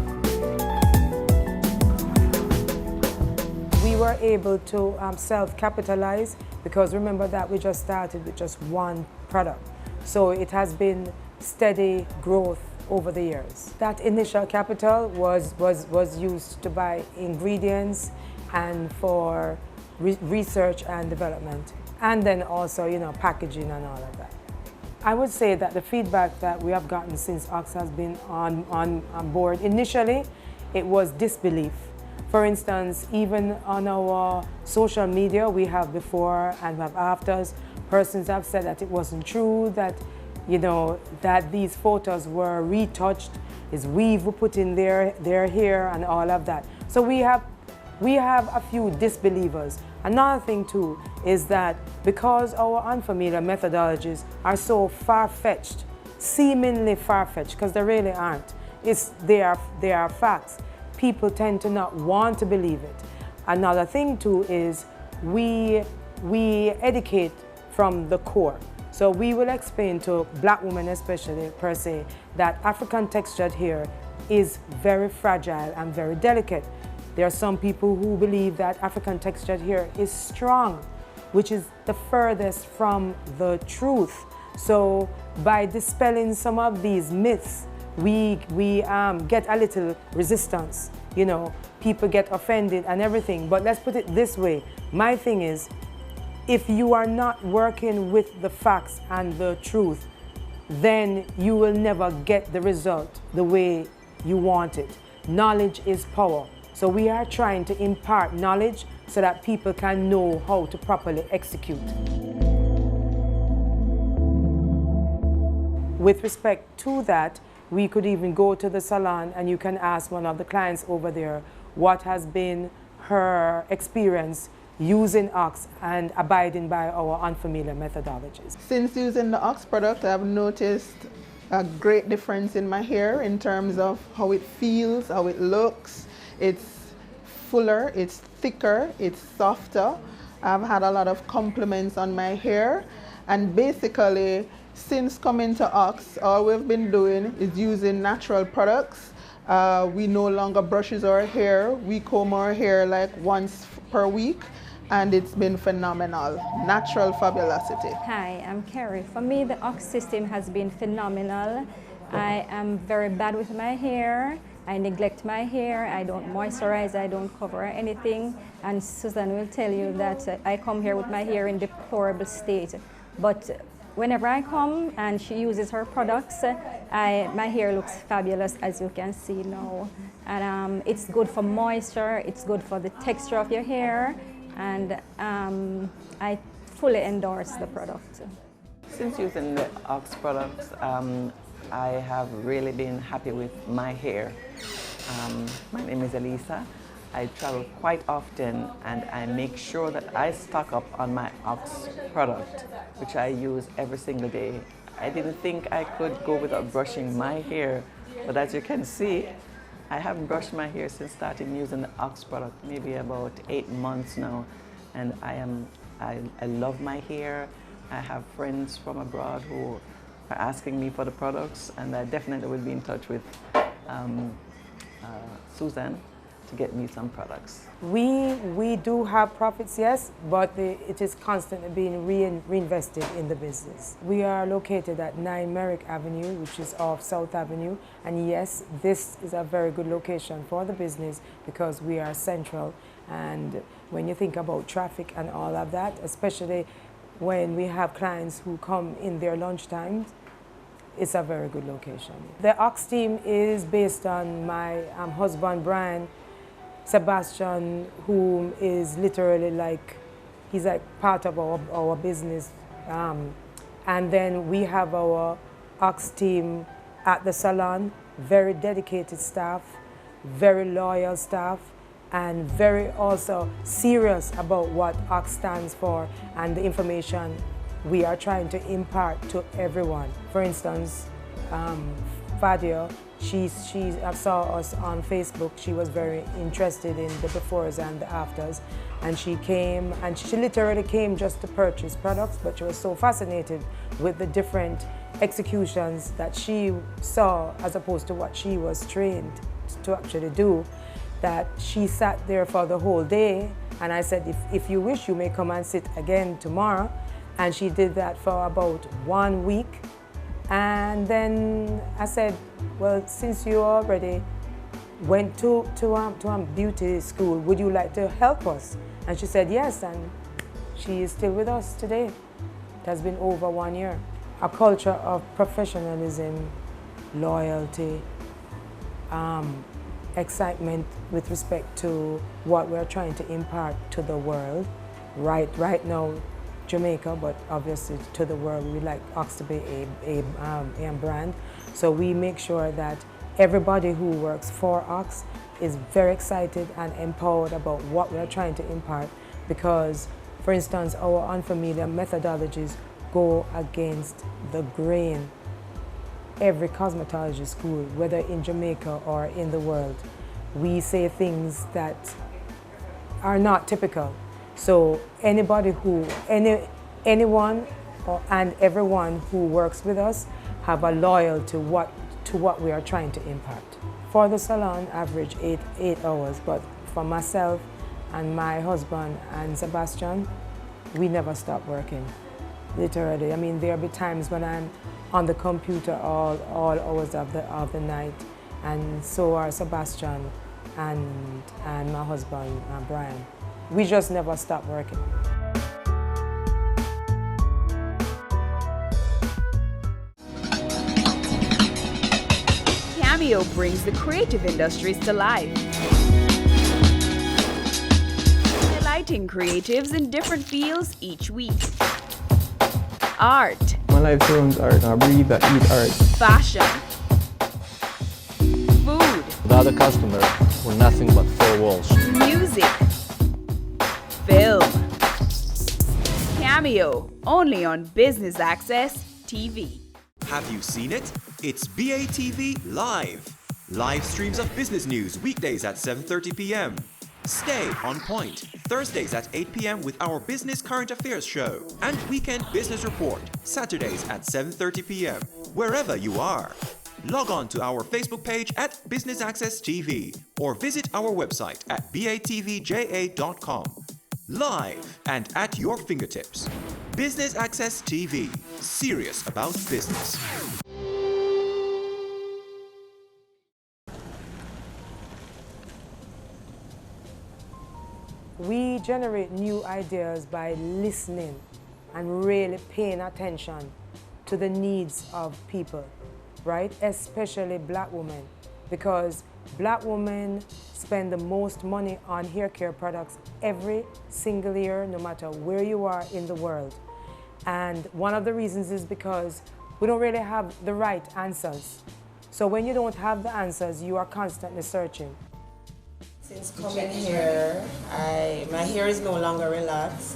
We were able to self-capitalize because remember that we just started with just one product. So it has been steady growth over the years. That initial capital was used to buy ingredients and for research and development, and then also, packaging and all of that. I would say that the feedback that we have gotten since Ox has been on board, initially, it was disbelief. For instance, even on our social media, we have before and we have afters, persons have said that it wasn't true, that, that these photos were retouched, is weave we put in their hair and all of that. So we have a few disbelievers. Another thing too is that because our unfamiliar methodologies are so far-fetched, seemingly far-fetched, because they really aren't. They are facts. People tend to not want to believe it. Another thing too is we educate from the core. So we will explain to Black women especially per se that African textured hair is very fragile and very delicate. There are some people who believe that African textured hair is strong, which is the furthest from the truth. So by dispelling some of these myths, we get a little resistance. People get offended and everything. But let's put it this way. My thing is, if you are not working with the facts and the truth, then you will never get the result the way you want it. Knowledge is power. So we are trying to impart knowledge so that people can know how to properly execute. With respect to that, we could even go to the salon and you can ask one of the clients over there what has been her experience using Ox and abiding by our unfamiliar methodologies. Since using the Ox product, I've noticed a great difference in my hair in terms of how it feels, how it looks. It's fuller, it's thicker, it's softer. I've had a lot of compliments on my hair, and basically since coming to Ox, all we've been doing is using natural products. We no longer brushes our hair. We comb our hair like once per week, and it's been phenomenal. Natural fabulosity. Hi, I'm Carrie. For me, the Ox system has been phenomenal. I am very bad with my hair. I neglect my hair, I don't moisturize, I don't cover anything, and Susan will tell you that I come here with my hair in deplorable state. But whenever I come and she uses her products, my hair looks fabulous, as you can see now. And it's good for moisture, it's good for the texture of your hair, and I fully endorse the product. Since using the Ox products, I have really been happy with my hair. My name is Elisa. I travel quite often and I make sure that I stock up on my Ox product, which I use every single day. I didn't think I could go without brushing my hair, but as you can see, I haven't brushed my hair since starting using the Ox product, maybe about 8 months now, and I love my hair. I have friends from abroad who are asking me for the products, and I definitely will be in touch with Susan to get me some products. We do have profits, yes, but it is constantly being reinvested in the business. We are located at 9 Merrick Avenue, which is off South Avenue, and yes, this is a very good location for the business because we are central, and when you think about traffic and all of that, especially when we have clients who come in their lunch times, it's a very good location. The Ox team is based on my husband, Brian Sebastian, who is literally he's like part of our business. And then we have our Ox team at the salon, very dedicated staff, very loyal staff, and very also serious about what Ox stands for and the information we are trying to impart to everyone. For instance, Fadia, she saw us on Facebook. She was very interested in the befores and the afters, and she came, and she literally came just to purchase products, but she was so fascinated with the different executions that she saw as opposed to what she was trained to actually do, that she sat there for the whole day. And I said, if you wish, you may come and sit again tomorrow. And she did that for about 1 week. And then I said, well, since you already went to beauty school, would you like to help us? And she said yes, and she is still with us today. It has been over 1 year. A culture of professionalism, loyalty, excitement with respect to what we're trying to impart to the world. Right now, Jamaica, but obviously to the world, we like Ox to be a brand. So we make sure that everybody who works for Ox is very excited and empowered about what we're trying to impart, because, for instance, our unfamiliar methodologies go against the grain. Every cosmetology school, whether in Jamaica or in the world, we say things that are not typical. So anyone and everyone who works with us have a loyalty to what we are trying to impart. For the salon, average eight hours, but for myself and my husband and Sebastian, we never stop working. Literally, I mean, there'll be times when I'm on the computer all hours of the night, and so are Sebastian and my husband, Brian. We just never stop working. Cameo brings the creative industries to life, delighting creatives in different fields each week. Art. My life turns art. I breathe, I eat art. Fashion. Food. Without a customer, we're nothing but four walls. Music. Film. Cameo, only on Business Access TV. Have you seen it? It's BATV Live. Live streams of business news weekdays at 7:30 p.m. Stay on point Thursdays at 8 p.m. with our Business Current Affairs show, and Weekend Business Report Saturdays at 7:30 p.m. Wherever you are. Log on to our Facebook page at Business Access TV or visit our website at batvja.com. Live and at your fingertips. Business Access TV. Serious about business. We generate new ideas by listening and really paying attention to the needs of people, right? Especially Black women, because Black women spend the most money on hair care products every single year, no matter where you are in the world. And one of the reasons is because we don't really have the right answers. So when you don't have the answers, you are constantly searching. Since coming here, my hair is no longer relaxed.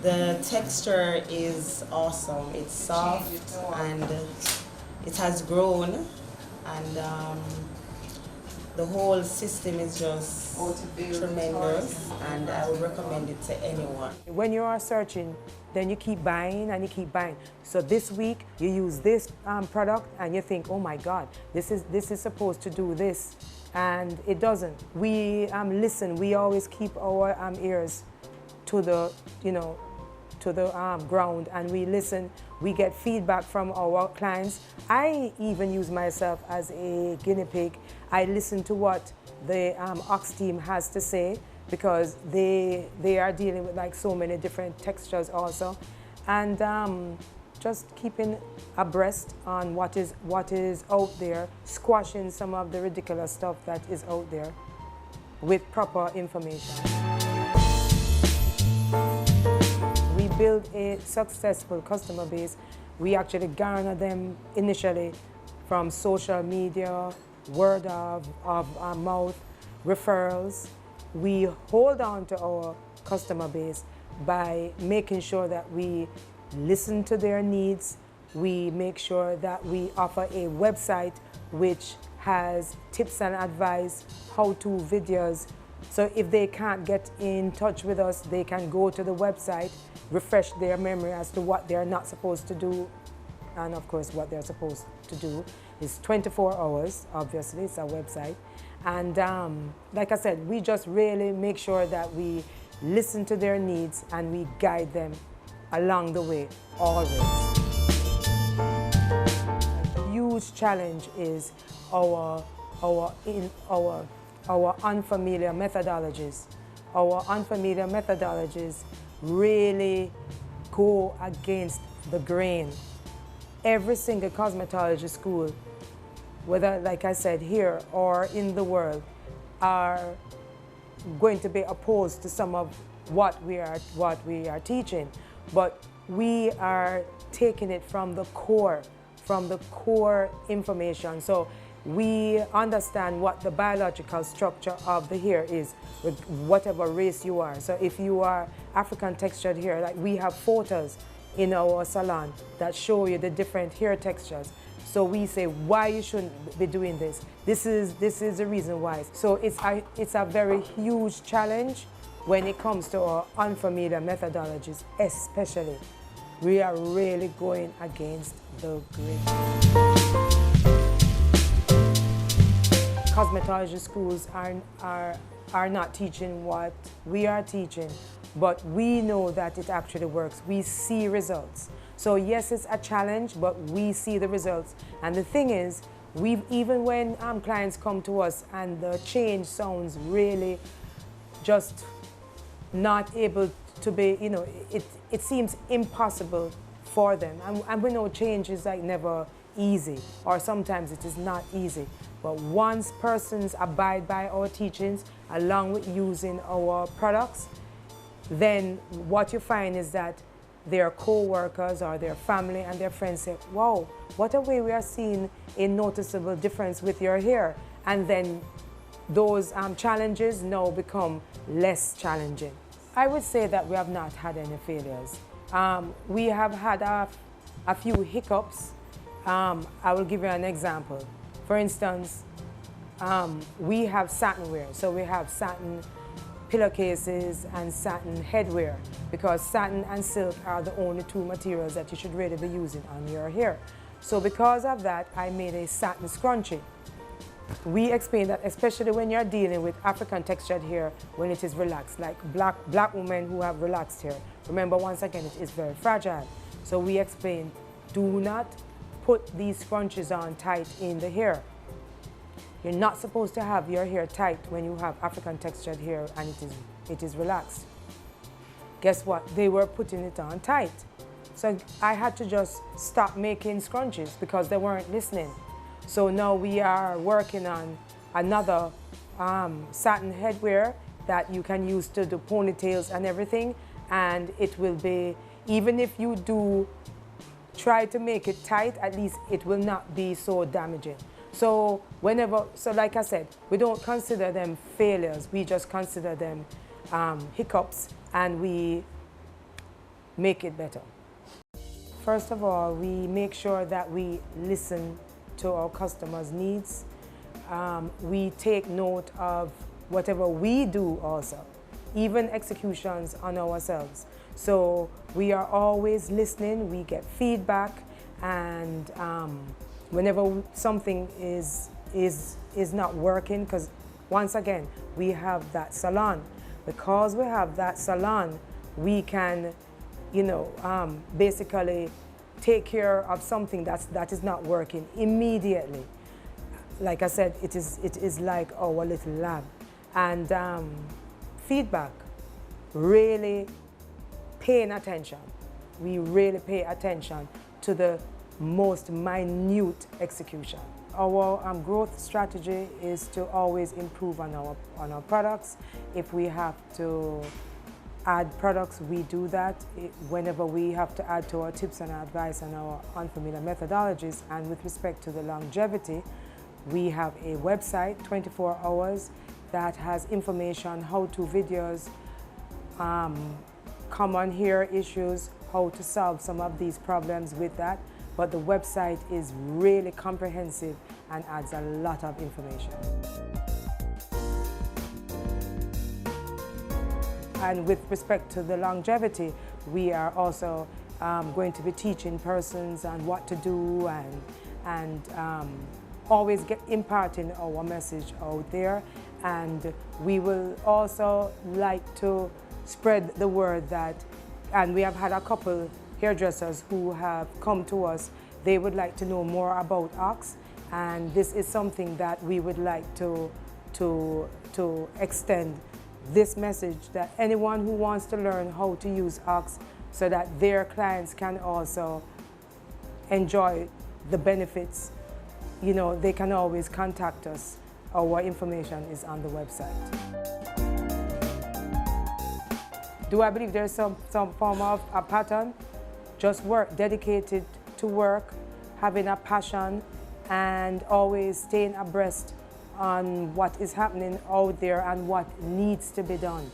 The texture is awesome. It's soft and it has grown, and the whole system is just tremendous, and I would recommend it to anyone. When you are searching, then you keep buying and you keep buying. So this week you use this product and you think, oh my God, this is supposed to do this. And it doesn't. We listen. We always keep our ears to the, to the ground, and we listen. We get feedback from our clients. I even use myself as a guinea pig. I listen to what the Ox team has to say, because they are dealing with like so many different textures also, and just keeping abreast on what is out there, squashing some of the ridiculous stuff that is out there with proper information. We build a successful customer base. We actually garner them initially from social media, word of mouth, referrals, we hold on to our customer base by making sure that we listen to their needs. We make sure that we offer a website which has tips and advice, how-to videos. So if they can't get in touch with us, they can go to the website, refresh their memory as to what they're not supposed to do, and of course what they're supposed to do. It's 24 hours, obviously, it's a website. And like I said, we just really make sure that we listen to their needs and we guide them along the way, always. A huge challenge is our unfamiliar methodologies. Our unfamiliar methodologies really go against the grain. Every single cosmetology school, whether, like I said, here or in the world, are going to be opposed to some of what we are teaching. But we are taking it from the core information. So we understand what the biological structure of the hair is with whatever race you are. So if you are African textured hair, like we have photos in our salon that show you the different hair textures. So we say why you shouldn't be doing this. This is the reason why. So it's a very huge challenge when it comes to our unfamiliar methodologies, especially. We are really going against the grain. Cosmetology schools are not teaching what we are teaching, but we know that it actually works. We see results. So yes, it's a challenge, but we see the results. And the thing is, even when clients come to us and the change sounds really just not able to be, it seems impossible for them. And we know change is like never easy, or sometimes it is not easy. But once persons abide by our teachings, along with using our products, then what you find is that their co-workers or their family and their friends say, wow, what a way we are seeing a noticeable difference with your hair. And then those challenges now become less challenging. I would say that we have not had any failures. We have had a few hiccups. I will give you an example. For instance, we have satin wear. So we have satin pillowcases and satin headwear, because satin and silk are the only two materials that you should really be using on your hair. So because of that, I made a satin scrunchie. We explain that especially when you're dealing with African textured hair, when it is relaxed, like black women who have relaxed hair. Remember, once again, it is very fragile. So we explain, do not put these scrunchies on tight in the hair. You're not supposed to have your hair tight when you have African textured hair and it is relaxed. Guess what? They were putting it on tight. So I had to just stop making scrunchies because they weren't listening. So now we are working on another satin headwear that you can use to do ponytails and everything. And it will be, even if you do try to make it tight, at least it will not be so damaging. So like I said, we don't consider them failures. We just consider them hiccups, and we make it better. First of all, we make sure that we listen to our customers' needs. We take note of whatever we do also, even executions on ourselves. So we are always listening, we get feedback, and whenever something is not working, because once again, we have that salon. Because we have that salon, we can, basically take care of something that is not working immediately. Like I said, it is like our little lab. And feedback, really paying attention. We really pay attention to the most minute execution. Our growth strategy is to always improve on our products. If we have to add products, we do that. Whenever we have to add to our tips and advice and our unfamiliar methodologies, and with respect to the longevity, we have a website, 24 hours. that has information, how-to videos, common hair issues, how to solve some of these problems with that. But the website is really comprehensive and adds a lot of information. And with respect to the longevity, we are also going to be teaching persons on what to do and always imparting our message out there. And we will also like to spread the word that, and we have had a couple hairdressers who have come to us. They would like to know more about Ox, and this is something that we would like to extend this message, that anyone who wants to learn how to use Ox so that their clients can also enjoy the benefits, you know, they can always contact us. Our information is on the website. Do I believe there's some form of a pattern? Just work, dedicated to work, having a passion, and always staying abreast on what is happening out there and what needs to be done.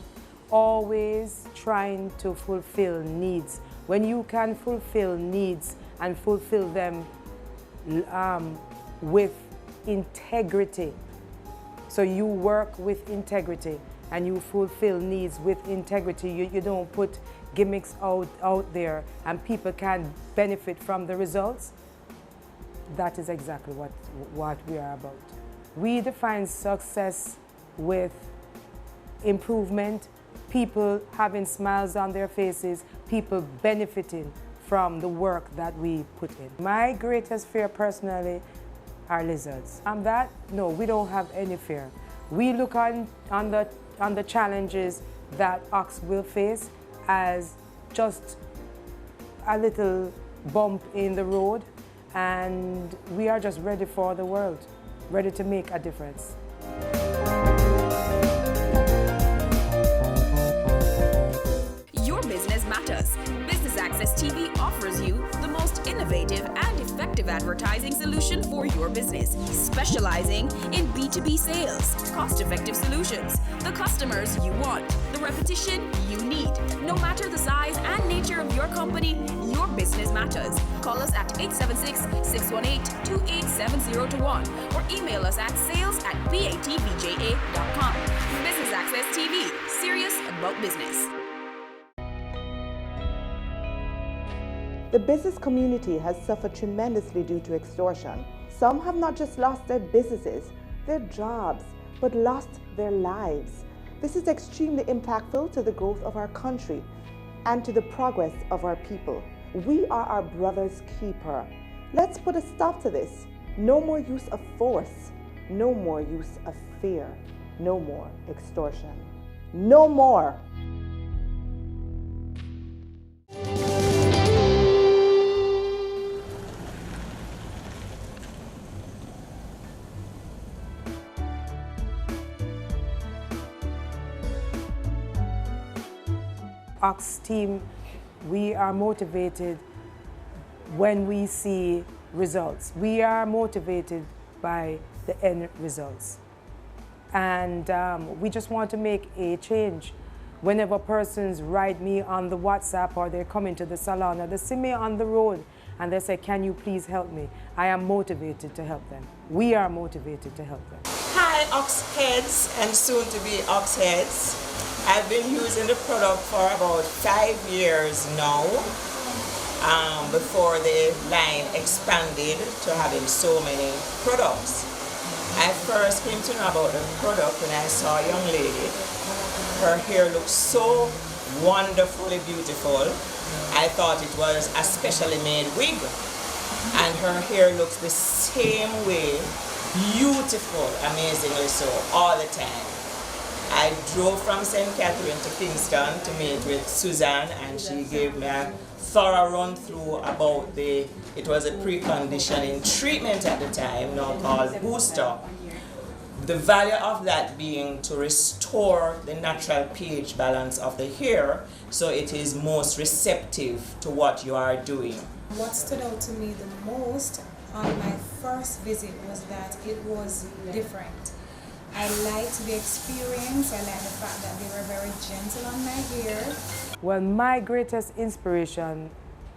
Always trying to fulfill needs. When you can fulfill needs and fulfill them with integrity, so you work with integrity and you fulfill needs with integrity, you don't put gimmicks out there and people can benefit from the results, that is exactly what we are about. We define success with improvement, people having smiles on their faces, people benefiting from the work that we put in. My greatest fear personally are lizards. No, we don't have any fear. We look on the challenges that Ox will face as just a little bump in the road, and we are just ready for the world, ready to make a difference. Your business matters. Business Access TV offers you the most innovative and effective advertising solution for your business, specializing in B2B sales, cost-effective solutions, the customers you want, the repetition you need. No matter the size and nature of your company, your business matters. Call us at 876-618-2870 or email us at sales@batvja.com. Business Access TV, serious about business. The business community has suffered tremendously due to extortion. Some have not just lost their businesses, their jobs, but lost their lives. This is extremely impactful to the growth of our country and to the progress of our people. We are our brother's keeper. Let's put a stop to this. No more use of force. No more use of fear. No more extortion. No more. Ox team, we are motivated when we see results. We are motivated by the end results. And we just want to make a change. Whenever persons write me on the WhatsApp or they come into the salon or they see me on the road and they say, "Can you please help me?" I am motivated to help them. We are motivated to help them. Hi, Ox Heads and soon to be Ox Heads. I've been using the product for about 5 years now, before the line expanded to having so many products. I first came to know about the product when I saw a young lady. Her hair looked so wonderfully beautiful. I thought it was a specially made wig. And her hair looks the same way, beautiful, amazingly so, all the time. I drove from St. Catherine to Kingston to meet with Suzanne, and she gave me a thorough run through about it was a preconditioning treatment at the time, now called Booster. The value of that being to restore the natural pH balance of the hair so it is most receptive to what you are doing. What stood out to me the most on my first visit was that it was different. I liked the experience. I liked the fact that they were very gentle on my hair. Well, my greatest inspiration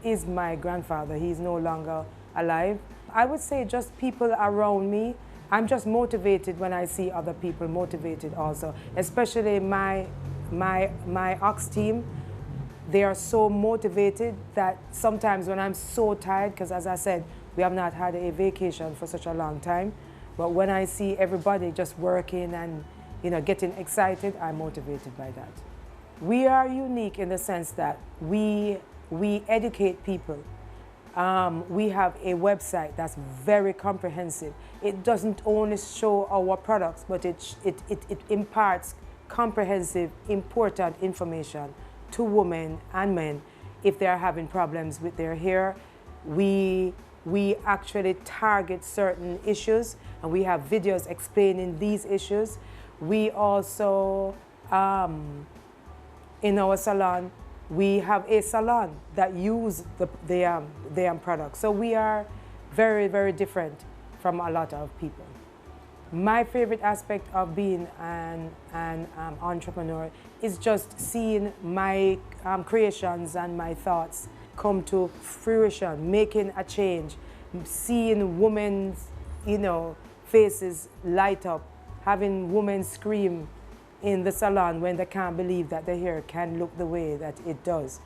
is my grandfather. He's no longer alive. I would say just people around me. I'm just motivated when I see other people motivated also, especially my Ox team. They are so motivated that sometimes when I'm so tired, because as I said, we have not had a vacation for such a long time, but when I see everybody just working and getting excited, I'm motivated by that. We are unique in the sense that we educate people. We have a website that's very comprehensive. It doesn't only show our products, but it imparts comprehensive, important information to women and men if they are having problems with their hair. We actually target certain issues, and we have videos explaining these issues. We also, in our salon, we have a salon that use the products. So we are very, very different from a lot of people. My favorite aspect of being an entrepreneur is just seeing my creations and my thoughts come to fruition, making a change, seeing women's, faces light up, having women scream in the salon when they can't believe that their hair can look the way that it does.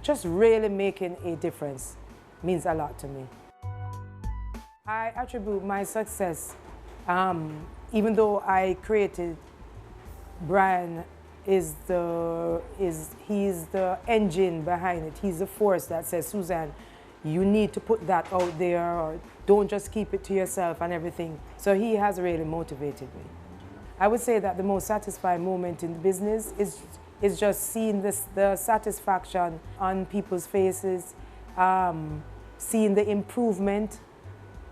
Just really making a difference means a lot to me. I attribute my success, even though I created Brian, he's the engine behind it. He's the force that says, Suzanne, you need to put that out there, or don't just keep it to yourself and everything. So he has really motivated me. I would say that the most satisfying moment in the business is just seeing the satisfaction on people's faces, seeing the improvement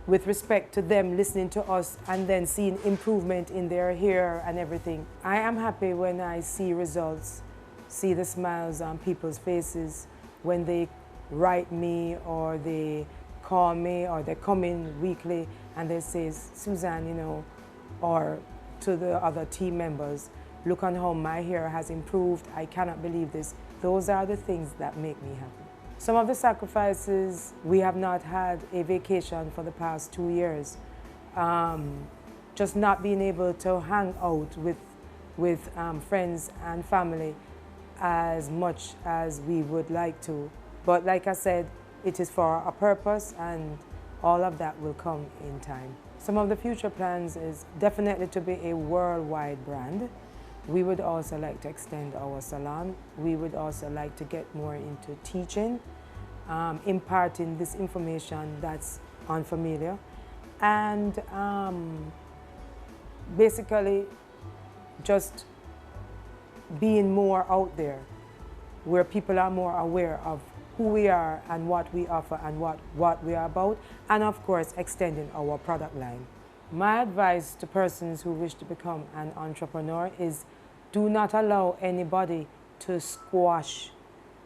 with respect to them listening to us, and then seeing improvement in their hair and everything. I am happy when I see results, see the smiles on people's faces when they write me or they call me or they come in weekly and they say, Suzanne, or to the other team members, look on how my hair has improved. I cannot believe this. Those are the things that make me happy. Some of the sacrifices, we have not had a vacation for the past 2 years. Just not being able to hang out with friends and family as much as we would like to. But like I said, it is for a purpose, and all of that will come in time. Some of the future plans is definitely to be a worldwide brand. We would also like to extend our salon. We would also like to get more into teaching, imparting this information that's unfamiliar, and basically just being more out there where people are more aware of who we are and what we offer and what we are about, and of course extending our product line. My advice to persons who wish to become an entrepreneur is do not allow anybody to squash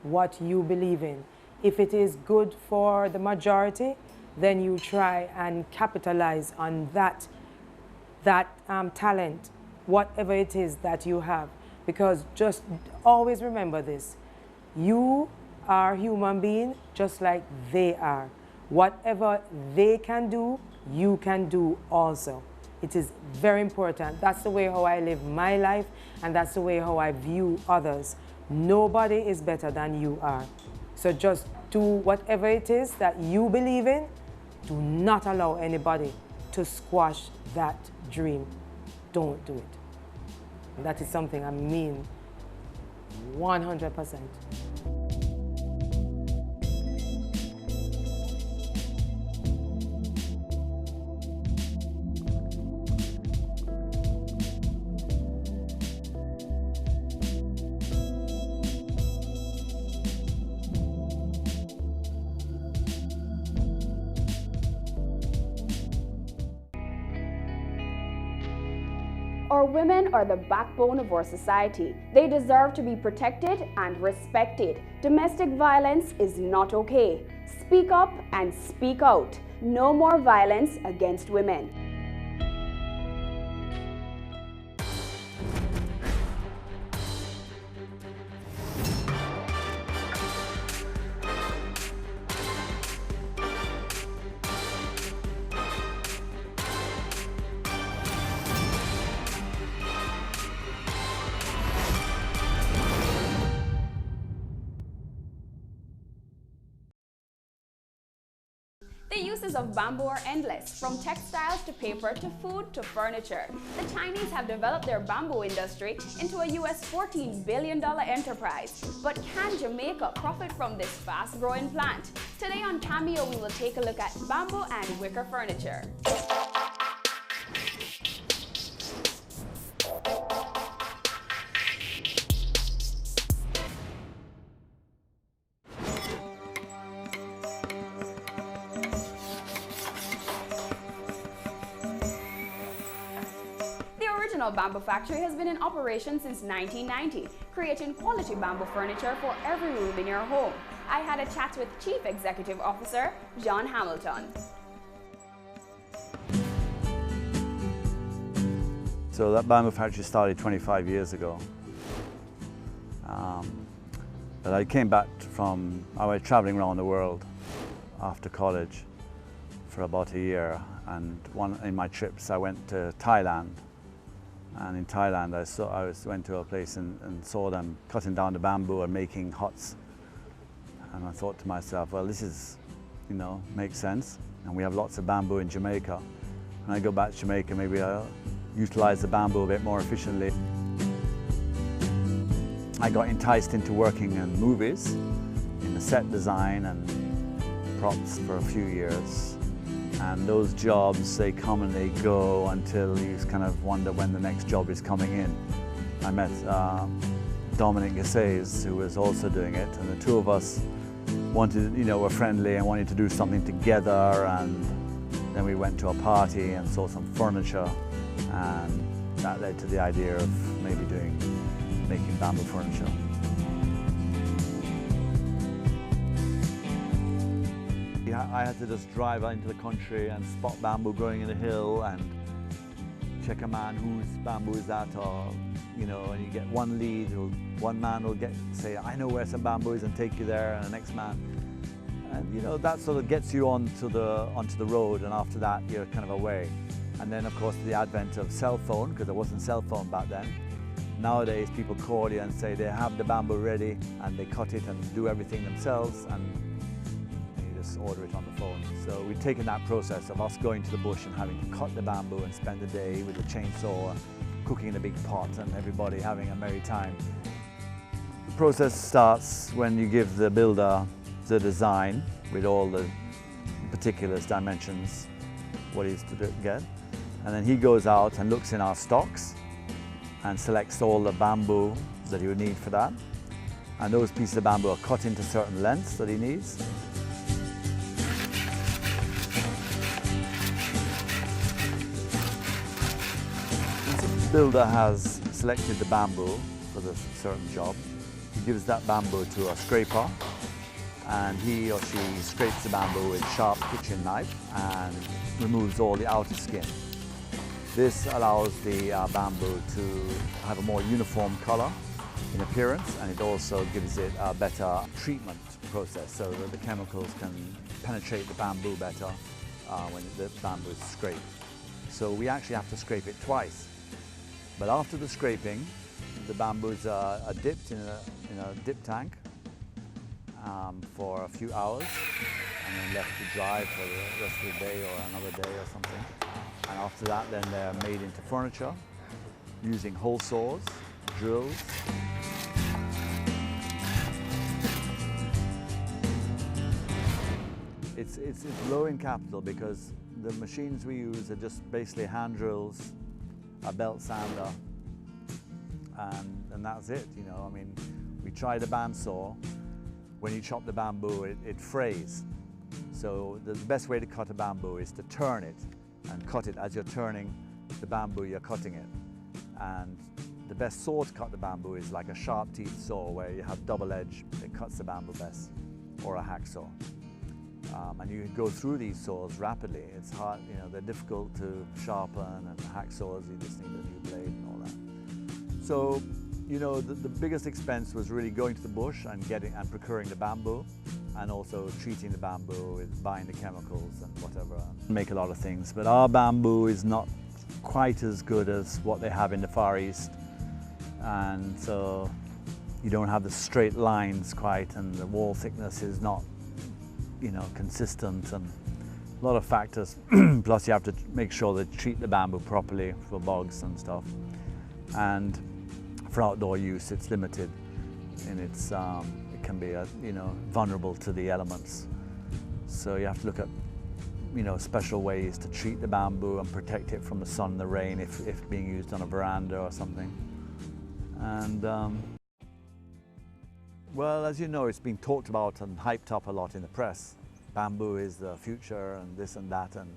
what you believe in. If it is good for the majority, then you try and capitalize on that talent, whatever it is that you have. Because just always remember this, you are a human being just like they are. Whatever they can do, you can do also. It is very important. That's the way how I live my life, and that's the way how I view others. Nobody is better than you are. So just do whatever it is that you believe in. Do not allow anybody to squash that dream. Don't do it. And that is something I mean 100%. Our women are the backbone of our society. They deserve to be protected and respected. Domestic violence is not okay. Speak up and speak out. No more violence against women. uses of bamboo are endless, from textiles to paper to food to furniture. The Chinese have developed their bamboo industry into a US $14 billion enterprise. But can Jamaica profit from this fast-growing plant? Today on Cameo, we will take a look at bamboo and wicker furniture. The original bamboo factory has been in operation since 1990, creating quality bamboo furniture for every room in your home. I had a chat with Chief Executive Officer John Hamilton. So that bamboo factory started 25 years ago. But I came back from, I was traveling around the world after college for about a year, and in my trips I went to Thailand. And in Thailand, I went to a place and saw them cutting down the bamboo and making huts. And I thought to myself, well, this is, makes sense. And we have lots of bamboo in Jamaica. When I go back to Jamaica, maybe I'll utilize the bamboo a bit more efficiently. I got enticed into working in movies, in the set design and props for a few years. And those jobs, they come and they go until you kind of wonder when the next job is coming in. I met Dominic Gassez, who was also doing it, and the two of us wanted, were friendly and wanted to do something together. And then we went to a party and saw some furniture, and that led to the idea of maybe making bamboo furniture. I had to just drive out into the country and spot bamboo growing in a hill and check a man whose bamboo is that, or and you get one lead, one man will say, I know where some bamboo is, and take you there, and the next man. And that sort of gets you onto the road, and after that you're kind of away. And then of course the advent of cell phone, because there wasn't cell phone back then. Nowadays people call you and say they have the bamboo ready, and they cut it and do everything themselves, and order it on the phone. So we've taken that process of us going to the bush and having to cut the bamboo and spend the day with the chainsaw, cooking in a big pot, and everybody having a merry time. The process starts when you give the builder the design with all the particulars, dimensions, what he's to get. And then he goes out and looks in our stocks and selects all the bamboo that he would need for that. And those pieces of bamboo are cut into certain lengths that he needs. Builder has selected the bamboo for this certain job. He gives that bamboo to a scraper, and he or she scrapes the bamboo with a sharp kitchen knife and removes all the outer skin. This allows the bamboo to have a more uniform color in appearance, and it also gives it a better treatment process so that the chemicals can penetrate the bamboo better when the bamboo is scraped. So we actually have to scrape it twice. But after the scraping, the bamboos are dipped in a dip tank for a few hours, and then left to dry for the rest of the day or another day or something. And after that, then they're made into furniture using hole saws, drills. It's low in capital because the machines we use are just basically hand drills, a belt sander, and that's it. I mean, we tried a bandsaw. When you chop the bamboo, it frays. So the best way to cut a bamboo is to turn it and cut it. As you're turning the bamboo, you're cutting it. And the best saw to cut the bamboo is like a sharp teeth saw where you have double edge that cuts the bamboo best, or a hacksaw. And you can go through these saws rapidly. It's hard, they're difficult to sharpen, and hacksaws, you just need a new blade and all that. So, the biggest expense was really going to the bush and procuring the bamboo, and also treating the bamboo with buying the chemicals and whatever. Make a lot of things, but our bamboo is not quite as good as what they have in the Far East. And so you don't have the straight lines quite, and the wall thickness is not consistent, and A lot of factors, plus you have to make sure they treat the bamboo properly for bogs and stuff. And for outdoor use, it's limited and it can be vulnerable to the elements. So you have to look at special ways to treat the bamboo and protect it from the sun and the rain if being used on a veranda or something. And well, as you know, it's been talked about and hyped up a lot in the press. Bamboo is the future and this and that, and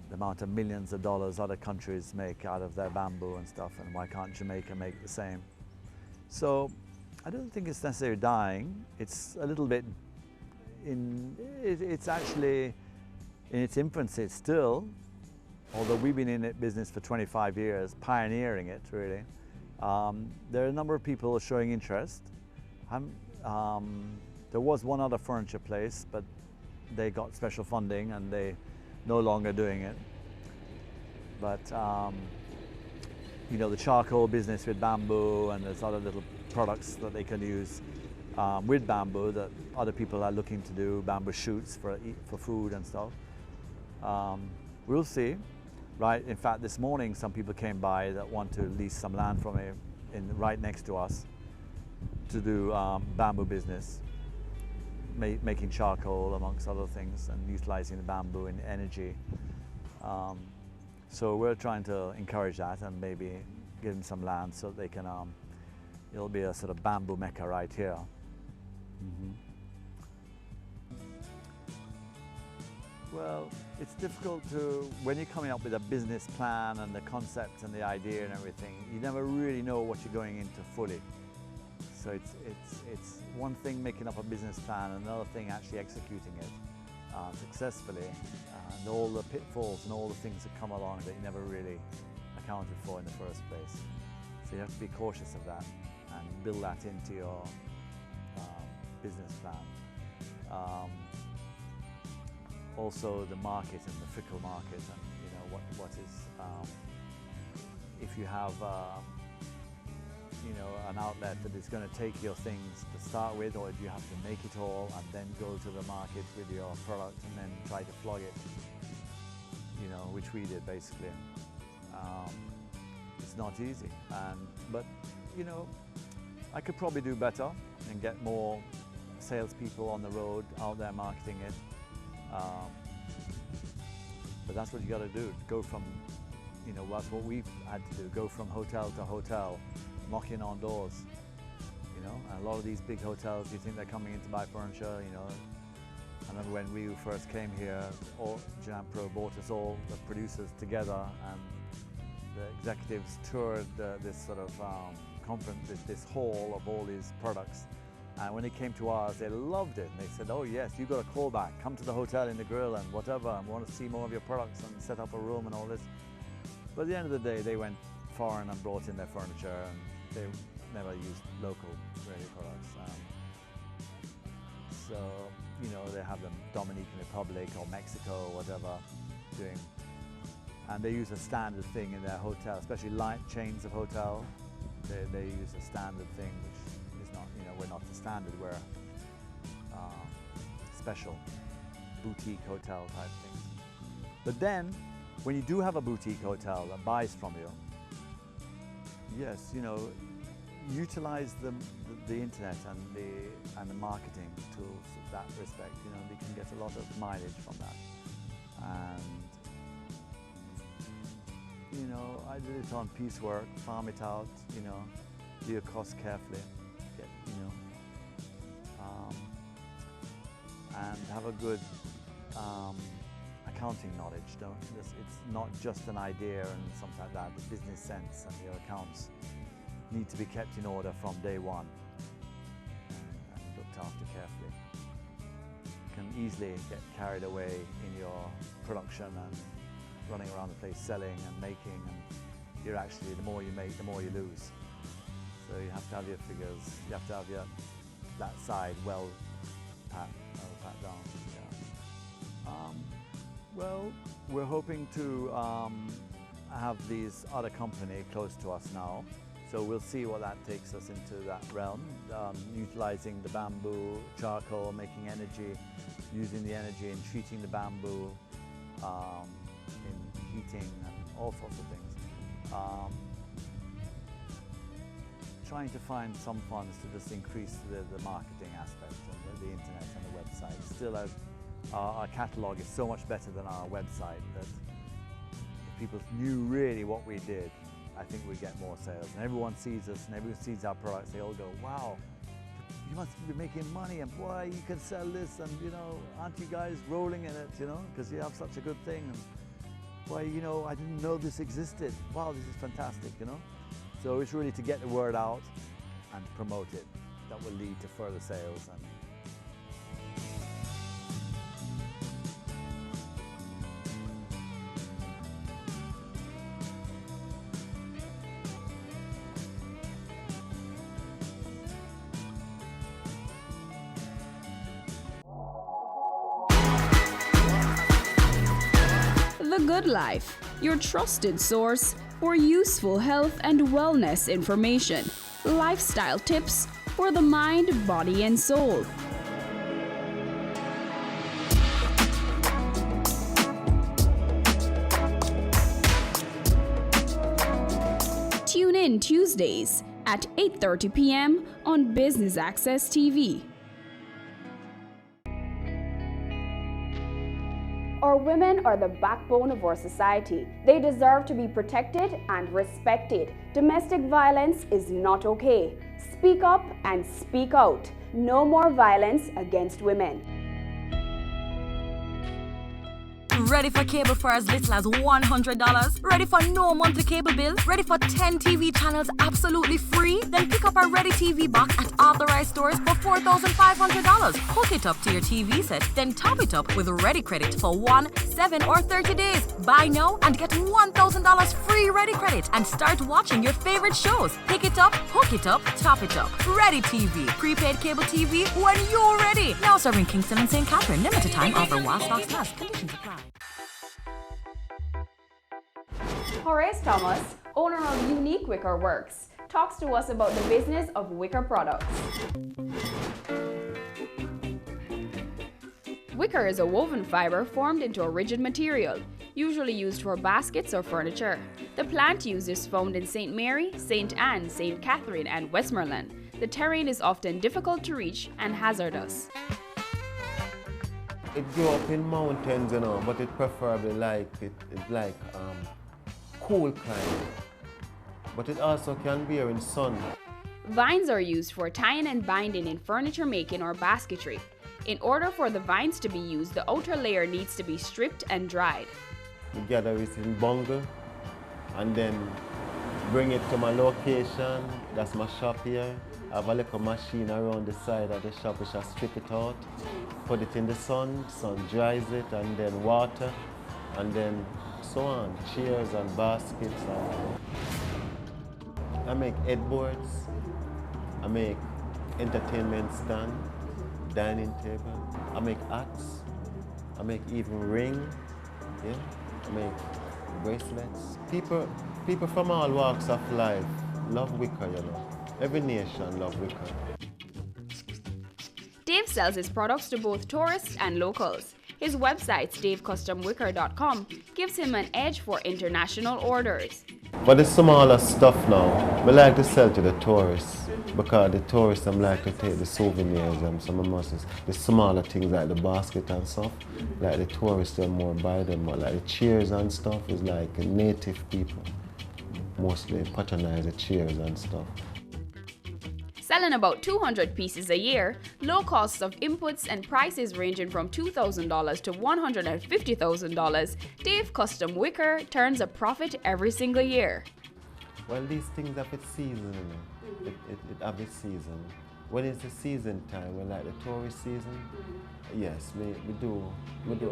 the amount of millions of dollars other countries make out of their bamboo and stuff, and why can't Jamaica make the same? So I don't think it's necessarily dying. It's a little bit it's actually in its infancy still, although we've been in it business for 25 years, pioneering it really. There are a number of people showing interest. There was one other furniture place, but they got special funding and they no longer doing it. But the charcoal business with bamboo, and there's other little products that they can use with bamboo that other people are looking to do, bamboo shoots for food and stuff. We'll see. Right, in fact, this morning some people came by that want to lease some land from me right next to us to do bamboo business, making charcoal amongst other things and utilizing the bamboo in energy. So we're trying to encourage that and maybe give them some land so that they can, it'll be a sort of bamboo mecca right here. Well, it's difficult when you're coming up with a business plan and the concept and the idea and everything, you never really know what you're going into fully. So it's one thing making up a business plan, another thing actually executing it successfully, and all the pitfalls and all the things that come along that you never really accounted for in the first place. So you have to be cautious of that and build that into your business plan. Also the market and the fickle market, and what is if you have an outlet that is going to take your things to start with, or do you have to make it all and then go to the market with your product and then try to flog it, which we did basically. It's not easy, but I could probably do better and get more salespeople on the road out there marketing it. But that's what you got to do. Go from, that's what we've had to do. Go from hotel to hotel, knocking on doors. And a lot of these big hotels, you think they're coming in to buy furniture. I remember when we first came here, Jampro brought us all, the producers, together, and the executives toured this sort of conference, this hall of all these products. And when they came to ours, they loved it. And they said, oh yes, you got a call back. Come to the hotel in the Grill and whatever, and we want to see more of your products and set up a room and all this. But at the end of the day, they went foreign and brought in their furniture, and they never used local really products. So, they have the Dominican Republic or Mexico or whatever doing. And they use a standard thing in their hotel, especially light chains of hotel. They use a standard thing, which is not, we're not the standard, we're special boutique hotel type things. But then, when you do have a boutique hotel that buys from you, yes, utilize the internet and the marketing tools in that respect. They can get a lot of mileage from that. And I did it on piecework, farm it out, do your costs carefully, and have a good accounting knowledge. It's not just an idea and something like that. The business sense and your accounts need to be kept in order from day one and looked after carefully. You can easily get carried away in your production and running around the place selling and making, and you're actually, the more you make, the more you lose. So you have to have your figures, you have to have that side well pat down. Yeah. Well, we're hoping to have these other company close to us now. So we'll see what that takes us into that realm, utilizing the bamboo, charcoal, making energy, using the energy in treating the bamboo, in heating and all sorts of things. Trying to find some funds to just increase the marketing aspect and the internet and the website. Still, our catalogue is so much better than our website that if people knew really what we did, I think we'd get more sales. And everyone sees us and everyone sees our products, they all go, wow, you must be making money and boy, you can sell this and you know, aren't you guys rolling in it, you know, because you have such a good thing. And boy, you know, I didn't know this existed. Wow, this is fantastic, you know. So it's really to get the word out and promote it that will lead to further sales. And The Good Life, your trusted source for useful health and wellness information, lifestyle tips for the mind, body, and soul. Tune in Tuesdays at 8:30 p.m. on Business Access TV. Our women are the backbone of our society. They deserve to be protected and respected. Domestic violence is not okay. Speak up and speak out. No more violence against women. Ready for cable for as little as $100? Ready for no monthly cable bill? Ready for 10 TV channels absolutely free? Then pick up our Ready TV box at authorized stores for $4,500. Hook it up to your TV set, then top it up with Ready Credit for 1, 7, or 30 days. Buy now and get $1,000 free Ready Credit and start watching your favorite shows. Pick it up, hook it up, top it up. Ready TV. Prepaid cable TV when you're ready. Now serving Kingston and St. Catherine. Limited time offer while stocks last. Conditions apply. Horace Thomas, owner of Unique Wicker Works, talks to us about the business of wicker products. Wicker is a woven fiber formed into a rigid material, usually used for baskets or furniture. The plant use is found in St. Mary, St. Anne, St. Catherine, and Westmoreland. The terrain is often difficult to reach and hazardous. It grew up in mountains, you know, but it preferably cool climate. But it also can bear in sun. Vines are used for tying and binding in furniture making or basketry. In order for the vines to be used, the outer layer needs to be stripped and dried. We gather it in bungle and then bring it to my location. That's my shop here. I have a little machine around the side of the shop which I strip it out, put it in the sun dries it, and then water, and then so on, chairs and baskets. I make headboards, I make entertainment stand, dining table, I make hats, I make even ring, yeah, I make bracelets. People from all walks of life love wicker, you know. Every nation loves wicker. Dave sells his products to both tourists and locals. His website, davecustomwicker.com, gives him an edge for international orders. But the smaller stuff now, we like to sell to the tourists because the tourists like to take the souvenirs and some of the smaller things like the basket and stuff. Like the tourists they more buy them, but like the chairs and stuff is like native people mostly patronize the chairs and stuff. Selling about 200 pieces a year, low costs of inputs and prices ranging from $2,000 to $150,000, Dave Custom Wicker turns a profit every single year. Well, these things have its season, you know. It have its season. When it's the season time, when like the tourist season, yes, we do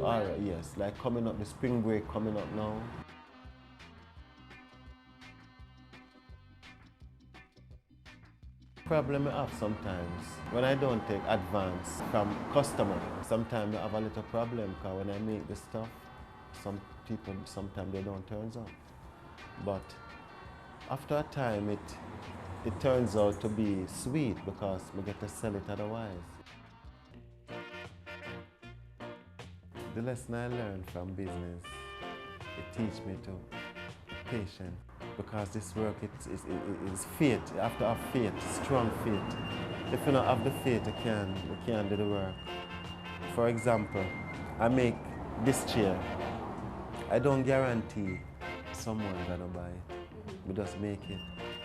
all right, yes. Like coming up, the spring break coming up now. Problem I have sometimes when I don't take advance from customer. Sometimes I have a little problem because when I make the stuff, some people sometimes they don't turn up. But after a time it turns out to be sweet because we get to sell it otherwise. The lesson I learned from business, it teach me to patient, because this work it's faith. You have to have faith, strong faith. If you don't have the faith, you can't do the work. For example, I make this chair. I don't guarantee someone gonna buy it. We just make it.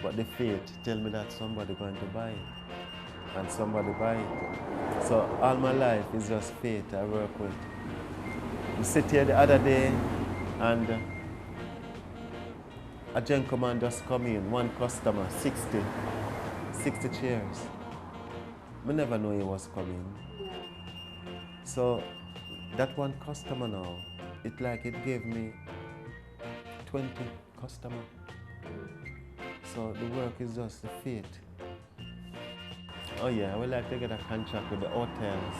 But the faith tell me that somebody going to buy it. And somebody buy it. So all my life is just faith I work with. We sit here the other day and a gentleman just come in, one customer, 60 chairs. I never know he was coming. So that one customer now, it gave me 20 customers. So the work is just the faith. Oh yeah, I would like to get a contract with the hotels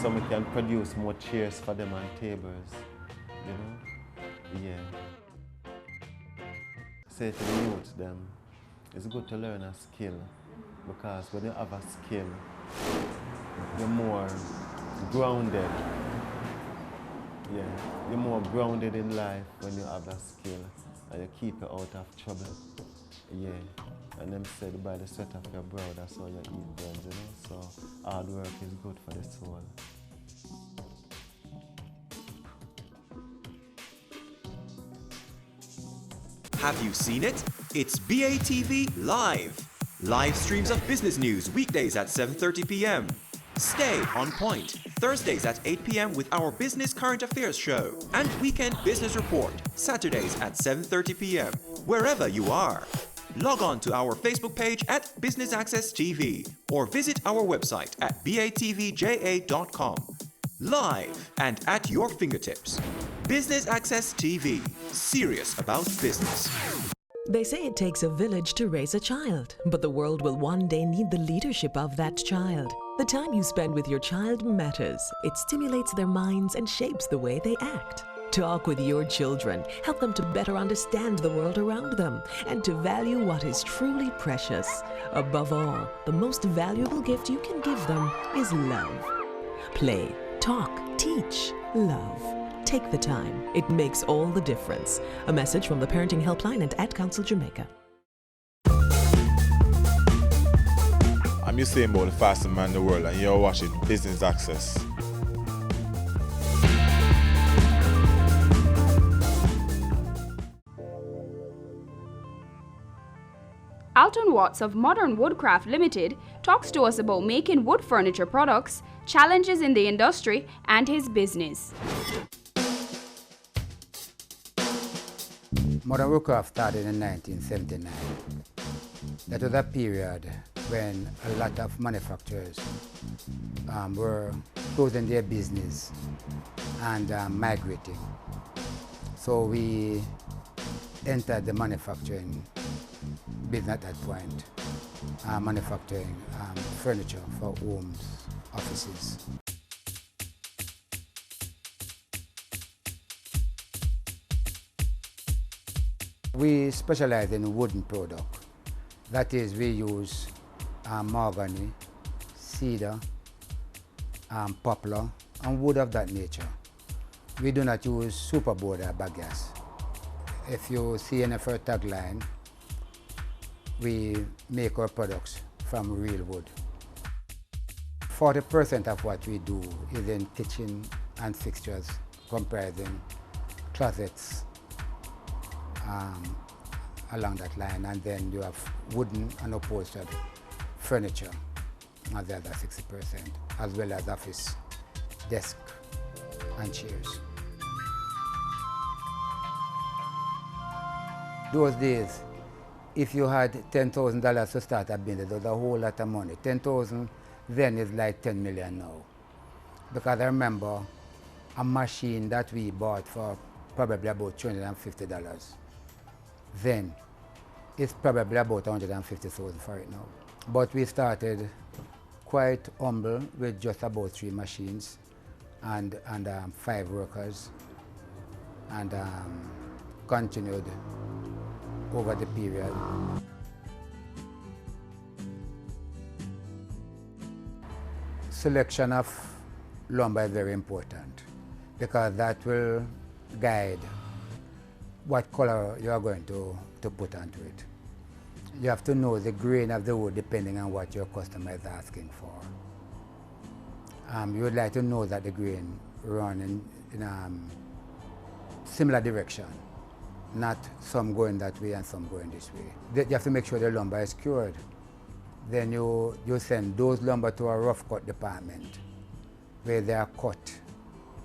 so we can produce more chairs for them and tables, you know? Yeah. Say to the youth them, it's good to learn a skill, because when you have a skill, you're more grounded. Yeah, you're more grounded in life when you have a skill, and you keep it out of trouble. Yeah, and them said by the sweat of your brow, that's how you eat bread, you know? So hard work is good for the soul. Have you seen it? It's BATV Live. Live streams of business news weekdays at 7:30 p.m. Stay on point Thursdays at 8 p.m. with our Business Current Affairs show, and Weekend Business Report Saturdays at 7:30 p.m. wherever you are. Log on to our Facebook page at Business Access TV or visit our website at batvja.com. Live and at your fingertips. Business Access TV, serious about business. They say it takes a village to raise a child, but the world will one day need the leadership of that child. The time you spend with your child matters. It stimulates their minds and shapes the way they act. Talk with your children. Help them to better understand the world around them and to value what is truly precious. Above all, the most valuable gift you can give them is love. Play, talk, teach, love. Take the time. It makes all the difference. A message from the Parenting Helpline and Ad Council Jamaica. I'm Usain Bolt, the fastest man in the world, and you're watching Business Access. Alton Watts of Modern Woodcraft Limited talks to us about making wood furniture products, challenges in the industry, and his business. Modern Woodcraft started in 1979. That was a period when a lot of manufacturers were closing their business and migrating. So we entered the manufacturing business at that point, manufacturing furniture for homes, offices. We specialize in wooden product. That is, we use mahogany, cedar, poplar, and wood of that nature. We do not use superboard or bagasse. If you see in the first tagline, we make our products from real wood. 40% of what we do is in kitchen and fixtures, comprising closets, along that line, and then you have wooden and upholstered furniture, and the other 60%, as well as office, desk, and chairs. Those days, if you had $10,000 to start a business, it was a whole lot of money. 10,000 then is like 10 million now. Because I remember a machine that we bought for probably about $250. Then it's probably about 150,000 for it now. But we started quite humble with just about 3 machines and 5 workers, and continued over the period. Selection of lumber is very important because that will guide what color you are going to put onto it. You have to know the grain of the wood depending on what your customer is asking for. You would like to know that the grain run in similar direction, not some going that way and some going this way. You have to make sure the lumber is cured. Then you send those lumber to a rough cut department where they are cut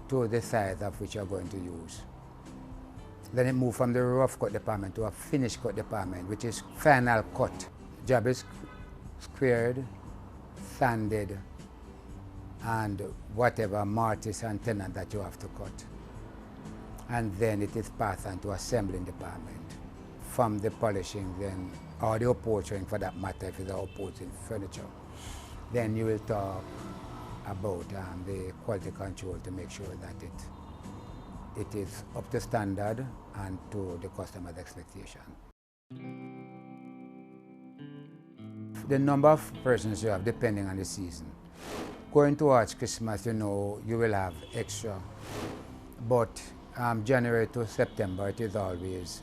to the size of which you're going to use. Then it moves from the rough cut department to a finished cut department, which is final cut. Job is squared, sanded, and whatever mortise and tenon that you have to cut. And then it is passed on to assembling department. From the polishing then, or the upholstering for that matter, if it's upholstering furniture, then you will talk about the quality control to make sure that it is up to standard and to the customer's expectation. The number of persons you have depending on the season. Going towards Christmas, you know, you will have extra, but January to September, it is always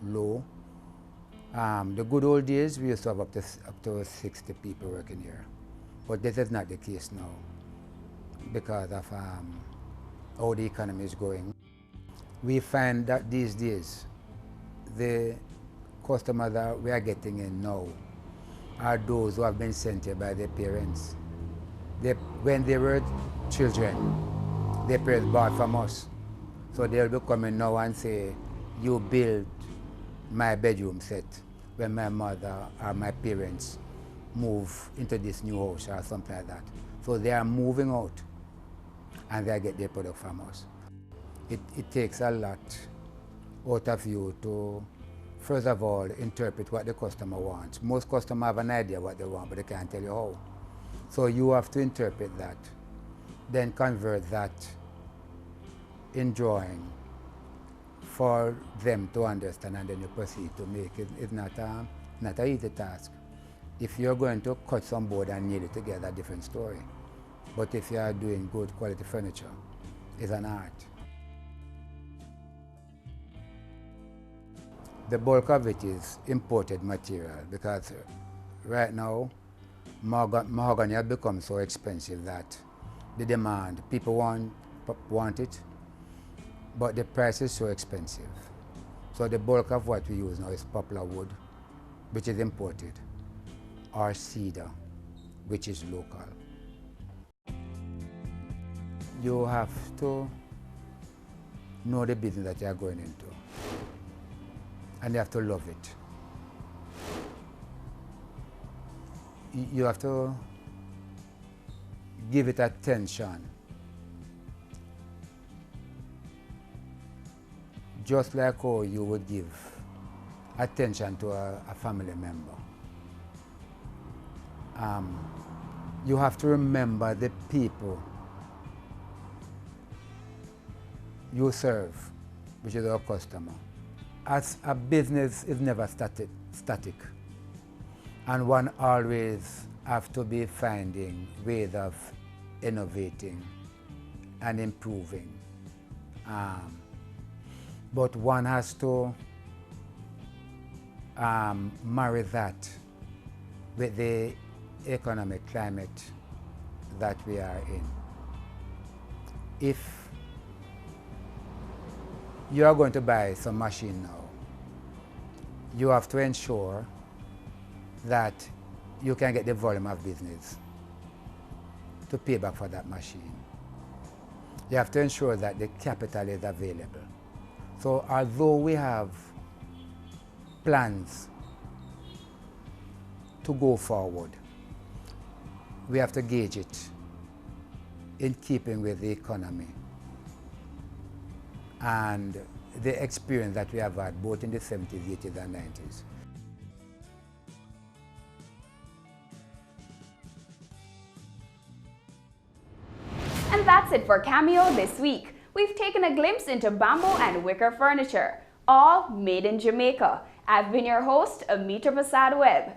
low. The good old days, we used to have up to 60 people working here, but this is not the case now because of how the economy is going. We find that these days, the customers that we are getting in now are those who have been sent here by their parents. When they were children, their parents bought from us. So they'll be coming now and say, you build my bedroom set when my mother or my parents move into this new house or something like that. So they are moving out and they get their product from us. It takes a lot out of you to, first of all, interpret what the customer wants. Most customers have an idea what they want, but they can't tell you how. So you have to interpret that, then convert that in drawing for them to understand, and then you proceed to make it. It's not an easy task. If you're going to cut some board and nail it together, a different story. But if you are doing good quality furniture, it's an art. The bulk of it is imported material because right now, mahogany has become so expensive that the demand, people want it, but the price is so expensive. So the bulk of what we use now is poplar wood, which is imported, or cedar, which is local. You have to know the business that you are going into, and you have to love it. You have to give it attention, just like how you would give attention to a family member. You have to remember the people you serve, which is our customer. As a business is never static. And one always have to be finding ways of innovating and improving. But one has to marry that with the economic climate that we are in. If you are going to buy some machine now, you have to ensure that you can get the volume of business to pay back for that machine. You have to ensure that the capital is available. So although we have plans to go forward, we have to gauge it in keeping with the economy and the experience that we have had both in the 70s, 80s, and 90s. And that's it for Cameo this week. We've taken a glimpse into bamboo and wicker furniture, all made in Jamaica. I've been your host, Amita Prasad Webb.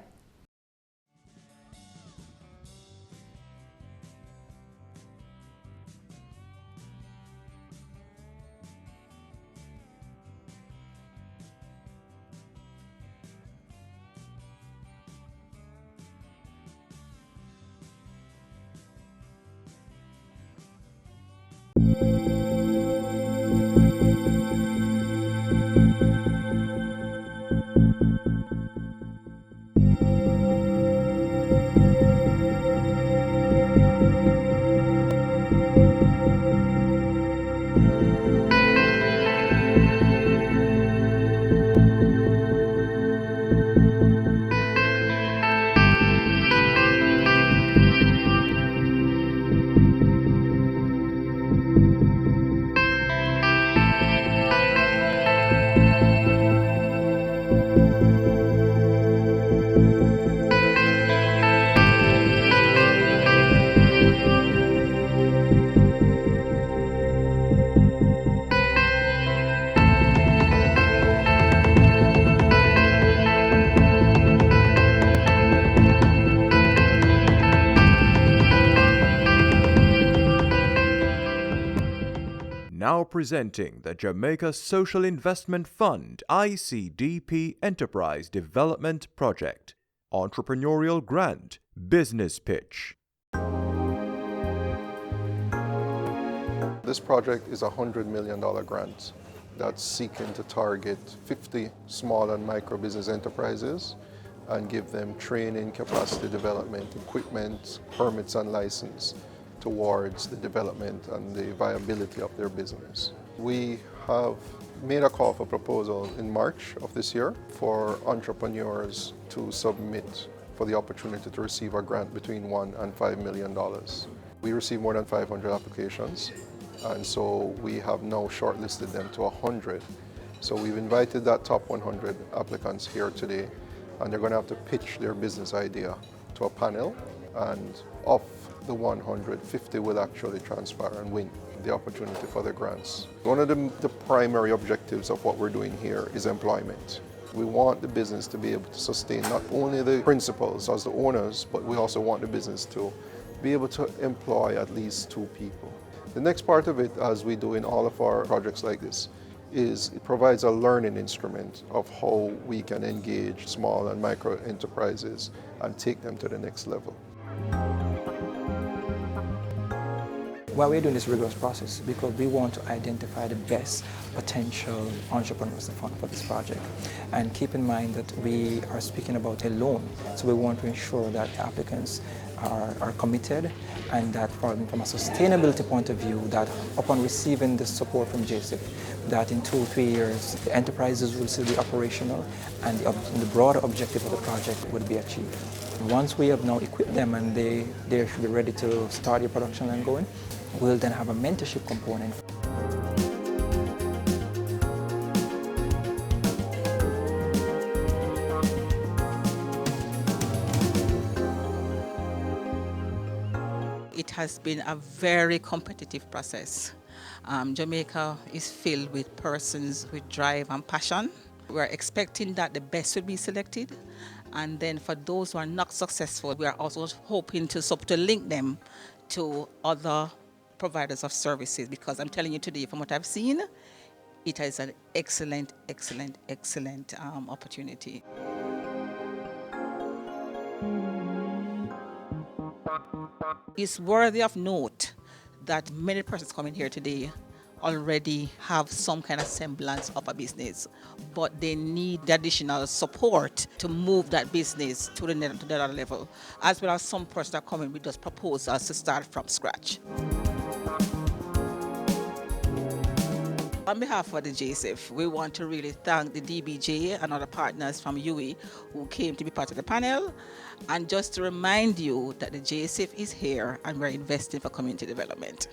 Now presenting the Jamaica Social Investment Fund ICDP Enterprise Development Project. Entrepreneurial Grant Business Pitch. This project is a $100 million grant that's seeking to target 50 small and micro business enterprises and give them training, capacity development, equipment, permits and license towards the development and the viability of their business. We have made a call for proposal in March of this year for entrepreneurs to submit for the opportunity to receive a grant between $1 and $5 million. We received more than 500 applications, and so we have now shortlisted them to 100. So we've invited that top 100 applicants here today, and they're going to have to pitch their business idea to a panel, and of the 150 will actually transfer and win the opportunity for the grants. One of the primary objectives of what we're doing here is employment. We want the business to be able to sustain not only the principals as the owners, but we also want the business to be able to employ at least 2 people. The next part of it, as we do in all of our projects like this, is it provides a learning instrument of how we can engage small and micro enterprises and take them to the next level. Why we're doing this rigorous process, because we want to identify the best potential entrepreneurs for this project. And keep in mind that we are speaking about a loan, so we want to ensure that the applicants are committed, and that from a sustainability point of view, that upon receiving the support from JSIP, that in 2 or 3 years, the enterprises will still be operational and the broader objective of the project would be achieved. Once we have now equipped them and they should be ready to start their production and going, we'll then have a mentorship component. It has been a very competitive process. Jamaica is filled with persons with drive and passion. We're expecting that the best will be selected. And then for those who are not successful, we are also hoping to link them to other providers of services, because I'm telling you today, from what I've seen, it is an excellent opportunity. It's worthy of note that many persons coming here today already have some kind of semblance of a business, but they need the additional support to move that business to the other level, as well as some persons that come in with just proposals to start from scratch. On behalf of the JSIF, we want to really thank the DBJ and other partners from UWI who came to be part of the panel, and just to remind you that the JSIF is here and we're investing for community development.